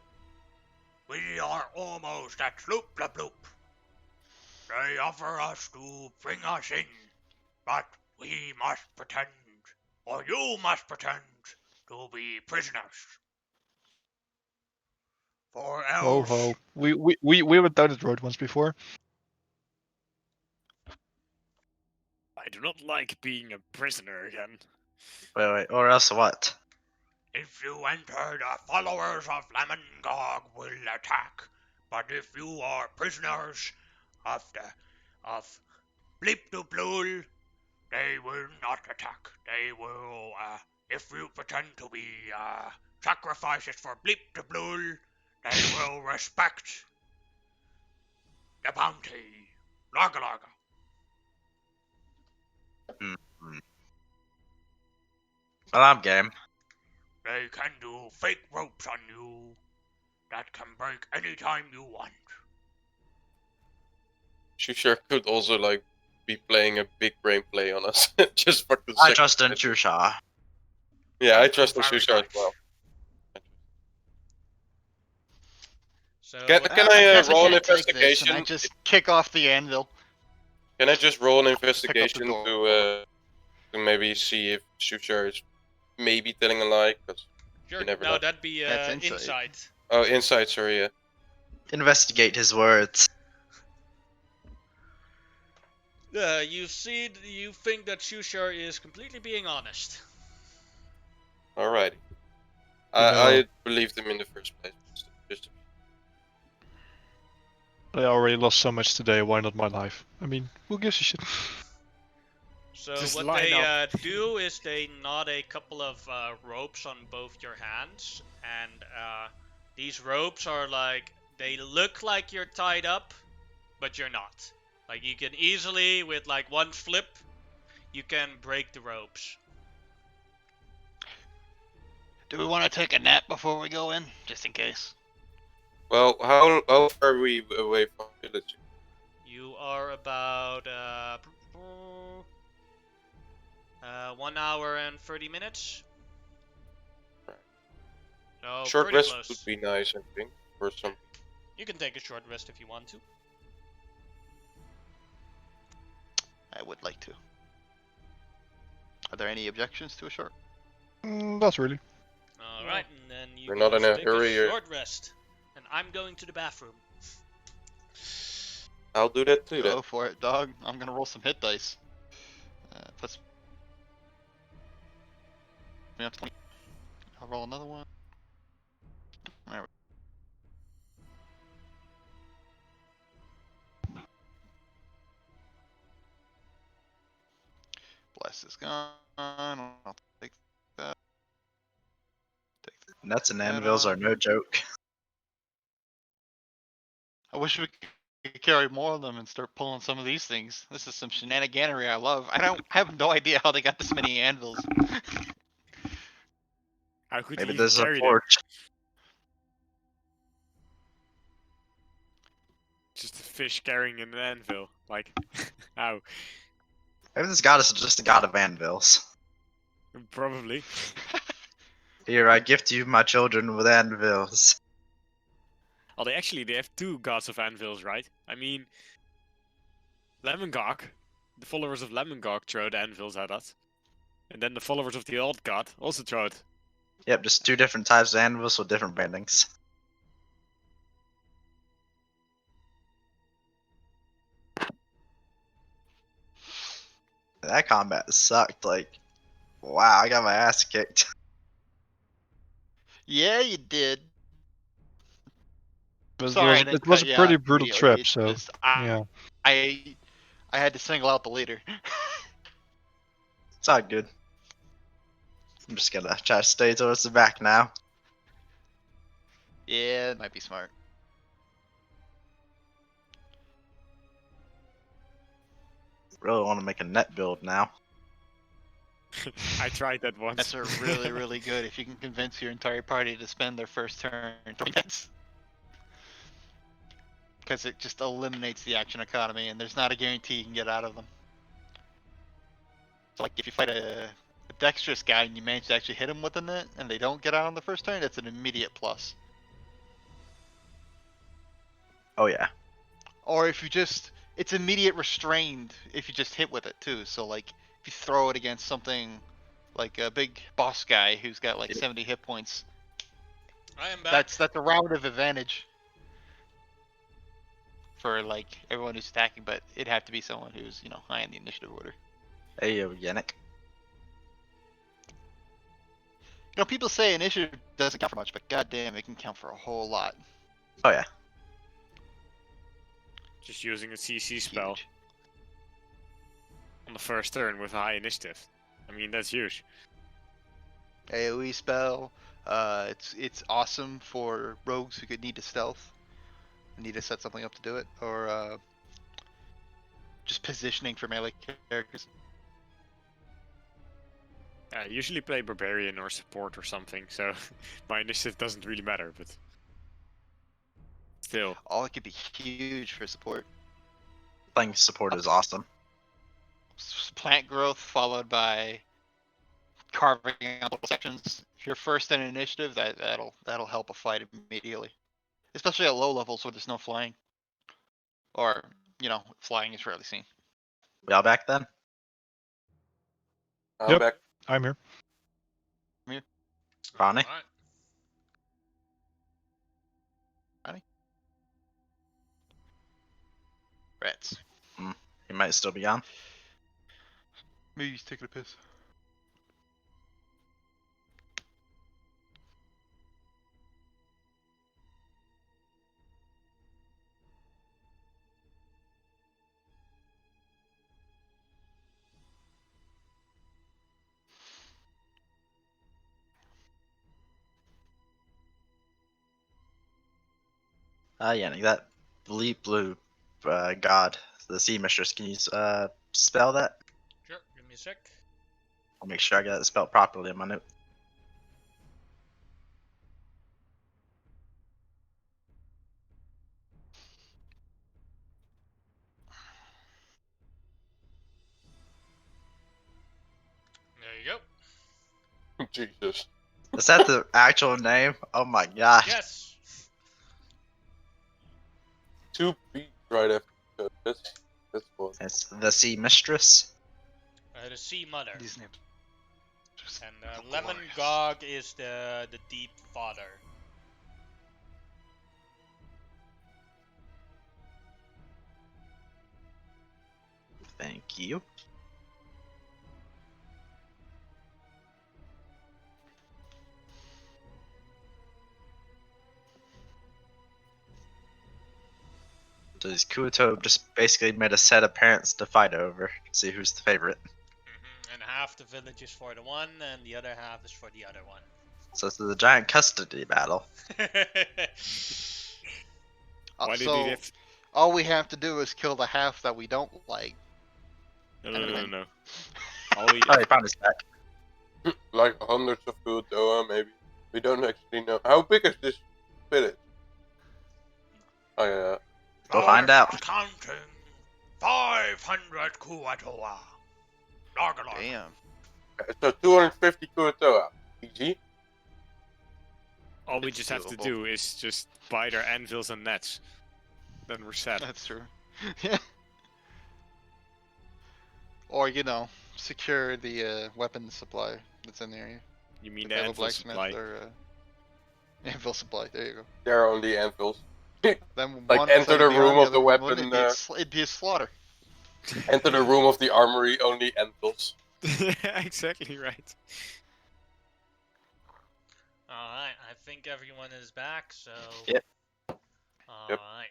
We are almost at Sloop La Bloop. They offer us to bring us in, but we must pretend, or you must pretend, to be prisoners. For Ho else, ho. We went down that road once before. I do not like being a prisoner again. Wait, or else what? if you enter, the followers of Lemongog will attack. But if you are prisoners of Bleep to Blul, they will not attack. They will, if you pretend to be sacrifices for Bleep to Blul, they will respect the bounty. Laga laga. Well, I'm game. They can do fake ropes on you that can break anytime you want. Shusha could also like be playing a big brain play on us, just for the I sake trust in of it. Shusha. Yeah, I Thank you trust in very Shusha as much. well. So Can, what- can I I guess roll an can't take this, investigation? and I just kick off the anvil. Can I just roll an Pick up the investigation door. to maybe see if Shusha is maybe telling a lie? 'Cause sure, you never no, know. that'd be That's insight. insight. Oh, insight, sorry, yeah. Investigate his words. You think that Shushar is completely being honest. Alrighty. You know- I believed him in the first place. Just I already lost so much today. Why not my life? I mean, who gives a shit? So Just what line they up. do is they knot a couple of ropes on both your hands, and these ropes are like, they look like you're tied up, but you're not. Like you can easily, with like one flip, you can break the ropes. Do we want to take a nap before we go in, just in case? well, how far are we away from the village? You are about 1 hour and 30 minutes. So Short pretty rest close. would be nice, I think, for some. You can take a short rest if you want to. I would like to. Are there any objections to a short? Not really. All right, and then you We're guys not in a take hurry a or- short rest, and I'm going to the bathroom. I'll do that too then. Go for it, dog. I'm gonna roll some hit dice. Puts me up 20. I'll roll another one. There we Bless is gone. I'll take that. Nuts and That anvils are on. no joke. I wish we could carry more of them and start pulling some of these things. This is some shenaniganery I love. I have no idea how they got this many anvils. How could Maybe you there's a carry them? forge. Just a fish carrying an anvil. Like, how? Maybe this goddess is just a god of anvils. Probably. Here, I gift you my children with anvils. Oh, they have two gods of anvils, right? I mean, Lemongog, the followers of Lemongog throw the anvils at us. And then the followers of the old god also throw it. Yep, just two different types of anvils with different brandings. That combat sucked. Like, wow, I got my ass kicked. Yeah, you did. But it was a pretty brutal trip, so yeah. I had to single out the leader. It's all good. I'm just gonna try to stay towards the back now. Yeah, it might be smart. Really want to make a net build now. I tried that once. That's are really, really good if you can convince your entire party to spend their first turn 3 nets. Because it just eliminates the action economy, and there's not a guarantee you can get out of them. So like if you fight a dexterous guy and you manage to actually hit him with a net, and they don't get out on the first turn, that's an immediate plus. Oh yeah. Or if you just, it's immediate restrained if you just hit with it too. So like if you throw it against something like a big boss guy who's got like 70 hit points, I am back. that's a round of advantage for like everyone who's attacking, but it'd have to be someone who's, you know, high in the initiative order. Hey, yo, Yannick. You know, people say initiative doesn't count for much, but goddamn, it can count for a whole lot. Oh yeah. Just using a CC spell Huge. on the first turn with high initiative. I mean, that's huge. AoE spell. It's awesome for rogues who could need to stealth, need to set something up to do it, or just positioning for melee characters. I usually play barbarian or support or something, so my initiative doesn't really matter, but still. Oh, it could be huge for support. Playing support is awesome. Plant growth followed by carving out little sections. If you're first in initiative, that'll help a fight immediately, especially at low levels where there's no flying, or you know, flying is rarely seen. We all back then? I'm Yep. back. I'm here. Ronnie? Alright. Rats. He might still be on. Maybe he's taking a piss. Yannick, that bleep blue god, the sea mistress, can you spell that? Sure, give me a sec. I'll make sure I get it spelled properly in my note. There you go. Jesus. Is that the actual name? Oh my gosh. Yes. 2 beats right after. That's fun. It's the sea mistress. The Sea Mother. These names. Just And glorious. Lemon Gog is the Deep Father. Thank you. So these Kuoto just basically made a set of parents to fight over, see who's the favorite. And half the village is for the one, and the other half is for the other one. So it's a giant custody battle. Why did So he have... all we have to do is kill the half that we don't like. No. All we... Oh, he found his back. Like hundreds of Kuotoa, maybe. We don't actually know. How big is this village? Oh yeah. We'll find out. Counting 500 Kuatoa. Nargalog. Damn. So 250 Kuotoa. Easy. All we It's just have to doable. do is just buy their anvils and nets. Then we're set. That's true. Yeah. Or, you know, secure the weapons supply that's in the area. You mean If the they have a anvil blacksmith supply? or anvil supply. There you go. There are only anvils. Then Like, one enter side the would be on, room of other the one weapon, wouldn't. It'd be a slaughter. Enter the room of the armory, only anvils. Exactly right. Alright, I think everyone is back, so... Yep. Alright.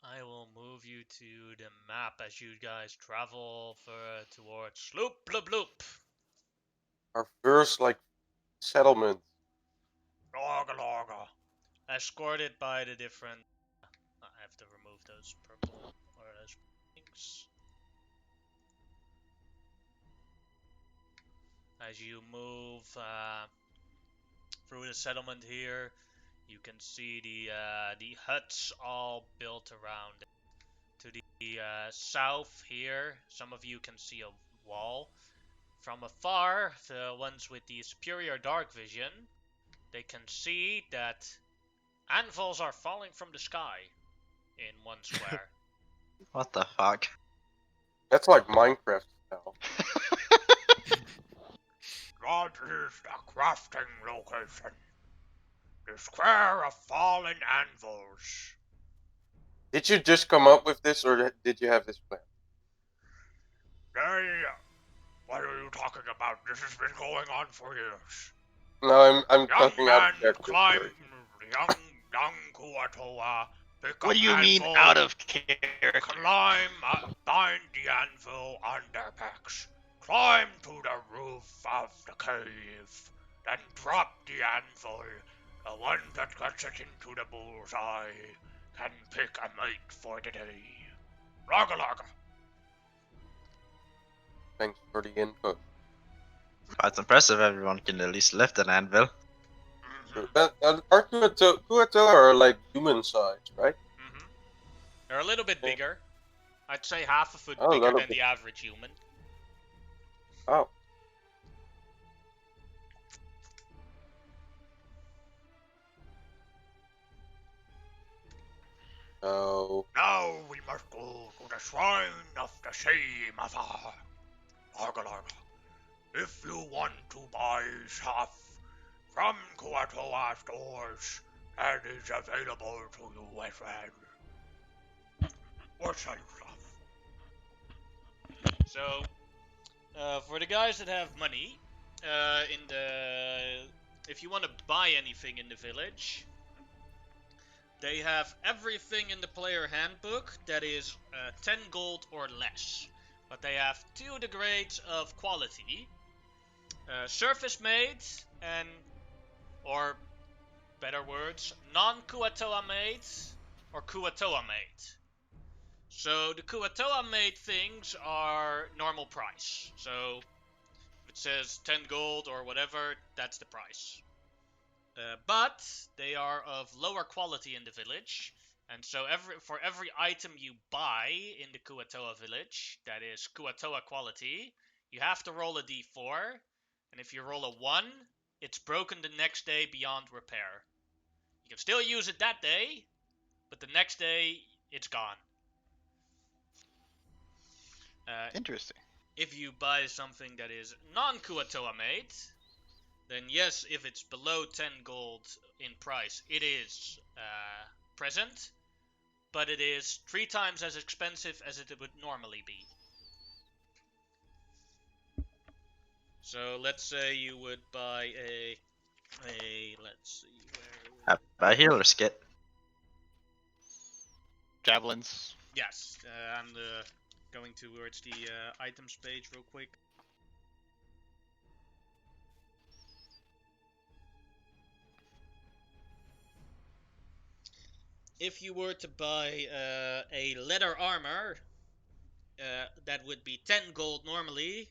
I will move you to the map as you guys travel towards Sloop Bloop Bloop. Our first, like, settlement. escorted by the different. I have to remove those purple or those things. As you move through the settlement here, you can see the huts all built around it. To the south here, some of you can see a wall. From afar, the ones with the superior dark vision, they can see that anvils are falling from the sky in one square. What the fuck? That's like Minecraft now. That is the crafting location. The square of fallen anvils. Did you just come up with this, or did you have this plan? What are you talking about? This has been going on for years. No, I'm Young talking out man of character. climb, Sorry. young Kuatoa, pick What up do you mean anvil, out of character? climb, bind the anvil on their backs, climb to the roof of the cave, then drop the anvil. The one that gets it into the bullseye can pick a mate for the day. Laga laga. Thanks for the input. Quite impressive everyone can at least lift an anvil. Our Kuatoa are like human sized, right? They're a little bit bigger. I'd say half a foot Oh, a bigger little than bit. the average human. Oh. So, Now we must go to the shrine of the same Afar. Larga larga. If you want to buy stuff from Kuatoa stores, that is available to you as well. Or sell stuff. So, for the guys that have money, if you want to buy anything in the village, they have everything in the player handbook that is 10 gold or less. But they have two grades of quality. Surface made and, or better words, non-Kuatoa made or Kuatoa made. So the Kuatoa made things are normal price. So if it says 10 gold or whatever, that's the price. But they are of lower quality in the village. And so for every item you buy in the Kuatoa village, that is Kuatoa quality, you have to roll a d4. And if you roll a 1, it's broken the next day beyond repair. You can still use it that day, but the next day, it's gone. Interesting. If you buy something that is non-Kuatoa made, then yes, if it's below 10 gold in price, it is present, but it is 3 times as expensive as it would normally be. So let's say you would buy a let's see, where would A healer's kit. Javelins. Yes, I'm going towards the items page real quick. If you were to buy a leather armor, that would be 10 gold normally.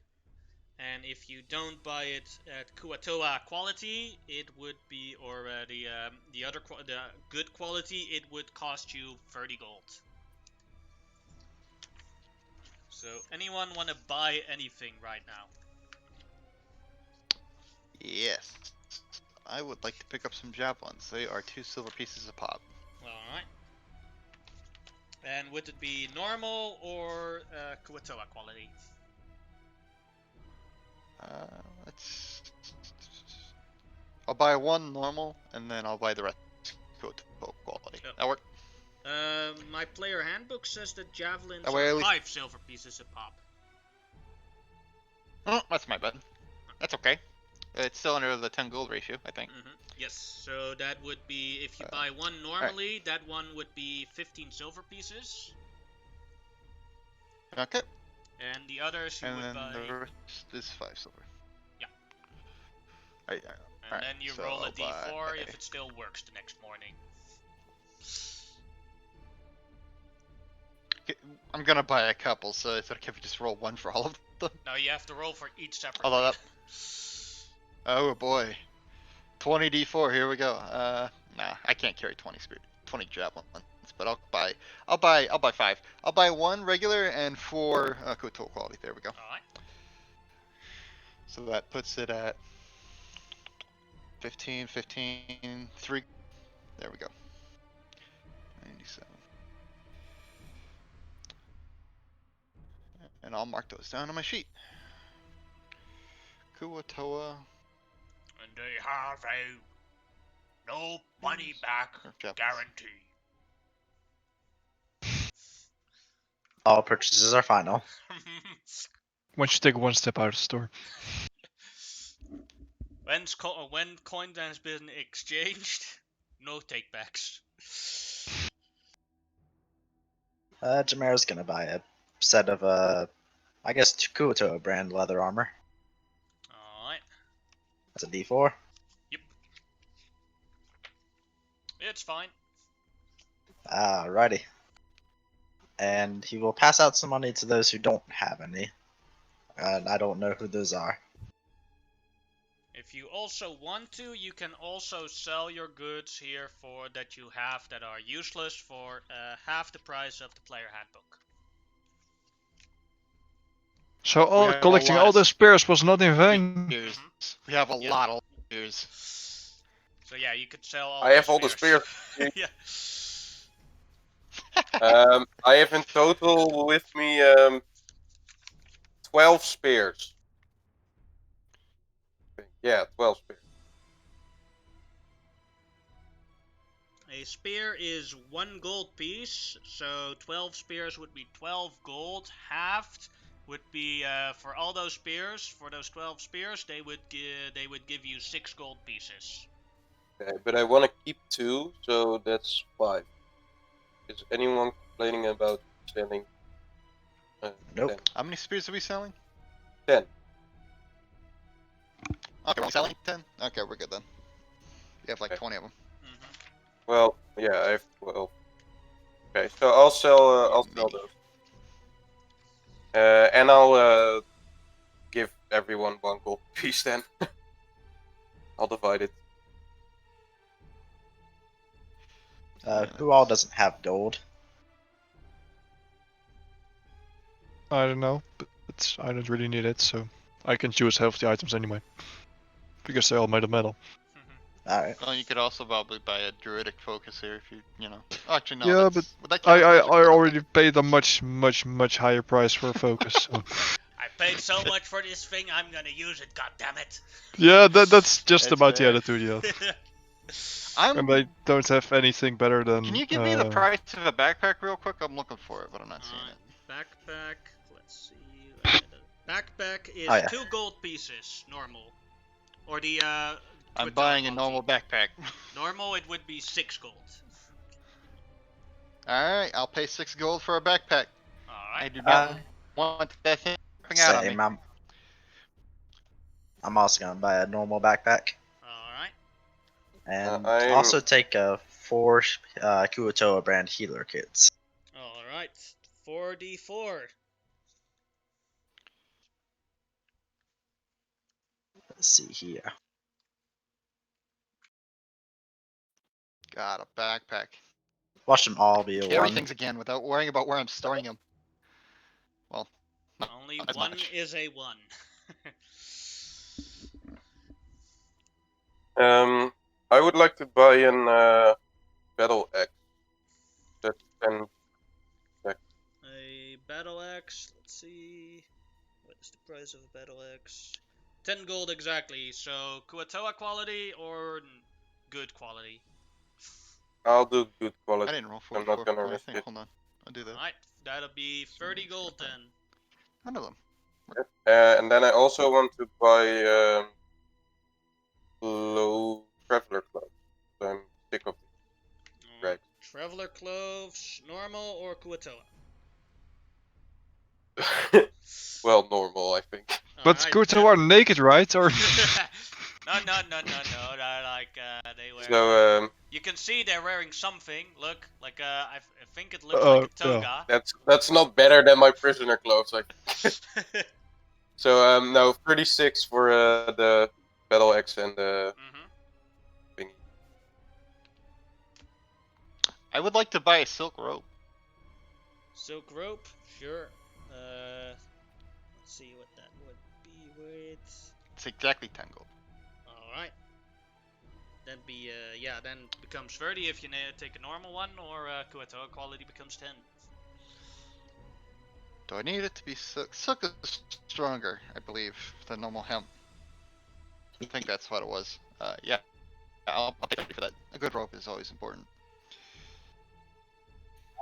And if you don't buy it at Kuatoa quality, it would be, or the good quality, it would cost you 30 gold. So anyone want to buy anything right now? Yes. I would like to pick up some javelins. They are 2 silver pieces a pop. Alright. And would it be normal or Kuatoa quality? Let's. I'll buy 1 normal, and then I'll buy the rest quality. Oh. That work? My player handbook says that javelins That way at are least- 5 silver pieces a pop. Oh, that's my bad. That's okay. It's still under the 10 gold ratio, I think. Yes, so that would be, if you buy one normally, that one would be 15 silver pieces. Okay. And the others you And would then buy. the rest is 5 silver. Yeah. Right. And Alright, then you so roll a I'll d4 buy- if it still works the next morning. I'm gonna buy a couple, so it's okay if we just roll one for all of them. No, you have to roll for each separate. Although that... Oh boy. 20 d4, here we go. Nah, I can't carry 20 javelins, but I'll buy 5. I'll buy 1 regular and 4 total quality. There we go. Alright. So that puts it at 15, 3. There we go. 97. And I'll mark those down on my sheet. Kuatoa. And they have a no money back Japanese. guarantee. All purchases are final. Once you take one step out of the store. When coin has been exchanged, no takebacks. Jamera's gonna buy a set of I guess Kuoto brand leather armor. Alright. That's a D4. Yep. It's fine. Alrighty. And he will pass out some money to those who don't have any. And I don't know who those are. If you also want to, you can also sell your goods here for that you have that are useless for half the price of the player handbook. So We have a collecting lot all of those spears was not in vain. Spears. We have a Yeah. lot of spears. So yeah, you could sell all. I have all the spears. Yeah. I have in total with me 12 spears. Yeah, 12 spears. A spear is 1 gold piece, so 12 spears would be 12 gold. Halved would be for all those spears. For those 12 spears, they would give you 6 gold pieces. Okay, but I want to keep 2, so that's 5. Is anyone complaining about selling? Nope. 10? How many spears are we selling? 10. Okay, we're selling 10? Okay, we're good then. We have like Okay. 20 of them. Well, yeah, I have 12. Okay, so I'll sell those. And I'll give everyone 1 gold piece then. I'll divide it. Who all doesn't have gold? I don't know, but I don't really need it, so I can choose half the items anyway. Because they're all made of metal. Alright. Well, you could also probably buy a druidic focus here if you know. Actually, no. Yeah, that's- would that I count as magic? already paid a much higher price for a focus. So. I paid so much for this thing, I'm gonna use it. God damn it! Yeah, that's just That's about the fair. attitude, yeah. I'm. And I don't have anything better than. Can you give me the price of a backpack real quick? I'm looking for it, but I'm not seeing it. Backpack. Let's see. Backpack is Oh, yeah. 2 gold pieces, normal. Or the I'm Twitter buying a emoji. normal backpack. Normal, it would be 6 gold. Alright, I'll pay 6 gold for a backpack. I Alright. do not want that thing dropping out on me. Same. I'm also gonna buy a normal backpack. Alright. And I'm- also take 4 Kuotoa brand healer kits. Alright. 4d4. Let's see here. Got a backpack. Watch them all be a Carry 1. things again without worrying about where I'm storing them. Well, Only not as 1 much. is a 1. I would like to buy an battle axe. That's 10. A battle axe. Let's see. What is the price of a battle axe? 10 gold exactly. So Kuatoa quality or good quality? I'll do good I quality. didn't roll I'm 44 not gonna for risk anything. it. Hold on. I'll do that. Alright. That'll be 30 gold then. None of them. And then I also want to buy low traveler clothes. I'm sick of Alright. Traveler clothes, normal or Kuatoa? well, normal, I think. But Alright, Kuto are naked, right? Or no, No. They're like they wear. So You can see they're wearing something. Look, like I think it looks like a toga. that's not better than my prisoner clothes. So no, 36 for the battle axe and the thingy. I would like to buy a silk rope. Silk rope, sure. Let's see what that would be with. It's exactly 10 gold. All right. Then be then becomes 30 if you take a normal one, or Kuatoa quality becomes 10. Do I need it to be silk? Silk is stronger, I believe, than normal hemp. I think that's what it was. Yeah. I'll pay 30 for that. A good rope is always important.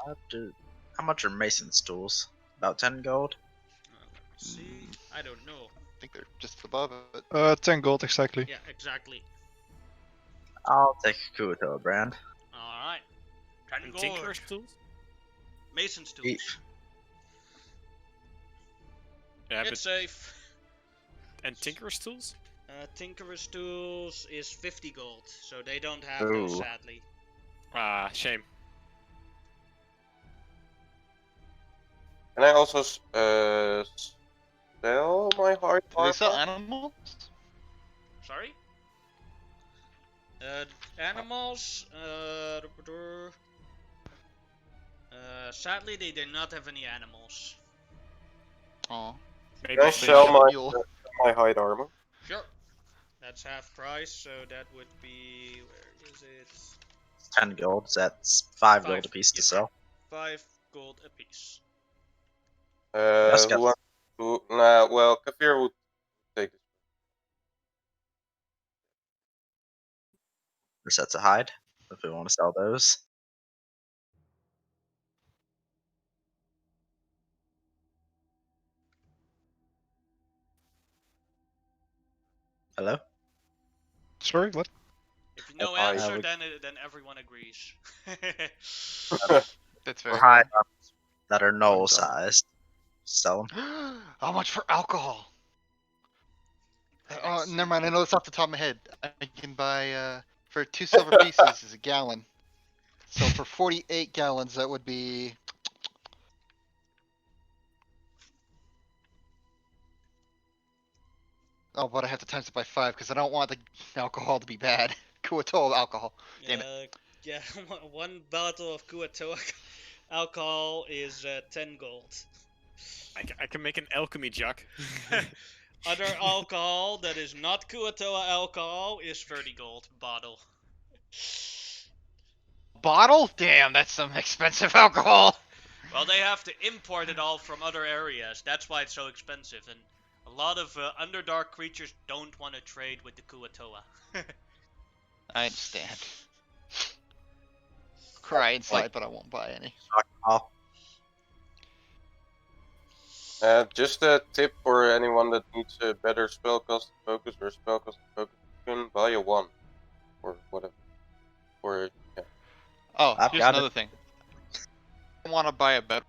How much are Mason's tools? About 10 gold? Let me see. I don't know. I think they're just above it. 10 gold exactly. Yeah, exactly. I'll take a Kuatoa brand. All right. 10 And gold. Tinker's tools? Mason's tools. Yeah, It's but safe. and Tinker's tools? Tinker's tools is 50 gold, so they don't have those, Ooh. sadly. Ah, shame. Can I also sell my hard Do they sell armor? animals? Sorry? Animals, sadly they do not have any animals. Oh. Maybe Can I if they sell should- my hide armor? Sure. That's half price, so that would be, where is it? 10 gold, so that's 5 Five, gold a piece to yeah. sell. 5 gold apiece. That's Who got- wants to? Nah, well, Kafir would take this. Or sets of hide, if we want to sell those. Hello? Sorry, what? If no I- answer, we- then everyone agrees. That's Or very hide cool. that are null What done? sized. Sell them. How much for alcohol? Oh, never mind. I know this off the top of my head. I can buy for 2 silver pieces is a gallon. So for 48 gallons, that would be. Oh, but I have to times it by 5 because I don't want the alcohol to be bad. Kuatoa alcohol. Damn it. Yeah, one bottle of Kuatoa alcohol is 10 gold. I can make an alchemy jug. Other alcohol that is not Kuatoa alcohol is 30 gold bottle. Bottle? Damn, that's some expensive alcohol. Well, they have to import it all from other areas. That's why it's so expensive. And a lot of Underdark creatures don't want to trade with the Kuatoa. I understand. Cry inside, but I won't buy any. Alcohol. Just a tip for anyone that needs a better spellcasting focus or spellcasting focus, you can buy a 1 or whatever. Or yeah. Oh, I've here's got it. another thing. I want to buy a bed.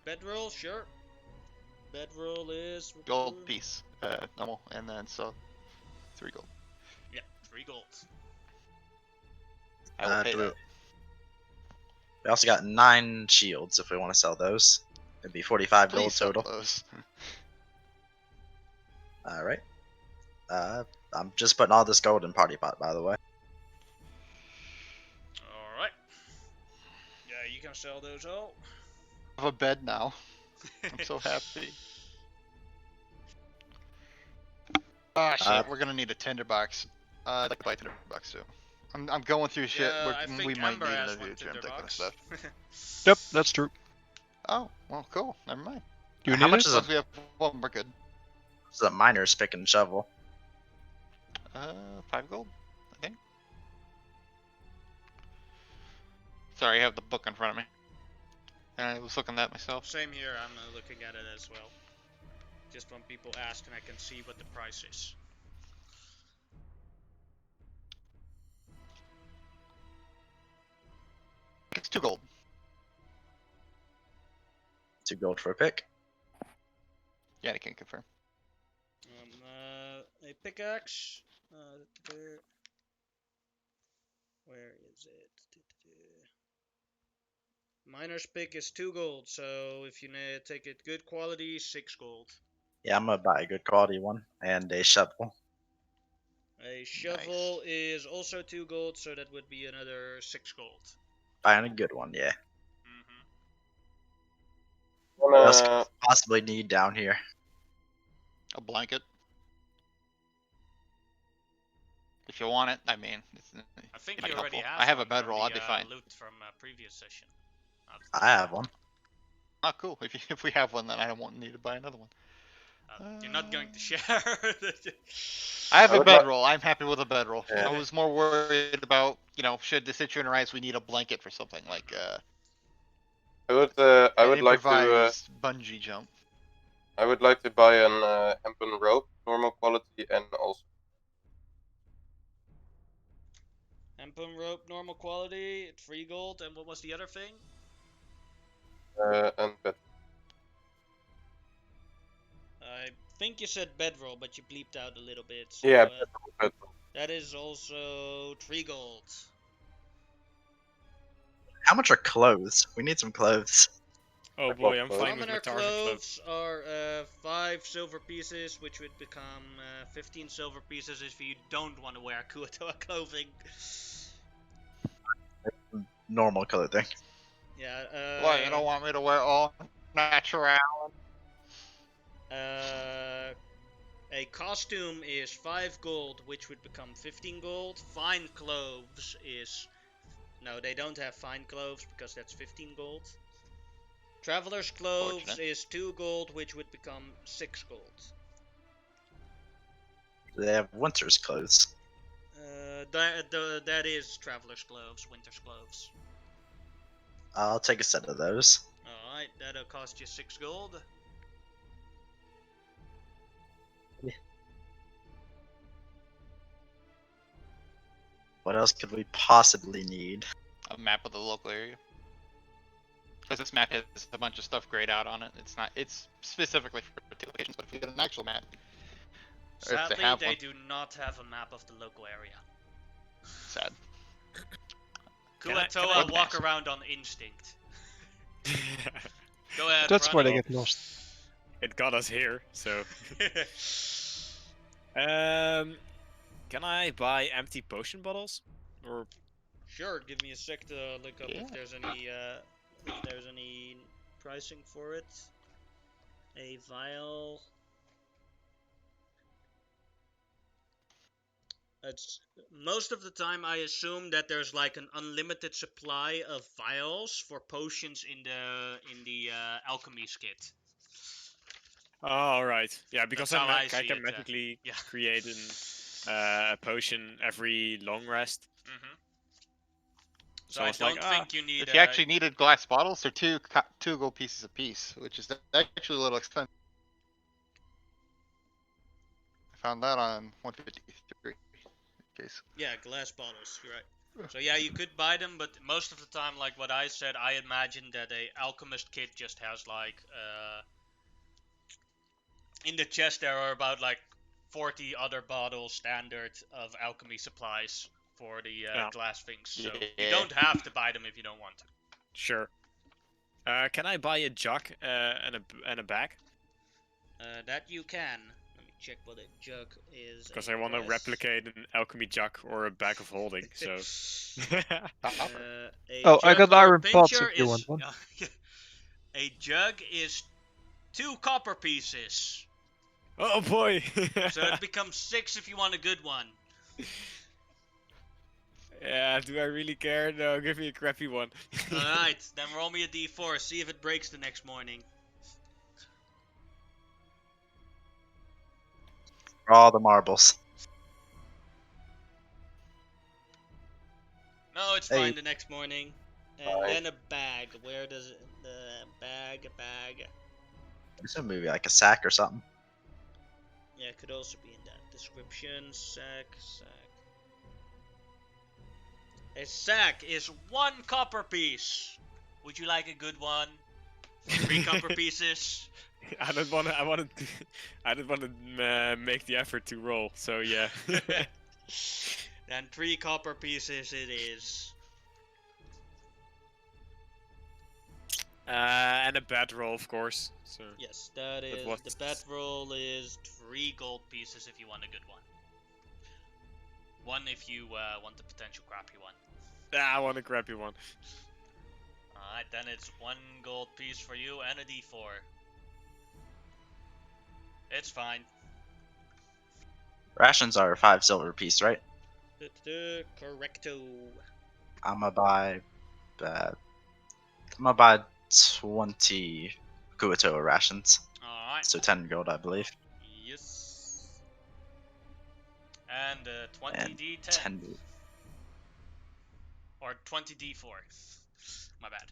Bedroll, sure. Bedroll is Gold piece. Normal. And then so 3 gold. Yeah, 3 gold. I will pay do that. We also got 9 shields if we want to sell those. It'd be 45 gold Please sell total. those. Alright. I'm just putting all this gold in party pot, by the way. Alright. Yeah, you can sell those all. I have a bed now. I'm so happy. Ah, shit. We're gonna need a tinderbox. I'd like to buy a tinderbox too. I'm going through shit. Yeah, I we think might Ember need has a one new gym, that kind of tinderbox. stuff. Yep, that's true. Oh, well, cool. Never mind. Do you How need much it? is Once we have one, we're good. This is a miner's pick and shovel. 5 gold, I think. Sorry, I have the book in front of me. And I was looking at that myself. Same here, I'm looking at it as well. Just when people ask and I can see what the price is. It's 2 gold. 2 gold for a pick. Yeah, I can confirm. a pickaxe. Where is it? Miner's pick is 2 gold, so if you take it good quality, 6 gold. Yeah, I'm gonna buy a good quality one and a shovel. A shovel is also 2 gold, so that would be another 6 gold. Buying a good one, yeah. Mm-hmm. What else could we possibly need down here? A blanket. If you want it, I mean, I think it'd you be already helpful. have I have a one bedroll. from I'd be the, fine. loot from a previous session. I have one. Oh, cool. If we have one, then I won't need to buy another one. You're not going to share. I have I a would like- bedroll. I'm happy with a bedroll. Yeah. I was more worried about, should the situation arise, we need a blanket for something like I would an like to improvised bungee jump. I would like to buy an hempen rope, normal quality, and also Hempen rope, normal quality, 3 gold, and what was the other thing? and bed. I think you said bedroll, but you bleeped out a little bit. So, Yeah, bedroll. that is also 3 gold. How much are clothes? We need some clothes. Oh boy, I'm Clothes. fine with my Commoner Tarzan clothes. clothes are 5 silver pieces, which would become 15 silver pieces if you don't want to wear Kuatoa clothing. Normal clothing. Yeah. What, you don't want me to wear all natural? A costume is 5 gold, which would become 15 gold. Fine clothes is... No, they don't have fine clothes, because that's 15 gold. Traveler's clothes Fortunate. is 2 gold, which would become 6 gold. They have winter's clothes. That is Traveler's clothes, winter's clothes. I'll take a set of those. Alright, that'll cost you 6 gold. What else could we possibly need? A map of the local area. Because this map has a bunch of stuff grayed out on it. It's specifically for two locations, but if you get an actual map, or if they Sadly, have they one, do not have a map of the local area. sad. Can I Kuatoa walk pass? around on instinct. Go ahead, That's where they Ronnie. get lost. It got us here, so. Can I buy empty potion bottles? Or Sure, give me a sec to look up Yeah. if there's any pricing for it. A vial. It's most of the time I assume that there's like an unlimited supply of vials for potions in the alchemy's kit. oh, right, yeah, because That's how I I see can it, magically yeah. create a potion every long rest. Mm-hmm. So So I it's like, don't think you need. If you actually needed glass bottles, they're two gold pieces a piece, which is actually a little expensive. I found that on 153. Case. Yeah, glass bottles. You're right. So yeah, you could buy them, but most of the time, like what I said, I imagine that a alchemist kit just has like in the chest there are about like 40 other bottles standard of alchemy supplies for the glass things. So you Yeah. don't have to buy them if you don't want to. Sure. Can I buy a jug and a bag? That you can. Let me check what a jug is. Because I want to replicate an alchemy jug or a bag of holding. So. Oh, I jug got or a iron pots pincher if you is- want one. A jug is 2 copper pieces. Oh boy! So it becomes 6 if you want a good one. Yeah, do I really care? No, give me a crappy one. Alright, then roll me a d4, see if it breaks the next morning. All the marbles. No, it's Hey. fine the next morning. And Fine. then a bag. Where does it... The bag. It's gonna be like a sack or something. Yeah, it could also be in that description. Sack. A sack is 1 copper piece. Would you like a good one? 3 copper pieces. I don't want to. I don't want to make the effort to roll. So yeah. Then 3 copper pieces it is. And a bad roll, of course. So Yes, that is. what- The bad roll is 3 gold pieces if you want a good one. 1 if you want the potential crappy one. I want a crappy one. Alright, then it's 1 gold piece for you and a d4. It's fine. Rations are 5 silver piece, right? Correcto. I'm gonna buy 20 Kuatoa rations. Alright. So 10 gold, I believe. Yes. And 20 And d10. 10. Or 20 d4. My bad.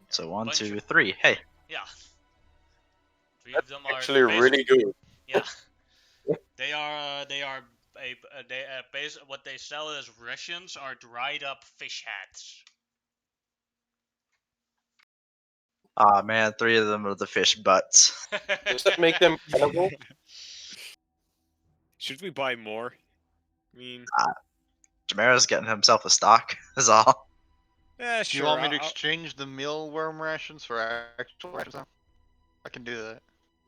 So 1, Bunch 2, of- 3. Hey, Yeah. 3 of them are Actually, really good. Yeah. They are what they sell as rations are dried up fish hats. aw man, 3 of them are the fish butts. Does that make them cannibal? Should we buy more? I mean, Jamera's getting himself a stock, is all. yeah, Do sure. you want me to I'll- exchange the mealworm rations for actual rations now? I can do that.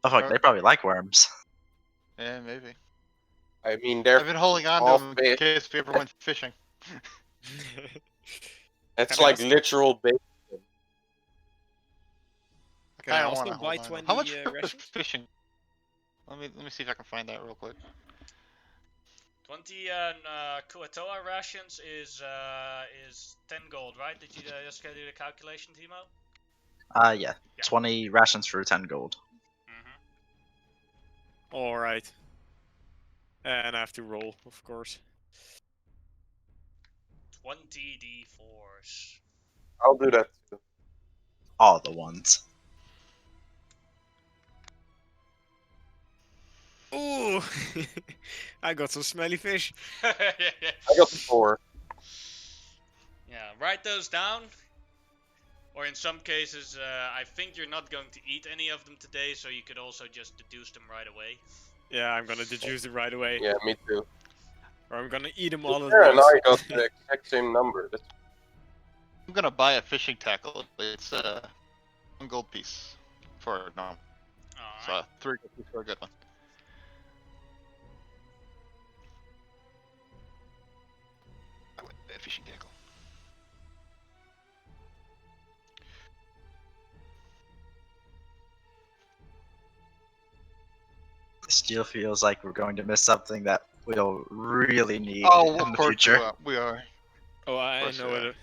Oh fuck, they probably like worms. Yeah, maybe. I mean, they're I've been holding on all to them in fish. case we ever went fishing. It's Can I like also- literal bacon. Can I don't also wanna buy hold on to 20 them. How much for rations? fishing? Let me see if I can find that real quick. 20 Kuatoa rations is 10 gold, right? Did you just do the calculation, Timo? Yeah. Yeah. 20 rations for 10 gold. Mm-hmm. All right. And I have to roll, of course. 20 d4s. I'll do that too. All the ones. Ooh, I got some smelly fish. I got 4. Yeah, write those down. Or in some cases, I think you're not going to eat any of them today, so you could also just deduce them right away. Yeah, I'm gonna deduce it right away. Yeah, me too. Or I'm gonna eat them all at Sarah and once. I got the exact same number. That's I'm gonna buy a fishing tackle. It's 1 gold piece for no, so Alright. 3 gold piece for a good one. I would buy a fishing tackle. It still feels like we're going to miss something that we'll really need Oh, in of the course future. we are. Oh, I course know we it. are.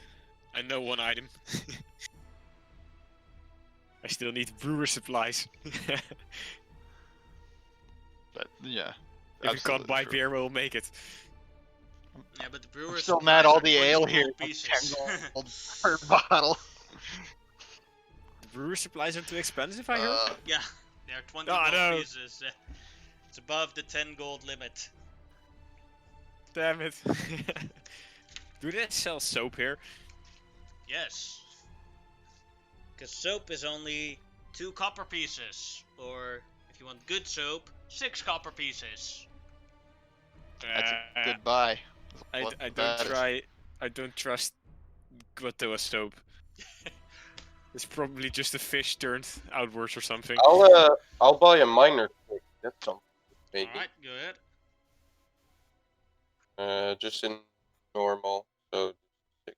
I know one item. I still need brewer supplies. If But yeah. we can't absolutely buy true. beer, we'll make it. Yeah, but the I'm brewer's still mad supplies all are the 20 ale gold here is like pieces. 10 gold per bottle. The brewer supplies are too expensive, I heard. Yeah, they're 20 Oh, gold no. pieces. It's above the 10 gold limit. Damn it. Do they sell soap here? Yes. Because soap is only 2 copper pieces. Or, if you want good soap, 6 copper pieces. That's a good buy. What I don't that is. try. I don't trust Guatoa soap. It's probably just a fish turned outwards or something. I'll buy a miner stick. That's something. Maybe. Alright, go ahead. Just in normal. So 6.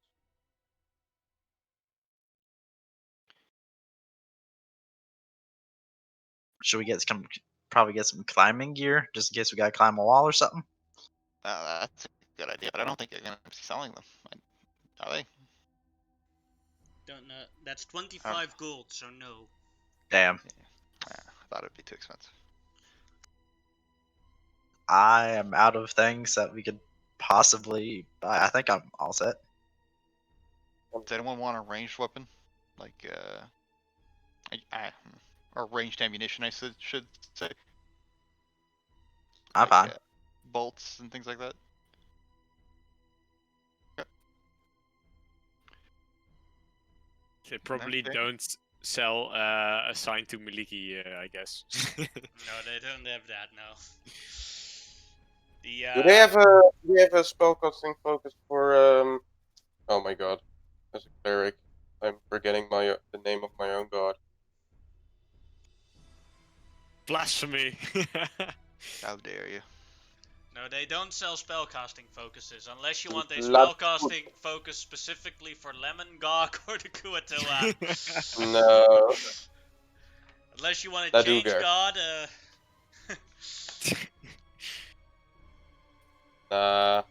Should we probably get some climbing gear just in case we gotta climb a wall or something? That's a good idea, but I don't think they're gonna be selling them. Are they? Don't know. That's 25 gold, so no. Damn. I thought it'd be too expensive. I am out of things that we could possibly buy. I think I'm all set. Does anyone want a ranged weapon? Like, or ranged ammunition, I should say. I'm Like, fine. Bolts and things like that. They probably fair. don't sell a sign to Miliki, I guess. No, they don't have that. No. The Do they have a spellcasting focus for Oh my god, as a cleric, I'm forgetting the name of my own god. Blasphemy! How dare you? No, they don't sell spellcasting focuses unless you want a La- spellcasting focus specifically for Lemon Gog or the Kuatoa. No. Unless you want to La change Duger. God. Nah,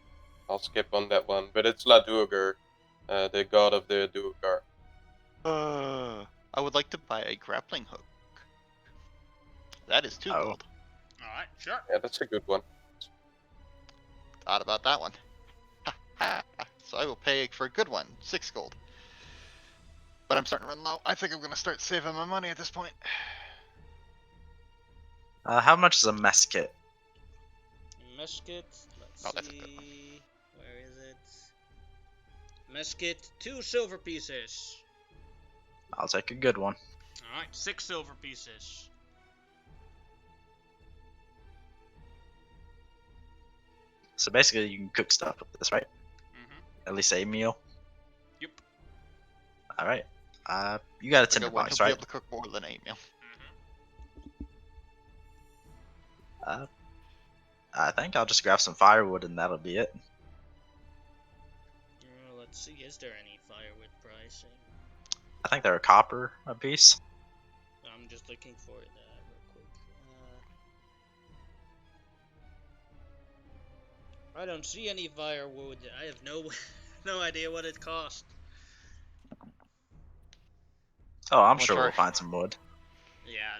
I'll skip on that one. But it's La Duergar, the god of the Duergar. I would like to buy a grappling hook. That is 2 Oh. gold. All right, sure. Yeah, that's a good one. Thought about that one. So I will pay for a good one, 6 gold. But I'm starting to run low. I think I'm gonna start saving my money at this point. How much is a mess kit? Mesket. Let's Oh, that's a good one. see. Where is it? Mesket, 2 silver pieces. I'll take a good one. All right, 6 silver pieces. So basically, you can cook stuff with this, right? Mm-hmm. At least a meal. Yep. All right. You got a A tinder good one. box, He'll be right? able to cook more than 8 meal. Mm-hmm. I think I'll just grab some firewood and that'll be it. Let's see. Is there any firewood pricing? I think they're a copper a piece. I'm just looking for it real quick. I don't see any firewood. I have no idea what it cost. Oh, I'm Well, sure we'll sorry. find some wood. Yeah,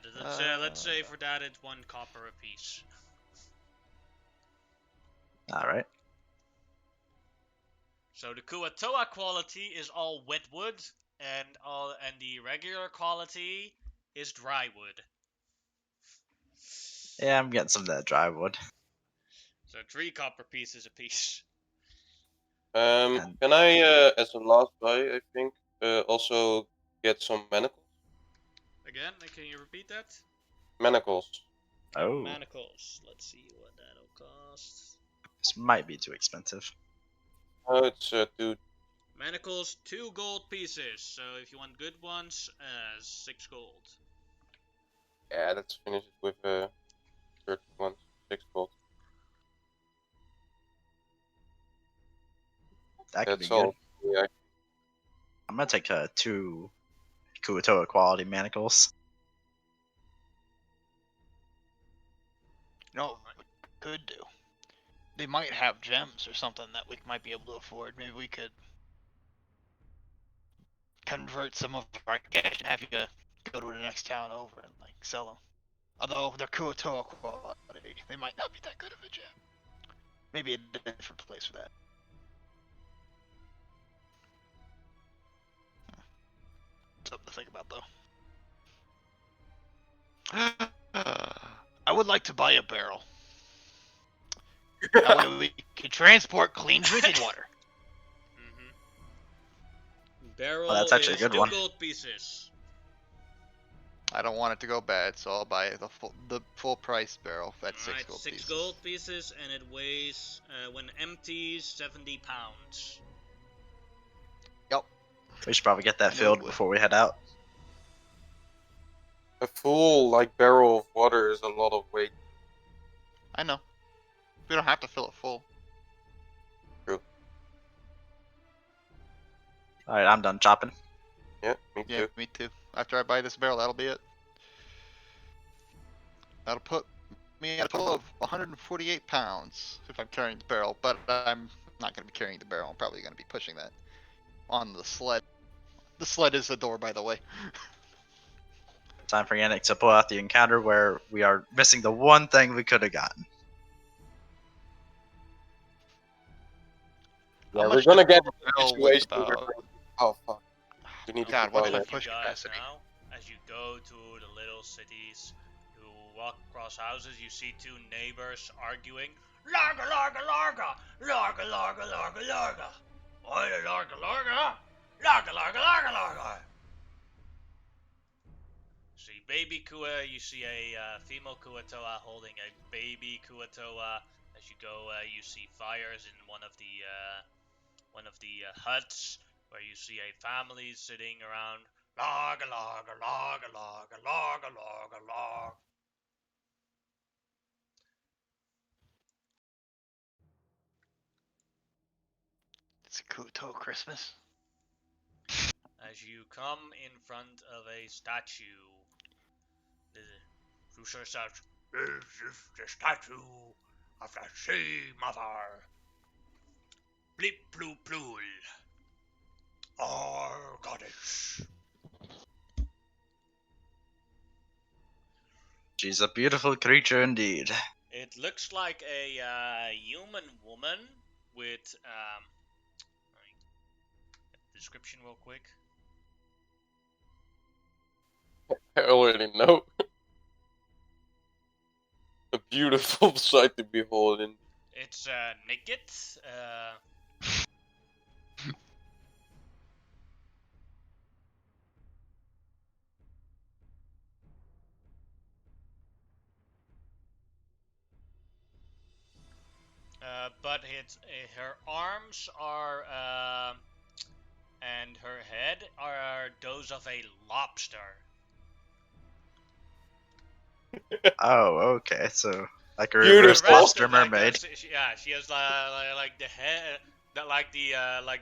let's say for that it's 1 copper a piece. All right. So the Kuatoa quality is all wet wood, and the regular quality is dry wood. Yeah, I'm getting some of that dry wood. So 3 copper pieces a piece. And- Can I, as a last buy, I think, also get some manacles? Again, can you repeat that? Manacles. Oh, Manacles. Let's see what that'll cost. this might be too expensive. Oh, it's 2. Manacles, 2 gold pieces. So if you want good ones, 6 gold. Yeah, let's finish it with 31, 6 gold. That could That's be good. all. Yeah, I'm gonna take 2 Kuatoa quality manacles. You know what we could do? They might have gems or something that we might be able to afford. Maybe we could convert some of our cash and have you go to the next town over and like sell them. Although they're Kuatoa quality, they might not be that good of a gem. Maybe a different place for that. Something to think about, though. I would like to buy a barrel. That way we can transport clean drinking water. Barrel that's actually a is good 2 one. gold pieces. I don't want it to go bad, so I'll buy the full price barrel at 6 Alright, gold 6 pieces. gold pieces, and it weighs, when empties, 70 pounds. We should probably get that I know filled you would. before we head out. a full barrel of water is a lot of weight. I know. We don't have to fill it full. All right, I'm done chopping. Yeah, me Yeah, too. me too. After I buy this barrel, that'll be it. That'll put me at a total of 148 pounds if I'm carrying the barrel, but I'm not going to be carrying the barrel. I'm probably going to be pushing that on the sled. The sled is the door, by the way. Time for Yannick to pull out the encounter where we are missing the one thing we could have gotten. How Yeah, we're much gonna to get fill into a a barrel with situation where about- oh fuck. We need to God, what's buy my that. push you guys capacity? now, as you go to the little cities, you walk across houses, you see 2 neighbors arguing. Larga, larga, larga! Larga, larga, larga, larga! Oi, larga, larga! Larga, larga, larga, larga! baby Kua, you see a female Kuatoa holding a baby Kuatoa. As you go, you see fires in one of the huts, where you see a family sitting around. Log a log a log a log a log a log a log. It's a Kuto Christmas. As you come in front of a statue, the Cruiser says, This is the statue of the sea mother. Blip bloop blool. Our goddess. She's a beautiful creature indeed. it looks like a human woman with let me get the description real quick. I already know. A beautiful sight to behold. And It's naked. But her arms are and her head are those of a lobster. Oh, okay. So like a Beautiful. reverse The rest lobster of, like, mermaid. she has like the head, like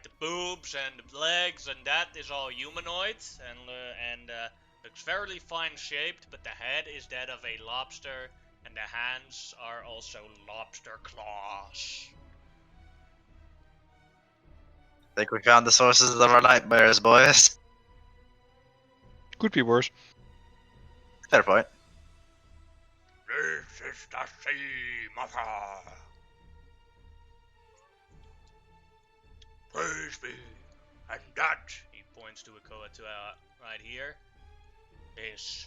the boobs and the legs, and that is all humanoid and looks fairly fine shaped. But the head is that of a lobster, and the hands are also lobster claws. Think we found the sources of our nightmares, boys. Could be worse. Fair point. This is the sea mother. Praise be, and that, He points to a Koatua right here, is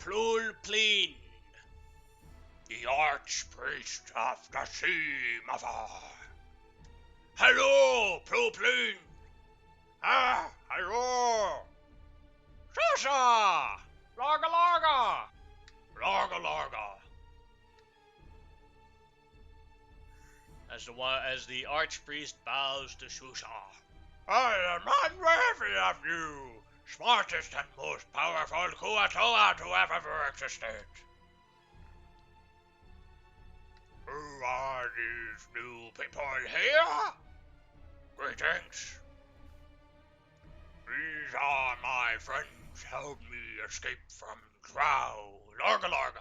Plulplin. the archpriest of the sea mother. Hello, Pluplin. Ah, hello. Shasha! Larga larga! Larga larga. As the archpriest bows to Shusha. I am unworthy of you, smartest and most powerful Kuatoa to have ever existed. Who are these new people here? Greetings. These are my friends, help me escape from Drow. Larga larga.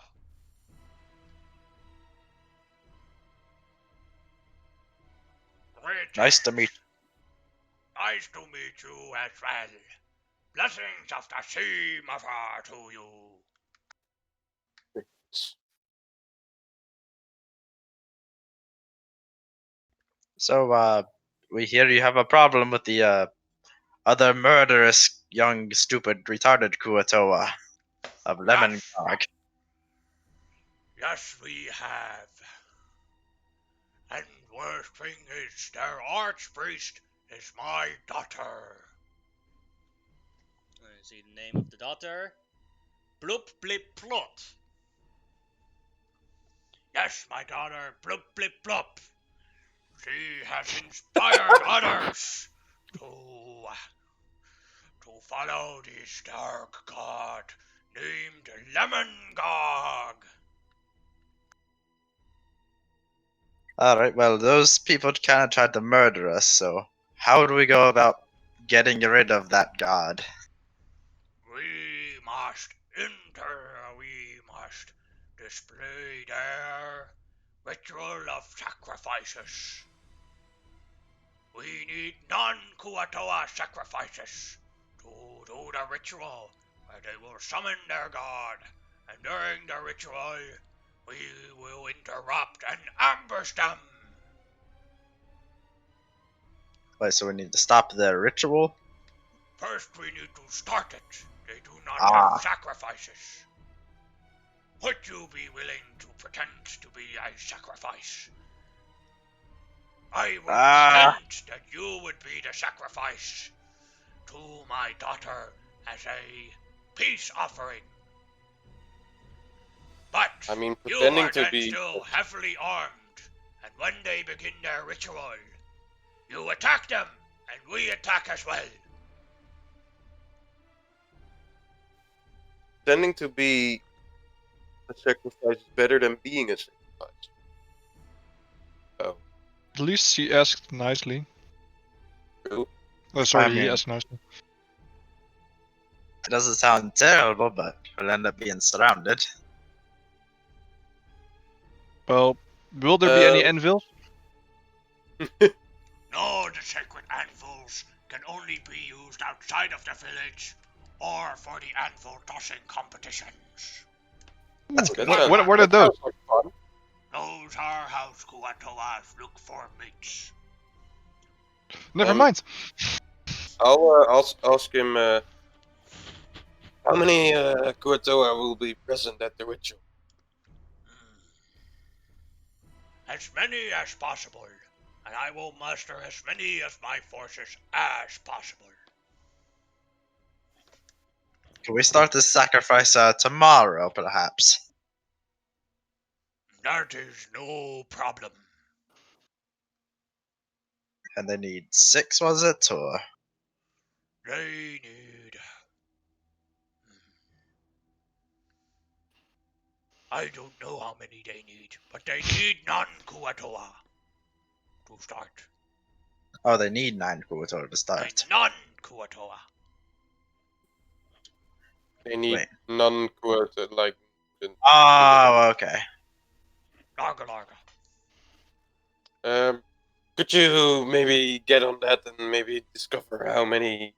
Greetings. Nice to meet. Nice to meet you as well. Blessings of the sea mother to you. So, we hear you have a problem with the other murderous, young, stupid, retarded Kuatoa of Lemon Gog. Yes, we have. And worst thing is, their archpriest is my daughter. I see the name of the daughter. Bloop blip plot. Yes, my daughter, Bloop Blip Blop. She has inspired others to follow this dark god named Lemon Gog. Alright, well, those people kind of tried to murder us, so how do we go about getting rid of that god? We must display their ritual of sacrifices. We need non-Kuatoa sacrifices to do the ritual where they will summon their god, and during the ritual, we will interrupt and ambush them. Wait, so we need to stop their ritual? First, we need to start it. They do not Ah. have sacrifices. Would you be willing to pretend to be a sacrifice? I would pretend that you would be the sacrifice to my daughter as a peace offering. But I mean, you pretending are to then be. still heavily armed, and when they begin their ritual, you attack them, and we attack as well. Pretending to be a sacrifice is better than being a sacrifice. Oh, At least she asked nicely. true. Oh, sorry, I he mean- asked nicely. It doesn't sound terrible, but we'll end up being surrounded. Well, will there be any Um, anvils? No, the sacred anvils can only be used outside of the village, or for the anvil tossing competitions. That's Ooh, good. what are those? sounds like fun. Those are how Kuatoas look for mates. Never Um, mind. I'll ask him how many Kuatoa will be present at the ritual. As many as possible, and I will muster as many of my forces as possible. Can we start this sacrifice tomorrow, perhaps? That is no problem. And they need 6, was it? Or They need... I don't know how many they need, but they need non-Kuatoa to start. oh, they need 9 Kuator to They start. non-Kuatoa. They need Wait. non-Kuatoa, like. Oh, okay. Larga Larga. Could you maybe get on that and maybe discover how many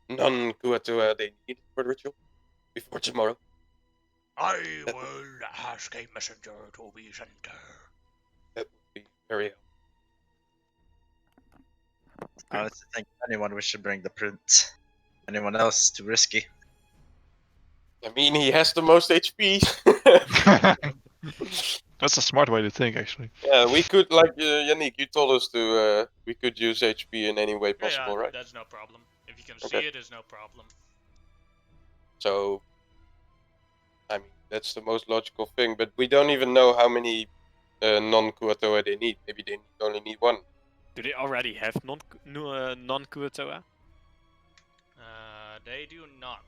non-Kuatoa they need for the ritual before tomorrow? I will ask a messenger to be sent there. That would be very helpful. I honestly think anyone we should bring the prince. Anyone else too risky. I mean, he has the most HP. That's a smart way to think, actually. Yeah, we could, like, Yannick, you told us to, we could use HP in any way possible, right? That's no problem. If you can Okay. see it, is no problem. So, I mean, that's the most logical thing, but we don't even know how many non-Kuatoa they need. Maybe they only need one. Do they already have non-Kuatoa? They do not.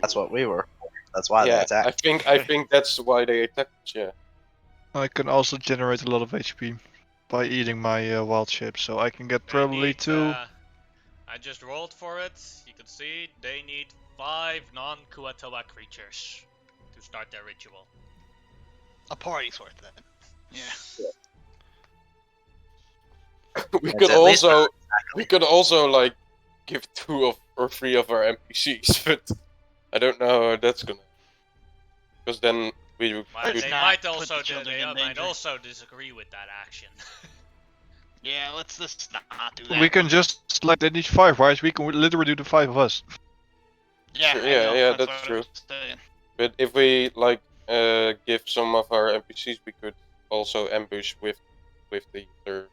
That's what we were. That's why they Yeah, attacked. I think that's why they attacked us, yeah. I can also generate a lot of HP by eating my wild shape, so I can get They probably need, 2. I just rolled for it. You can see they need 5 non-Kuatoa creatures to start their ritual. A party's worth that. Yeah. we It's could at least also like give 2 or 3 of our NPCs, but I don't know how that's gonna. Because then we They Let's not might put also the children in might danger. also disagree with that action. Yeah, let's just not do that. We can just, like, they need 5, right? We can literally do the 5 of us. Yeah, Sure, I yeah, know, yeah, that's that's what true. I'm saying. But if we like give some of our NPCs, we could also ambush with the other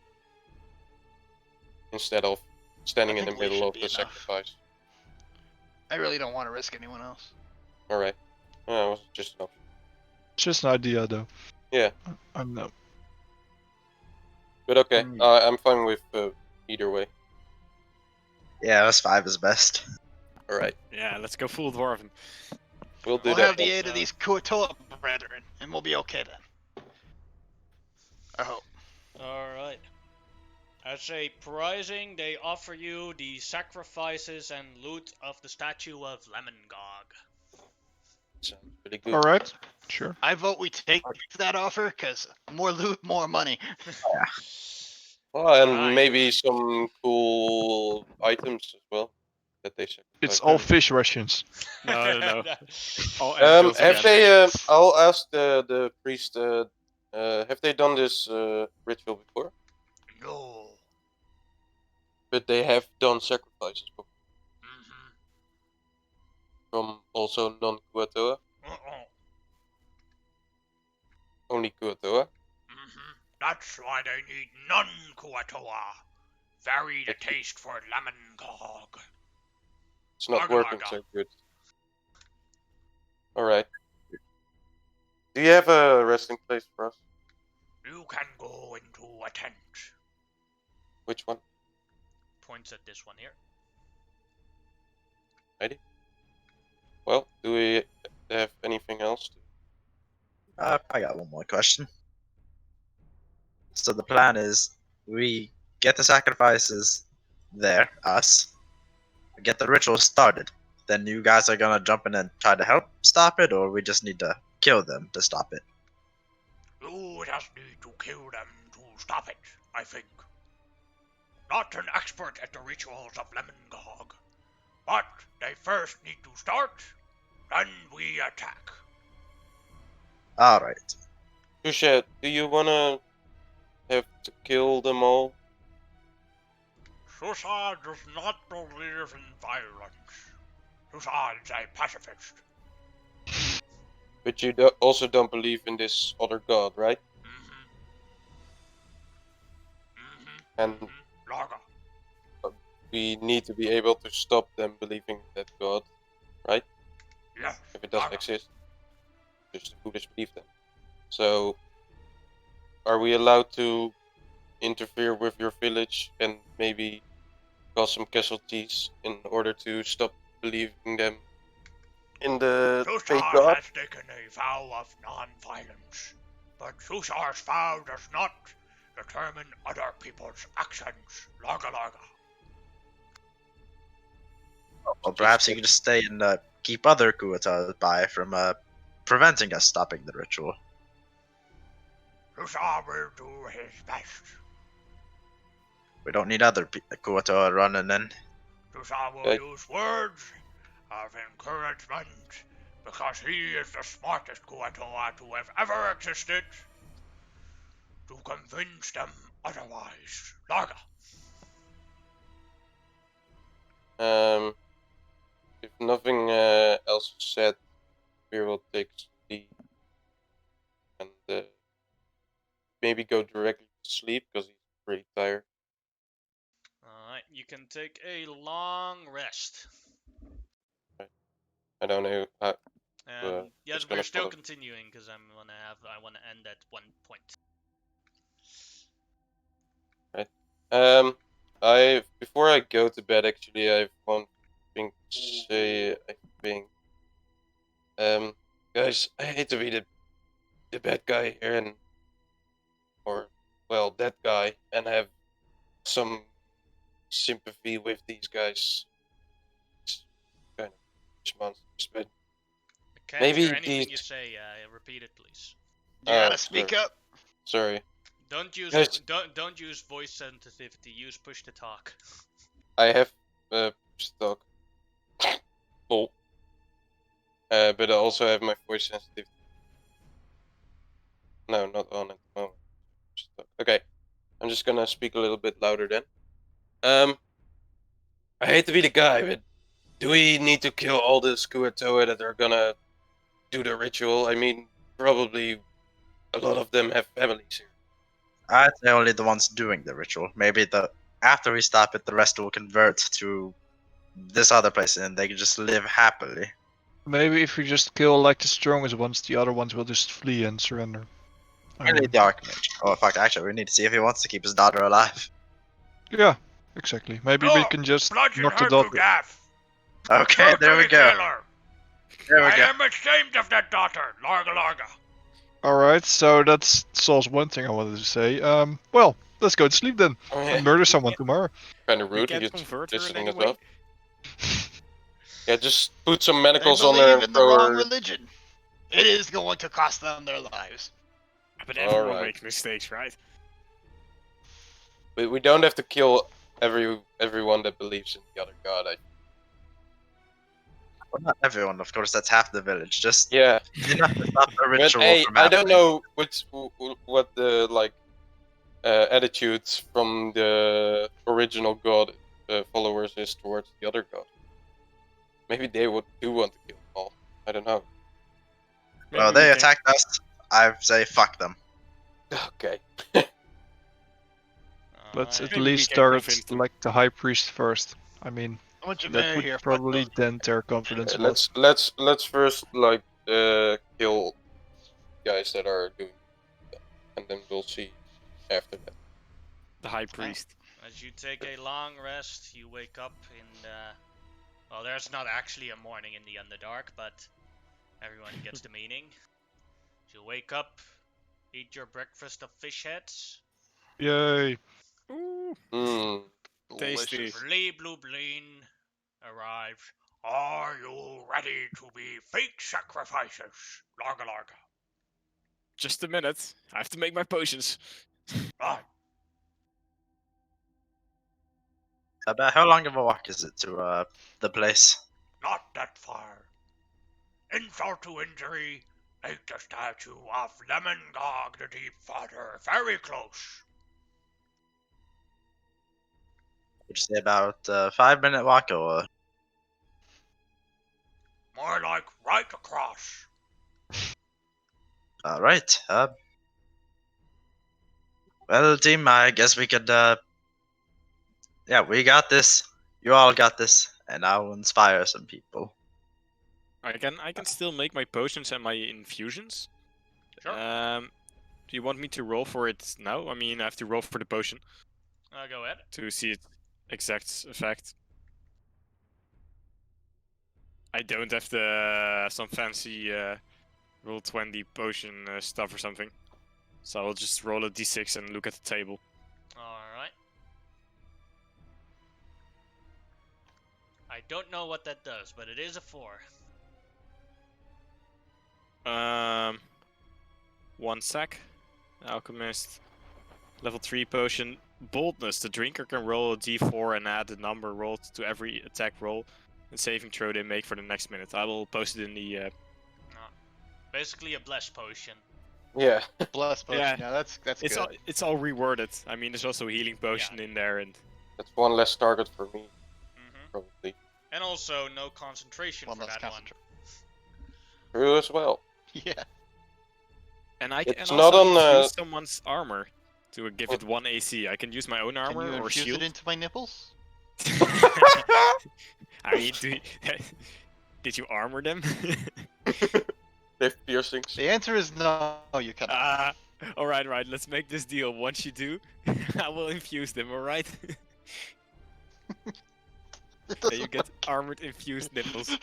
instead of standing in the think we middle should of be the enough. sacrifice. I really don't want to risk anyone else. All right, that was just an option. It's just an idea, though. Yeah. I'm no. But okay, Mm. I'm fine with either way. Yeah, us 5 is best. All right, Yeah, let's go full dwarven. we'll do We'll that. have the then. aid of these Kuatoa brethren, and we'll be okay then. I hope. Alright. As a prizing, they offer you the sacrifices and loot of the statue of Lemongog. Sounds pretty good. Alright, sure. I vote we take that offer, because more loot, more money. Well, and Right. maybe some cool items as well that they sacrifice. It's all fish rations. No. All anvils Have again. they? I'll ask the priest. Have they done this ritual before? No. But they have done sacrifices before Mm-hmm. from also non-Kuatoa, Uh-uh. only Kuatoa. Mm-hmm. That's why they need non-Kuatoa. Vary the taste for Lemongog. It's not Arga working Arga. so good. Alright. Do you have a resting place for us? You can go into a tent. Which one? Points at this one here. Well, do we have anything else? I got one more question. So the plan is we get the sacrifices there, us, get the ritual started. Then you guys are gonna jump in and try to help stop it, or we just need to kill them to stop it? You just need to kill them to stop it, I think. Not an expert at the rituals of Lemongog, but they first need to start, then we attack. Alright. Tushet, do you wanna have to kill them all? Susa does not believe in violence. Susa is a pacifist. But you also don't believe in this other god, right? And Laga. we need to be able to stop them believing that god, right? Yes. If it doesn't Laga. exist. Just who disbelieve them. So, are we allowed to interfere with your village and maybe cause some casualties in order to stop believing them in the fake Susar god? has taken a vow of non-violence, but Susar's vow does not determine other people's actions. Laga Laga. Well, perhaps you could just stay and keep other Kuatas by from preventing us stopping the ritual. Susar will do his best. We don't need other Kuata running in. Susar will Right. use words of encouragement because he is the smartest Kuatoa to have ever existed to convince them otherwise. Laga. If nothing else is said, we will take sleep and maybe go directly to sleep because he's pretty tired. Alright, you can take a long rest. I don't know how. Yeah, it's we're gonna still follow. continuing because I wanna end at one point. Before I go to bed, actually, I have one thing to say. I think, guys, I hate to be the bad guy here that guy, and have some sympathy with these guys. It's kind of monsters, but I can't maybe hear anything these- you say. Repeat it, please. You gotta speak up. sorry. Don't use Guys- don't use voice sensitivity. Use push to talk. I have stock. Lol. But I also have my voice sensitivity. No, not on at the moment. Okay, I'm just gonna speak a little bit louder then. I hate to be the guy, but do we need to kill all the Skuatoa that are gonna do the ritual? I mean, probably a lot of them have families here. I'd say only the ones doing the ritual. Maybe after we stop it, the rest will convert to this other place and they can just live happily. Maybe if we just kill like the strongest ones, the other ones will just flee and surrender. We need the Archmage. Oh fuck, actually we need to see if he wants to keep his daughter alive. Yeah, exactly. Maybe we No, can just bludgeon knock the her to daughter. death. Okay, there we Brutally go. kill her. There we I go. am ashamed of that daughter. Larga Larga. Alright, so that solves one thing I wanted to say. Well, let's go to sleep then. And murder someone tomorrow. Kind of We rude. can't You're convert her in listening any as way. well. Yeah, just put some They manacles on her believe and in the throw wrong her. religion. It is going to cost them their lives. But everyone Alright. makes mistakes, right? But we don't have to kill everyone that believes in the other god. Well, not everyone, of course, that's half the village. Just Yeah. enough to stop the But ritual hey, from I don't happening. know what the attitudes from the original god followers is towards the other god. Maybe they do want to kill them all. I don't know. Maybe Well, we they can- attacked us. I say fuck them. Okay. Let's Alright. at Maybe we least can start convince them. like the high priest first. I mean, I want you that here. would Fuck probably those- dent their confidence a lot. Let's first kill guys that are doing that, and then we'll see after that. The High Priest. As you take a long rest, you wake up in well, there's not actually a morning in the Underdark, but everyone gets the meaning. You wake up, eat your breakfast of fish heads. Yay! Ooh, Hmm. tasty. Delicious. Blue Blue Bleen arrives. Are you ready to be fake sacrifices? Larga larga. Just a minute. I have to make my potions. Right. About how long of a walk is it to the place? Not that far. Insult to injury, make the statue of Lemongog the Deep Father very close. Would you say about a 5-minute walk or? More like right across. All right. Well, team, I guess we could. Yeah, we got this. You all got this, and I'll inspire some people. I can still make my potions and my infusions. Sure. Do you want me to roll for it now? I mean, I have to roll for the potion Go ahead. to see its exact effect. I don't have the some fancy roll 20 potion stuff or something, so I'll just roll a d6 and look at the table. Alright. I don't know what that does, but it is a 4. 1 sec. Alchemist. Level 3 potion. Boldness. The drinker can roll a d4 and add the number rolled to every attack roll and saving throw they make for the next minute. I will post it in the... Basically a bless potion. Yeah. Bless potion. Yeah. Yeah, that's It's good. all reworded. I mean, there's also a healing potion in there, and That's one less target for me, Mm-hmm. probably. And also no concentration One for less that one. concentrate. True as well. Yeah. I can It's also not on, infuse someone's armor to give it 1 AC. I can use my own Can armor you or infuse shield. it into my nipples? I mean, did you armor them? They have piercings. The answer is no. You cannot. Alright, right. Let's make this deal. Once you do, I will infuse them, alright? It Yeah, you doesn't get armored infused nipples.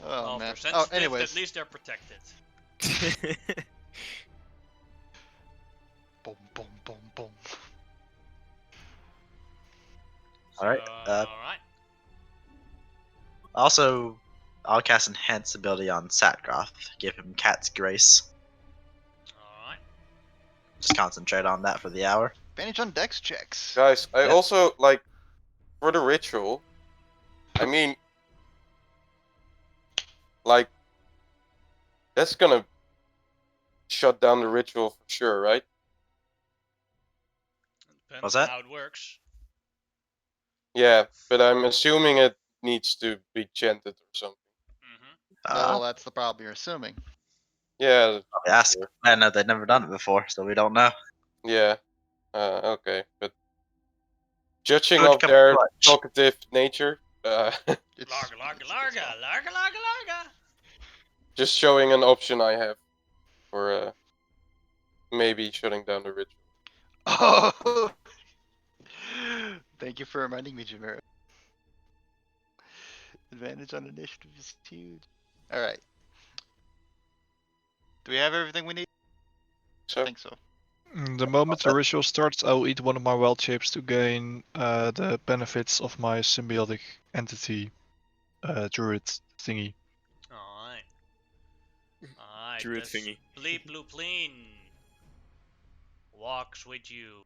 Oh Well, man. for Oh, sensitive, anyways. at least they're protected. Boom, boom, boom, boom. All right. Alright. Also, I'll cast Enhance ability on Satgroth. Give him Cat's Grace. Alright. Just concentrate on that for the hour. Advantage on dex checks. Guys, I Yeah. also, like, for the ritual, I mean, like, that's gonna shut down the ritual for sure, right? Depends What's on that? how it works. Yeah, but I'm assuming it needs to be chanted or something. Mm-hmm. Well, that's the problem. You're assuming. Yeah, Probably ask. sure. I know they've never done it before, so we don't know. Yeah. Okay, but judging Would of come their clutch. talkative nature, It's Larga, larga, it's larga, well. larga, larga, larga. just showing an option I have for maybe shutting down the ritual. Oh. Thank you for reminding me, Jamira. Advantage on initiative is huge. All right. Do we have everything we need? I So think so. The moment the ritual starts, I'll eat one of my wild shapes to gain the benefits of my symbiotic entity druid thingy. Alright. Alright. Druid this thingy. Bleep Blue Pleen walks with you.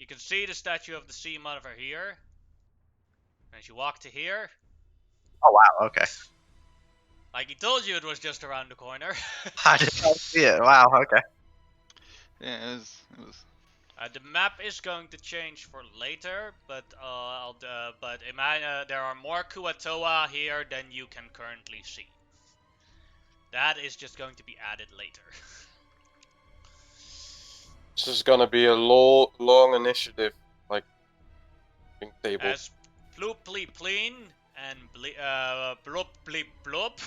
You can see the statue of the sea mother here. As you walk to here, Oh wow. Okay. like he told you it was just around the corner. I did not see it. Wow. Okay. Yeah, it was. The map is going to change for later, but there are more Kuatoa here than you can currently see. That is just going to be added later. this is gonna be a long initiative, like table. As Ploop Plee Pleen and blop bleep blop.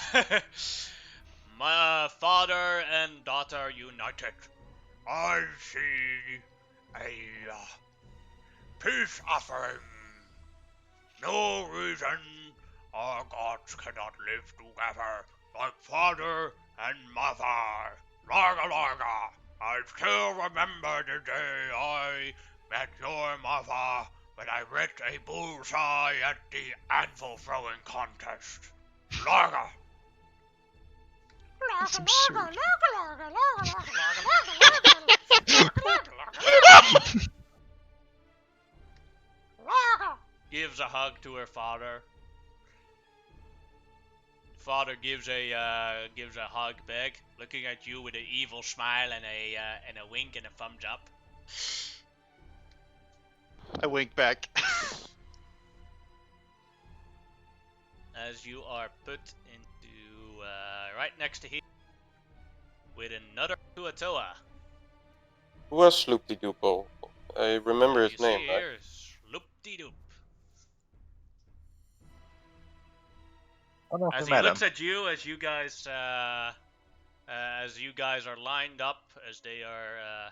My father and daughter united. I see a peace offering. No reason our gods cannot live together like father and mother. Larga larga. I still remember the day I met your mother when I ripped a bullseye at the anvil throwing contest. Larga. That's absurd. Gives a hug to her father. Father gives a hug back, looking at you with an evil smile and a wink and a thumbs up. I wink back. As you are put into right next to him with another Tuatoa. Who was Sloop-de-Doopo? I remember his name. You see here, Sloop-de-Doop. I don't know As if he we met him. looks at you, as you guys are lined up, as they are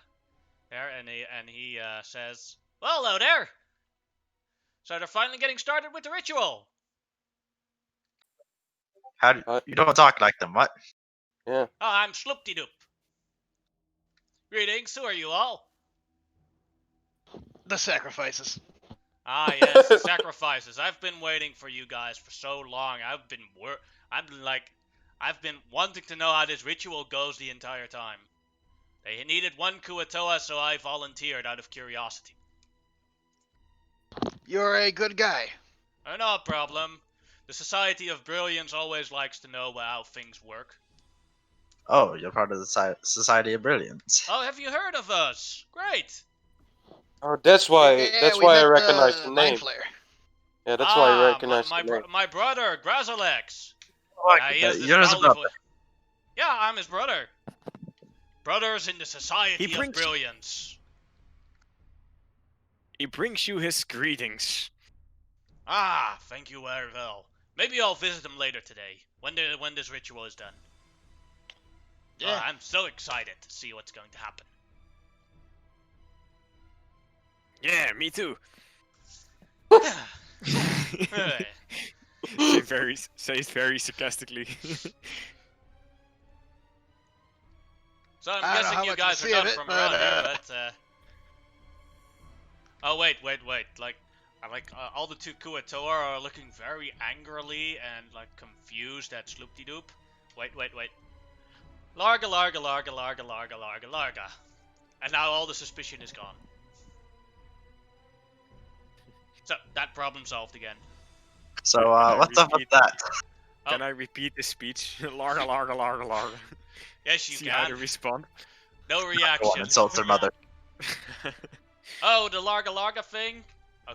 there, and he says, "Well, hello there. So they're finally getting started with the ritual." How do you don't talk like them? What? Yeah. Oh, I'm Sloop-de-Doop. Greetings. Who are you all? The sacrifices. Ah, yes, the sacrifices. I've been waiting for you guys for so long. I've been wanting to know how this ritual goes the entire time. They needed one Kuatoa, so I volunteered out of curiosity. You're a good guy. Oh, no problem. The Society of Brilliance always likes to know how things work. Oh, you're part of the Society of Brilliance. Oh, have you heard of us? Great. Oh, that's why. That's we why I met, recognize the Mind name. Flayer. Yeah, that's why I Ah, recognize the name. my brother, Grazalex. He has this You're his growly brother. voice. Yeah, I'm his brother. Brothers in the Society of brings- Brilliance. He brings you his greetings. Ah, thank you very well. Maybe I'll visit him later today, when this ritual is done. Yeah. I'm so excited to see what's going to happen. Yeah, me too. Hey. Says very sarcastically. So I'm I don't know guessing how you much guys to are see of not it, from but, around here, but oh wait. All the two Kuatoa are looking very angrily and confused at Sloop-de-Doop. Wait. Larga, larga, larga, larga, larga, larga, larga. And now all the suspicion is gone. So, that problem solved again. So, I what's up with repeat- that? Can I repeat the speech? Larga, larga, larga, larga. Yes, you See how can. to respond. No Go on, reaction. insult her mother. Oh, the Larga Larga thing? My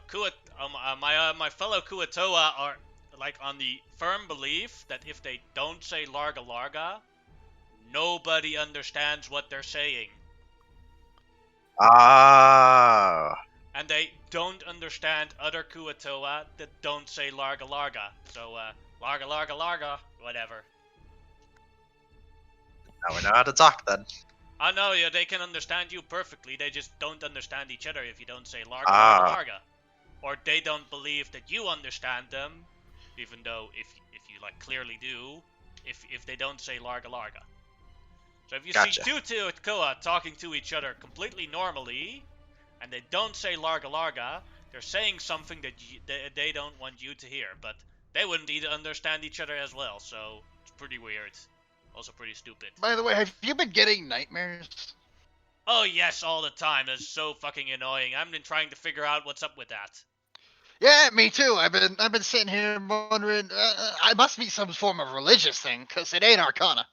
fellow Kuatoa are on the firm belief that if they don't say Larga Larga, nobody understands what they're saying. Ah. And they don't understand other Kuatoa that don't say Larga Larga. So, Larga Larga Larga, whatever. Now we know how to talk then. I know, yeah, they can understand you perfectly. They just don't understand each other if you don't say Larga Ah. Larga Larga. Or they don't believe that you understand them, even though if you clearly do, if they don't say Larga Larga. So if you Gotcha. see two Tuatoa talking to each other completely normally, and they don't say Larga Larga, they're saying something that they don't want you to hear, but they wouldn't either understand each other as well, so it's pretty weird. Also pretty stupid. By the way, have you been getting nightmares? Oh yes, all the time. That's so fucking annoying. I've been trying to figure out what's up with that. Yeah, me too. I've been sitting here wondering. I must be some form of religious thing, cause it ain't Arcana.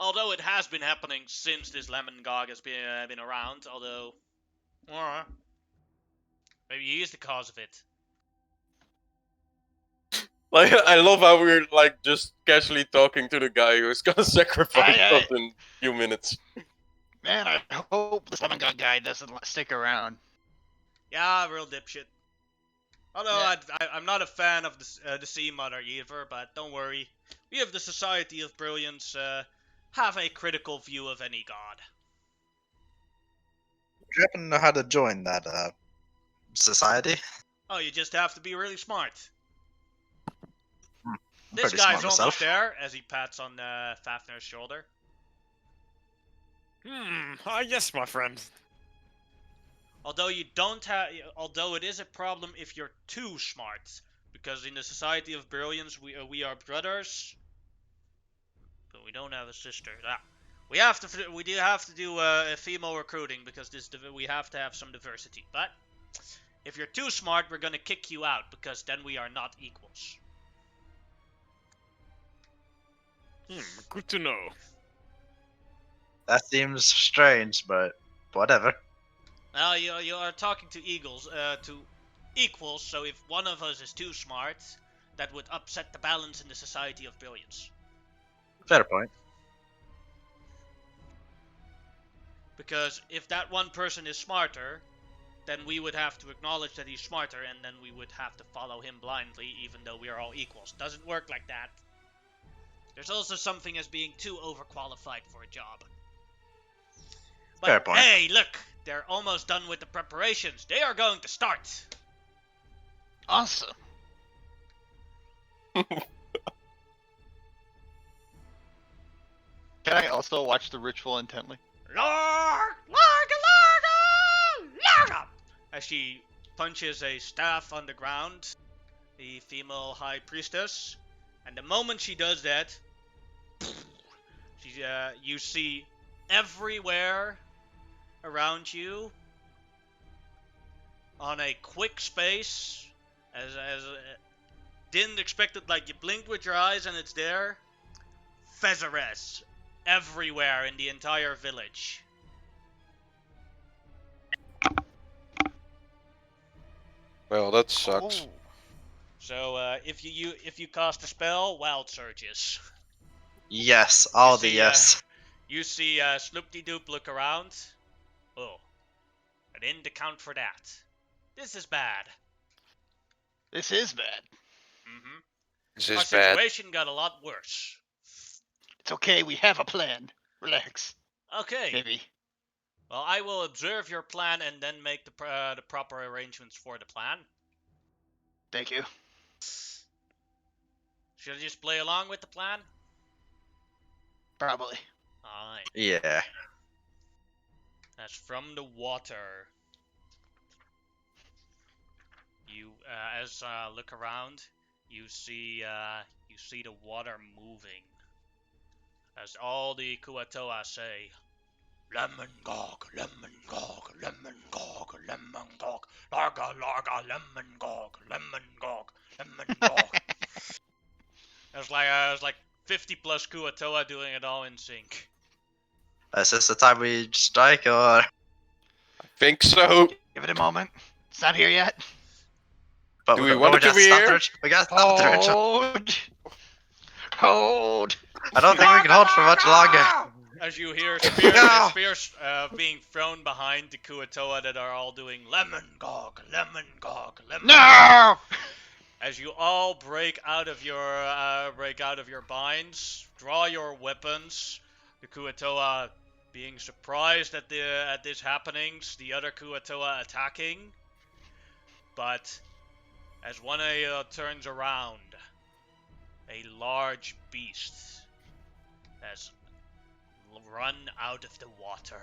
Although it has been happening since this Lemon Gog has been around, although maybe he is the cause of it. Like, I love how we're just casually talking to the guy who's gonna sacrifice us in a few minutes. Man, I hope this Lemon God guy doesn't stick around. Yeah, real dipshit. Although Yeah. I'm not a fan of the Sea Mother either, but don't worry. We have the Society of Brilliance have a critical view of any god. Do you happen to know how to join that society? Oh, you just have to be really smart. I'm This pretty guy's smart almost myself. there, as he pats on Fafnir's shoulder. Yes, my friend. Although you don't have, although it is a problem if you're too smart, because in the Society of Brilliance we are brothers, but we don't have a sister. We do have to do female recruiting because we have to have some diversity. But if you're too smart, we're gonna kick you out because then we are not equals. Good to know. That seems strange, but whatever. Now you are talking to equals. So if one of us is too smart, that would upset the balance in the Society of Brilliance. Fair point. Because if that one person is smarter, then we would have to acknowledge that he's smarter, and then we would have to follow him blindly, even though we are all equals. Doesn't work like that. There's also something as being too overqualified for a job. But Fair point. hey, look! They're almost done with the preparations. They are going to start. Awesome. Can I also watch the ritual intently? As she punches a staff on the ground, the female high priestess, and the moment she does that, you see everywhere around you on a quick space, as didn't expect it, like you blinked with your eyes and it's there. Fezares everywhere in the entire village. Well, that sucks. Oh. So if you cast a spell, wild surges. Yes, all the see, yes. You see Sloop-de-Doop look around. Oh, I didn't account for that. This is bad. This is bad. Mm-hmm. This Our is bad. situation got a lot worse. It's okay, we have a plan. Relax. Okay. Maybe. Well, I will observe your plan and then make the proper arrangements for the plan. Thank you. Should I just play along with the plan? Probably. Alright. Yeah. That's from the water. You, look around, you see the water moving. As all the Kuatoa say, Lemon gog, lemon gog, lemon gog, lemon gog, larga, larga, lemon gog, lemon gog, lemon gog. there's like 50 plus Kuatoa doing it all in sync. Is this the time we strike, or? Think so. Give it a moment. It's not here yet. But Do we want it to be here? We gotta stop the ritual. Hold. Hold. I don't think we can hold for much longer. As you hear No! spears being thrown behind the Kuatoa that are all doing Lemon gog, lemon gog, lemon No! as you all break out of your binds, draw your weapons. The Kuatoa being surprised at this happenings, the other Kuatoa attacking. But as one turns around, a large beast has run out of the water,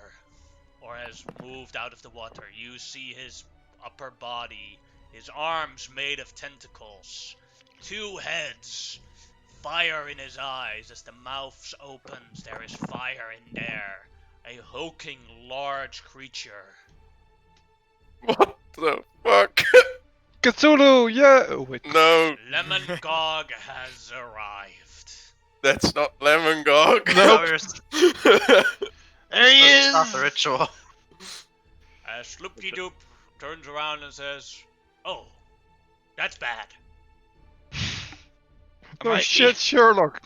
or has moved out of the water. You see his upper body, his arms made of tentacles, 2 heads, fire in his eyes. As the mouth opens, there is fire in there. A hulking large creature. What the fuck? Cthulhu, yeah! Oh, wait. No, Lemon Gog has arrived. that's not Lemon Gog. No, There he Stop the is! ritual. Sloop-de-Doop turns around and says, "Oh, that's bad. Oh shit, Sherlock!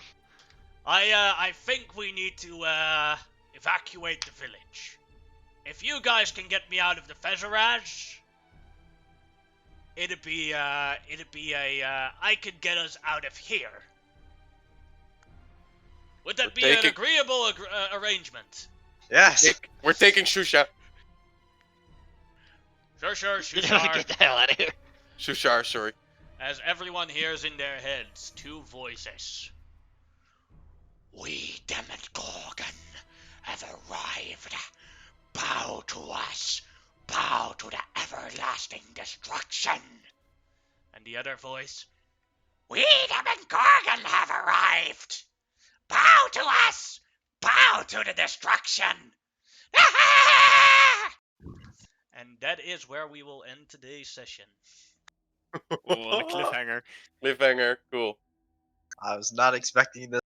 I think we need to evacuate the village. If you guys can get me out of the Fezaraz, it'd be a, I could get us out of here. Would that We're be an taking- agreeable arrangement? Yes. We're taking Shusha. Sure, You gotta Shushar. get the hell out of here. Shushar, sorry. As everyone hears in their heads, two voices. We, Demogorgon, have arrived. Bow to us. Bow to the everlasting destruction. And the other voice. We, Demogorgon, have arrived. Bow to us. Bow to the destruction. And that is where we will end today's session. Oh, on a cliffhanger. Cliffhanger, cool. I was not expecting this